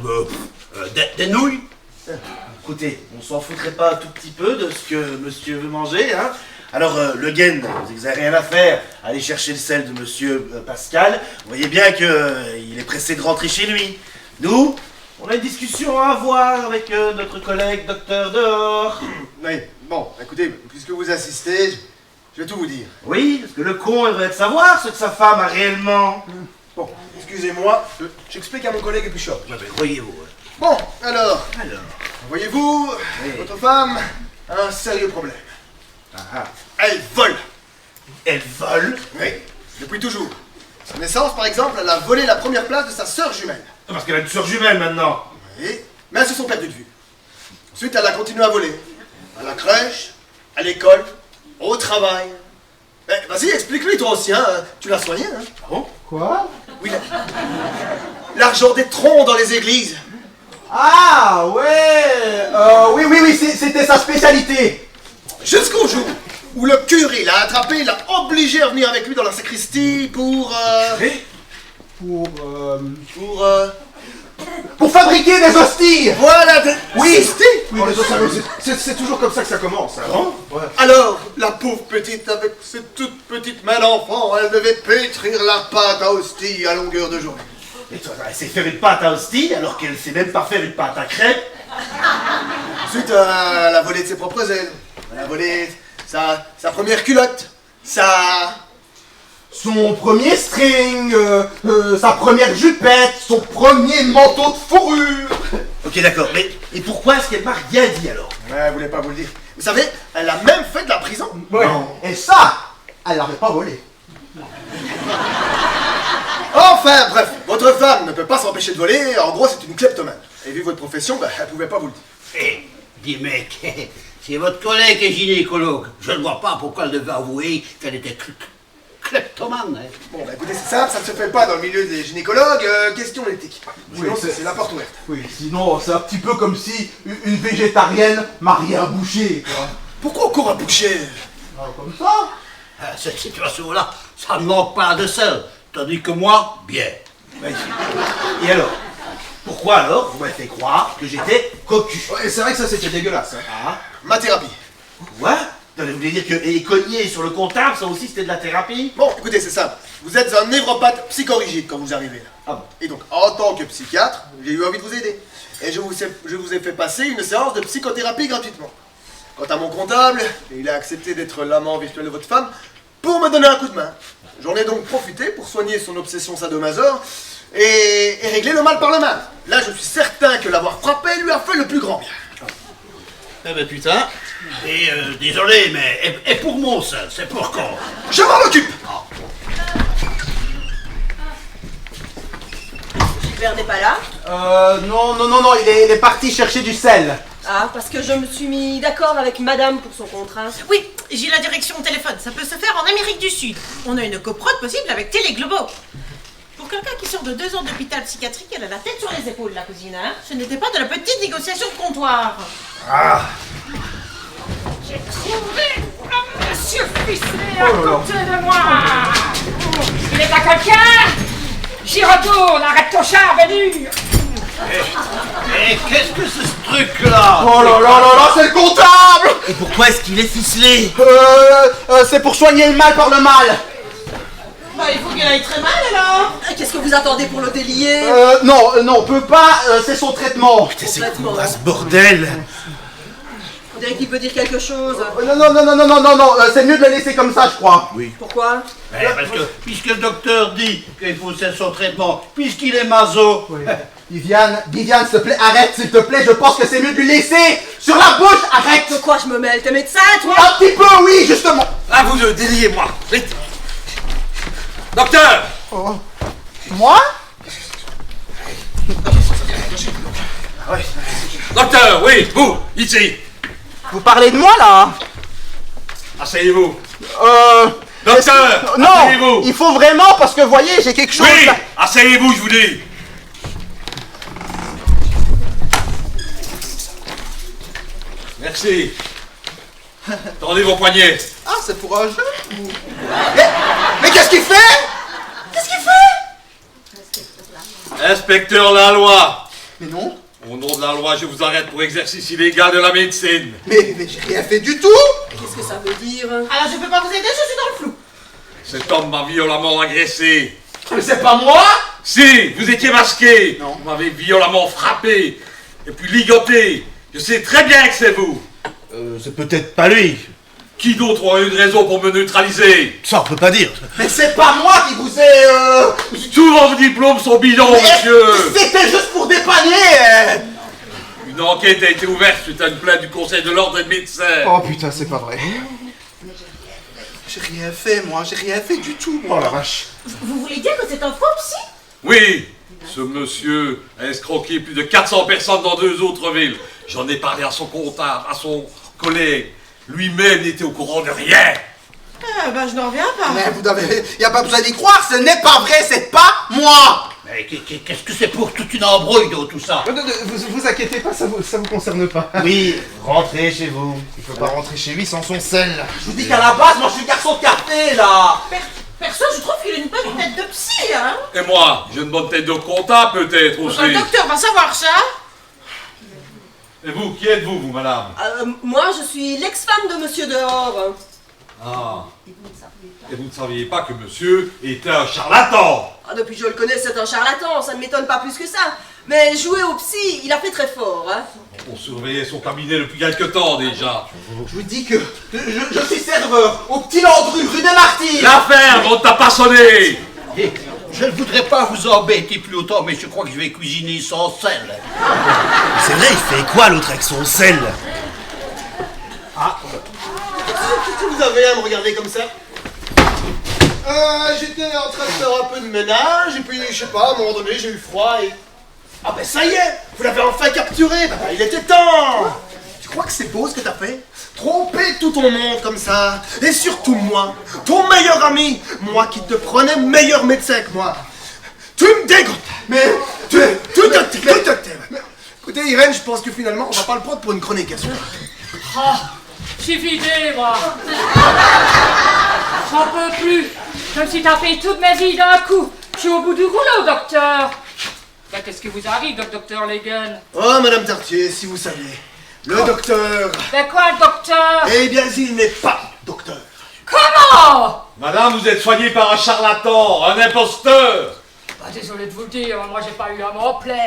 des nouilles. Écoutez, on s'en foutrait pas un tout petit peu de ce que monsieur veut manger, hein? Alors, Le Guen, vous n'avez rien à faire. Allez chercher le sel de monsieur Pascal. Vous voyez bien qu'il est pressé de rentrer chez lui. Nous, on a une discussion à avoir avec notre collègue docteur dehors. Oui, bon, écoutez, puisque vous assistez, je vais tout vous dire. Oui, parce que le con, il devrait savoir ce que sa femme a réellement. Bon, excusez-moi, j'explique à mon collègue et puis je sors. Ouais, mais croyez-vous. Bon, alors, voyez-vous, votre femme a un sérieux problème. Elle vole. Elle vole? Oui, depuis toujours. Sa naissance, par exemple, elle a volé la première place de sa sœur jumelle. Parce qu'elle a une sœur jumelle maintenant. Oui, mais elles se sont perdues de vue. Ensuite, elle a continué à voler. À la crèche, à l'école, au travail. Eh, vas-y, explique-lui toi aussi, hein. Tu l'as soigné, hein. Ah bon? Quoi? Oui, l'argent des troncs dans les églises. Ah, ouais. Oui, c'était sa spécialité. Jusqu'au jour où le curé l'a attrapé, l'a obligé à venir avec lui dans la sacristie pour fabriquer des hosties. Voilà, Oui. hosties. Oui, c'est toujours comme ça que ça commence. Hein. Ouais. Alors, la pauvre petite, avec ses toutes petites mains d'enfant, elle devait pétrir la pâte à hostie à longueur de journée. Et toi, elle sait faire une pâte à hostie alors qu'elle sait même pas faire une pâte à crêpes. Ensuite, elle a volé de ses propres ailes. Elle a volé sa première culotte, Son premier string, sa première jupette, son premier manteau de fourrure. Ok, d'accord, mais et pourquoi est-ce qu'elle m'a rien dit alors? Ouais, elle voulait pas vous le dire. Vous savez, elle a même fait de la prison. Ouais. Et ça, elle l'avait pas volé. Enfin, bref, votre femme ne peut pas s'empêcher de voler, en gros, c'est une kleptomane. Et vu votre profession, elle pouvait pas vous le dire. Eh, dis mec, si votre collègue est gynécologue, je ne vois pas pourquoi elle devait avouer qu'elle était kleptomane. Hein. Bon, écoutez, c'est simple, ça ne se fait pas dans le milieu des gynécologues, question éthique. Sinon, Oui, c'est la porte ouverte. Oui, sinon, c'est un petit peu comme si une végétarienne mariait un boucher, quoi. Pourquoi encore un boucher? Comme ça. À cette situation-là, ça ne manque pas de sel, tandis que moi, bien. Et alors? Pourquoi alors vous m'avez fait croire que j'étais cocu? Ouais, c'est vrai que ça, c'était dégueulasse. Hein. Ah? Ma thérapie. Quoi? Vous voulez dire que et cogner sur le comptable, ça aussi c'était de la thérapie? Bon, écoutez, c'est simple. Vous êtes un névropathe psychorigide quand vous arrivez là. Ah bon? Et donc, en tant que psychiatre, j'ai eu envie de vous aider. Et je vous ai fait passer une séance de psychothérapie gratuitement. Quant à mon comptable, il a accepté d'être l'amant virtuel de votre femme pour me donner un coup de main. J'en ai donc profité pour soigner son obsession sadomaso et régler le mal par le mal. Là, je suis certain que l'avoir frappé lui a fait le plus grand bien. Eh ben putain. Et désolé, mais et pour mon seul, c'est pour quand? Je m'en occupe. Gilbert n'est pas là? Non, il est parti chercher du sel. Ah, parce que je me suis mis d'accord avec madame pour son contrat. Oui, j'ai la direction au téléphone. Ça peut se faire en Amérique du Sud. On a une coprode possible avec Télé Globo. Pour quelqu'un qui sort de 2 ans d'hôpital psychiatrique, elle a la tête sur les épaules, la cousine. Hein. Ce n'était pas de la petite négociation de comptoir. Ah. J'ai trouvé un monsieur ficelé à côté de moi. Il est à quelqu'un? J'y retourne, arrête ton char, Bénure. Mais qu'est-ce que c'est ce truc-là? Oh là, c'est le comptable. Et pourquoi est-ce qu'il est ficelé? C'est pour soigner le mal par le mal. Bah, il faut qu'elle aille très mal alors. Qu'est-ce que vous attendez pour le délier? Non, on peut pas, c'est son traitement. Putain, c'est quoi ce bordel? On dirait qu'il peut dire quelque chose. Non, c'est mieux de le laisser comme ça, je crois. Oui. Pourquoi? Parce que, puisque le docteur dit qu'il faut cesser son traitement, puisqu'il est maso. Oui. Viviane, s'il te plaît, arrête, s'il te plaît, je pense que c'est mieux de lui laisser sur la bouche, arrête. De quoi je me mêle? T'es médecin, toi? Un petit peu, oui, justement. À vous deux, déliez-moi, vite. Docteur! Oh. Moi? Docteur, oui, vous, ici. Vous parlez de moi, là? Asseyez-vous. Docteur, non, asseyez-vous. il faut vraiment, parce que, vous voyez, j'ai quelque chose... Oui, là. asseyez-vous, je vous dis. Merci. Tendez vos poignets. Ah, c'est pour un jeu? Mais qu'est-ce qu'il fait? Inspecteur Laloy. Mais non. Au nom de la loi, je vous arrête pour exercice illégal de la médecine. Mais j'ai rien fait du tout. Qu'est-ce que ça veut dire? Alors je peux pas vous aider, je suis dans le flou. Cet homme m'a violemment agressé. Mais c'est pas moi. Si, vous étiez masqué. Non. Vous m'avez violemment frappé. Et puis ligoté. Je sais très bien que c'est vous. C'est peut-être pas lui. Qui d'autre aurait une raison pour me neutraliser? Ça, on peut pas dire. Mais c'est pas moi qui vous ai... Tous vos diplômes sont bidons, monsieur. C'était juste pour dépanner. Une enquête a été ouverte suite à une plainte du Conseil de l'ordre des médecins. Oh putain, c'est pas vrai. J'ai rien fait, moi. J'ai rien fait du tout, moi. Oh la vache. Vous voulez dire que c'est un faux psy? Oui, ce monsieur a escroqué plus de 400 personnes dans 2 autres villes. J'en ai parlé à son comptable, à son collègue. Lui-même n'était au courant de rien. Ah, bah je n'en reviens pas. Mais vous n'avez... Y a pas besoin d'y croire, ce n'est pas vrai, c'est pas moi. Mais qu'est-ce que c'est pour toute une embrouille de tout ça? Vous inquiétez pas, ça vous concerne pas. Oui, rentrez chez vous. Il peut pas rentrer chez lui sans son sel. Je vous dis qu'à la base, moi je suis garçon de quartier, là. Perso, je trouve qu'il a une bonne tête de psy, hein. Et moi, j'ai une bonne tête de comptable peut-être aussi. Un docteur va savoir ça. Et vous, qui êtes-vous, vous, madame? Moi, je suis l'ex-femme de monsieur dehors. Ah. Et vous ne saviez pas que monsieur était un charlatan? Ah, depuis que je le connais, c'est un charlatan, ça ne m'étonne pas plus que ça. Mais jouer au psy, il a fait très fort, hein. On surveillait son cabinet depuis quelque temps déjà. Je vous dis que je suis serveur au Petit Landru, rue des Martyrs. L'affaire, on t'a pas sonné. Et je ne voudrais pas vous embêter plus longtemps, mais je crois que je vais cuisiner sans sel. C'est vrai, il fait quoi l'autre avec son sel? Qu'est-ce que vous avez à me regarder comme ça? J'étais en train de faire un peu de ménage, et puis, je sais pas, à un moment donné, j'ai eu froid et... Ah ben ça y est, vous l'avez enfin capturé, bah, il était temps. Tu crois que c'est beau ce que t'as fait? Tromper tout ton monde comme ça, et surtout moi, ton meilleur ami, moi qui te prenais meilleur médecin que moi. Tu me dégoûtes. Mais... Tout te t'aime. Écoutez Irène, je pense que finalement, on va pas le prendre pour une chronique, hein. Ah, je suis vidé, moi. J'en peux plus. Je me suis tapé toute ma vie d'un coup. Je suis au bout du rouleau, docteur. Ben, qu'est-ce qui vous arrive, docteur Legan? Oh, Madame Tartier, si vous saviez. Le docteur... Ben quoi, le docteur? Eh bien, il n'est pas docteur. Comment? Madame, vous êtes soignée par un charlatan, un imposteur. Bah, désolé de vous le dire, moi j'ai pas eu à m'en plaindre.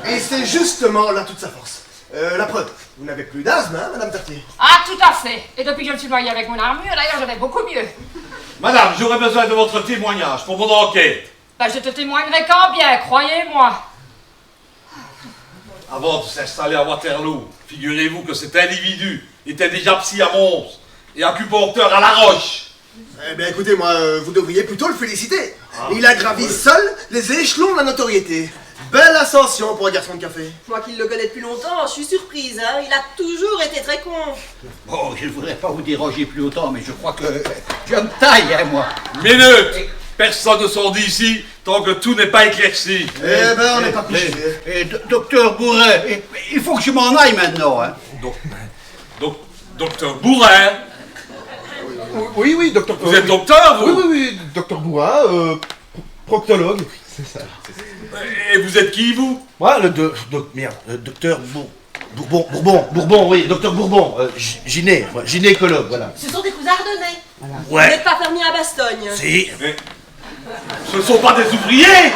Et c'est justement là toute sa force. La preuve, vous n'avez plus d'asthme, hein, Madame Tartier? Ah, tout à fait. Et depuis que je me suis noyé avec mon armure, d'ailleurs, je vais beaucoup mieux. Madame, j'aurais besoin de votre témoignage pour mon enquête. Ben, je te témoignerai quand bien, croyez-moi. Avant de s'installer à Waterloo, figurez-vous que cet individu était déjà psy à Mons et acupuncteur à La Roche. Eh bien, écoutez, moi, vous devriez plutôt le féliciter. Il a gravi seul les échelons de la notoriété. Belle ascension pour un garçon de café. Moi qui le connais depuis longtemps, je suis surprise, hein. Il a toujours été très con. Bon, je ne voudrais pas vous déranger plus longtemps, mais je crois que je me taille, hein, moi. Minute! Personne ne sort d'ici tant que tout n'est pas éclairci. Eh ben, on n'est pas couché. Docteur Bourret, il faut que je m'en aille maintenant, hein. Docteur Bourret? Oui, docteur. Vous êtes docteur, vous? Oui, docteur Bourrin, proctologue. C'est ça. Et vous êtes qui, vous? Moi, docteur Bourbon, oui, docteur Bourbon, gynécologue, voilà. Ce sont des cousins ardennais. Vous Ouais. n'êtes pas fermier à Bastogne. Si. Mais ce ne sont pas des ouvriers?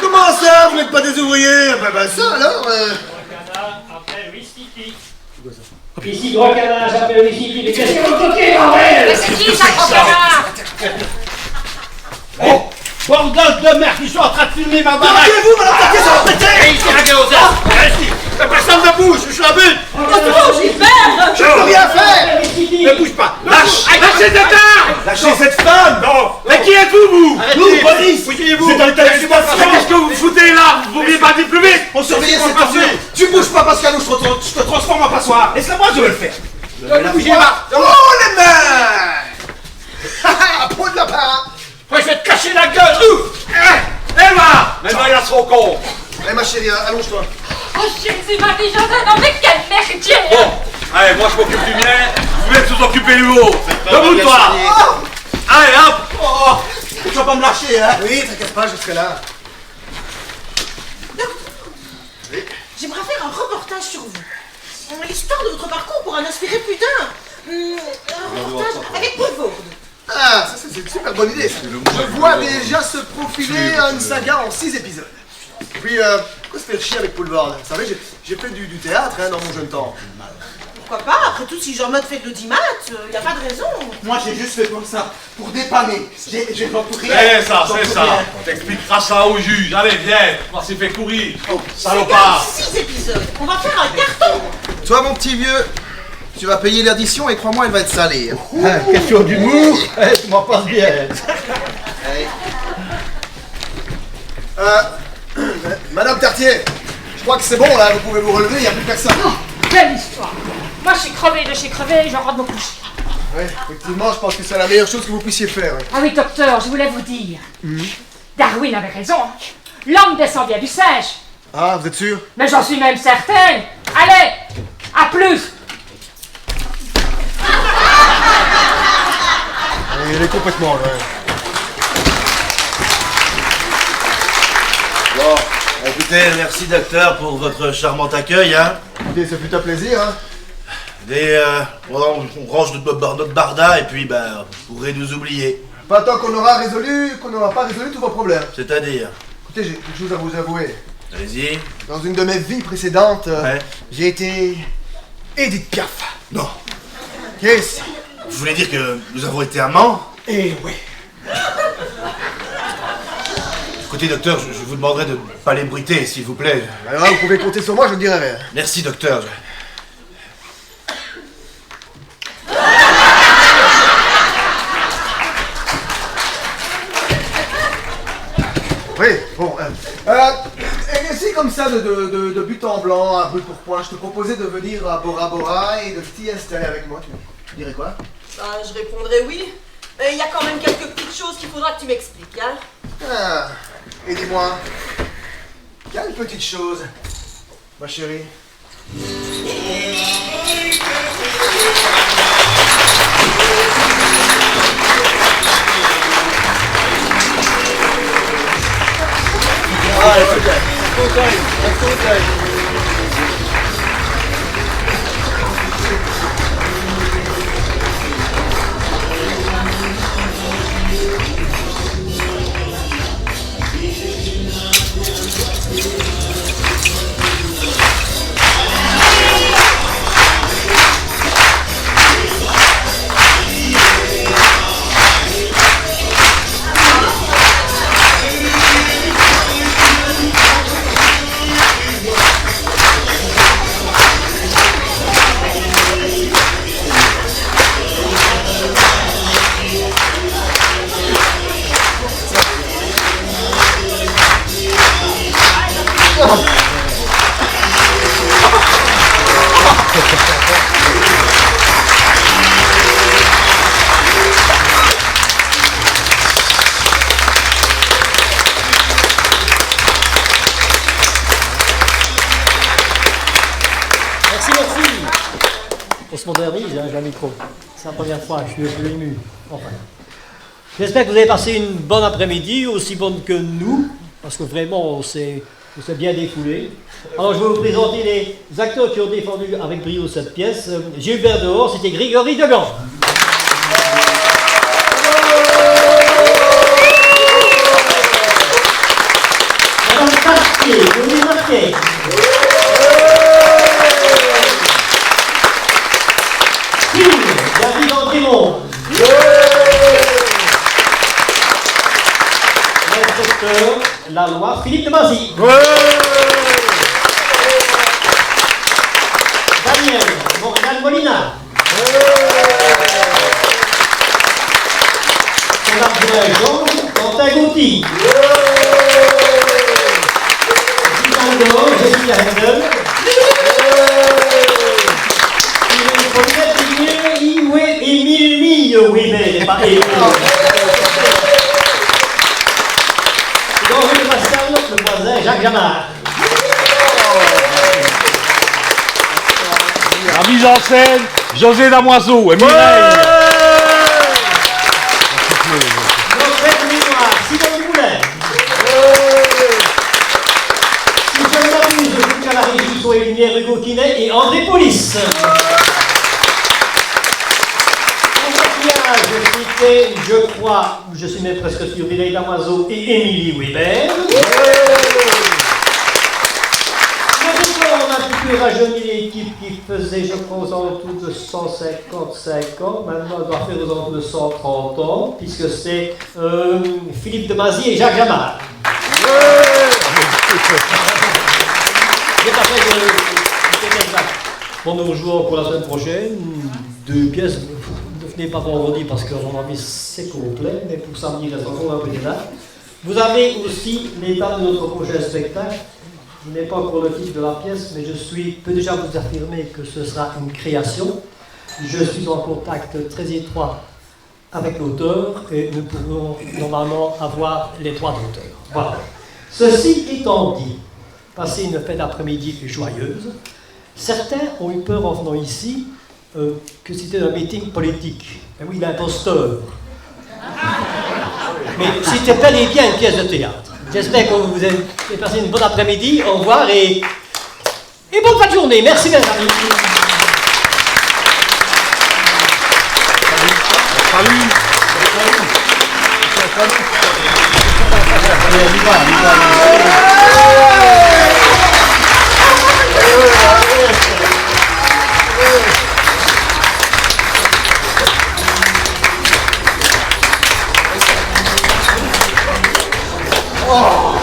Comment ça, vous n'êtes pas des ouvriers? Ben ça alors Après Wistiti. Ici, Gros Canard, j'appelle Wistiti. Mais qu'est-ce que vous coquez, bordel? Mais c'est qui, ça, Gros Canard? Oh, bordel de merde, ils sont en train de filmer ma baraque. Arrêtez-vous, Madame Tartier, ça va péter! Ici, regardez aux airs. Personne ne bouge, je suis à but. Oh, Gilbert! Je peux rien faire! Ne bouge pas. Lâche. Lâchez cet homme! Lâchez cette femme! Non! Mais qui êtes-vous, vous? Nous, police! Fouillez-vous. C'est dans l'état d'excitation! Mais qu'est-ce que vous foutez là? Vous vouliez pas dire plus vite? On surveillait cette affaire! Tu bouges pas, Pascal, ou je te transforme en passoire! Laisse-la moi, je vais le faire. Bougez pas! Oh, les mains! À peau de lapin! Je vais te cacher la gueule! Emma! Maintenant, il a son compte. Allez, ma chérie, allonge-toi. Oh, Jésus, Marie, Joseph, non mais quel merdier! Bon, allez, moi je m'occupe du mien, vous venez de vous occuper du haut. Debout, toi! Allez, hop! Tu vas pas me lâcher, hein? Oui, t'inquiète pas, je serai là. J'aimerais faire un reportage sur vous. L'histoire de votre parcours pour en inspirer plus d'un. Un reportage avec Paul Vaude. Ah, ça c'est une super bonne idée. Je vois déjà se profiler une saga en 6 épisodes. Et puis, pourquoi se faire chier avec Paul Vaude? Vous savez, j'ai fait du théâtre dans mon jeune temps. Pourquoi pas? Après tout, si Jean-Mode fait de l'audimat, y a pas de raison. Moi, j'ai juste fait comme ça, pour dépanner. J'ai entouré. C'est ça, c'est ça. T'expliqueras ça au juge. Allez, viens, on s'est fait courir. Salopard. 6 épisodes. On va faire un carton. Toi, mon petit vieux, tu vas payer l'addition et crois-moi, elle va être salée. Question d'humour, tu m'en passes bien. Madame Tartier, je crois que c'est bon là, vous pouvez vous relever, il n'y a plus personne. Quelle histoire! Moi, je suis crevé de chez crevé, je rentre me coucher. Oui, effectivement, je pense que c'est la meilleure chose que vous puissiez faire. Oui. Ah oui, docteur, je voulais vous dire. Darwin avait raison. L'homme descend bien du singe. Ah, vous êtes sûr? Mais j'en suis même certaine. Allez, à plus! Il est complètement là. Bon, écoutez, merci docteur pour votre charmant accueil, hein. Écoutez, ça fut un plaisir, hein. Et voilà, on range notre barda et puis vous pourrez nous oublier. Pas tant qu'on n'aura pas résolu tous vos problèmes. C'est-à-dire. Écoutez, j'ai quelque chose à vous avouer. Allez-y. Dans une de mes vies précédentes, Ouais. j'ai été Edith Piaf. Non. Qu'est-ce? Vous voulez dire que nous avons été amants? Eh oui. Écoutez, docteur, je vous demanderai de ne pas l'ébruiter, s'il vous plaît. Alors là, vous pouvez compter sur moi, je ne dirai rien. Merci, docteur. Oui, bon. Et si comme ça, de but en blanc, à brut pour point, je te proposais de venir à Bora Bora et de t'y installer avec moi, tu dirais quoi? Je répondrais oui. Mais il y a quand même quelques petites choses qu'il faudra que tu m'expliques, hein. Ah, et dis-moi, quelle petite chose, ma chérie? Ah, un fauteuil. On se modernise, hein, j'ai un micro. C'est la première fois, je suis un peu ému. Enfin. J'espère que vous avez passé une bonne après-midi, aussi bonne que nous, parce que vraiment, on s'est bien défoulé. Alors, je vais vous présenter les acteurs qui ont défendu avec brio cette pièce. Gilbert dehors, c'était Grégory Degan. Madame Cartier, Denis Marquet. David Andrémont. L'inspecteur la loi Philippe de Mazy. Daniel Morgan Molina. Son adjoint Jean Quentin Gauthier. Gilles Jessica Hendel. Émile Weber, pas Émile. Dans le Pascal, le voisin Jacques Jamard. La mise en scène, José Damoiseau et Mireille. Notre mémoire, Simon Moulin. Si je ne m'abuse, je suis à la régie pour les lumières Hugo Quinet et André Polis. Je citais, je crois, je suis même presque sûr, Mireille Damoiseau et Émilie Weber. On a un petit peu rajeuni l'équipe qui faisait, je crois, aux alentours de 155 ans. Maintenant, elle doit faire aux alentours de 130 ans, puisque c'est Philippe de Mazy et Jacques Jamard. Bon, nous jouons pour la semaine prochaine 2 pièces. Ne venez pas vendredi parce que mon avis c'est complet, mais pour samedi, il reste encore un peu de là. Vous avez aussi l'état de notre prochain spectacle. Je n'ai pas encore le titre de la pièce, mais je peux déjà vous affirmer que ce sera une création. Je suis en contact très étroit avec l'auteur et nous pourrons normalement avoir les droits d'auteur. Voilà. Ceci étant dit, passer une fête d'après-midi joyeuse, certains ont eu peur en venant ici que c'était un meeting politique. Et oui, l'imposteur. Mais c'était bel et bien une pièce de théâtre. J'espère que vous avez passé une bonne après-midi. Au revoir et bonne fin de journée. Merci, mes amis. Salut. Oh.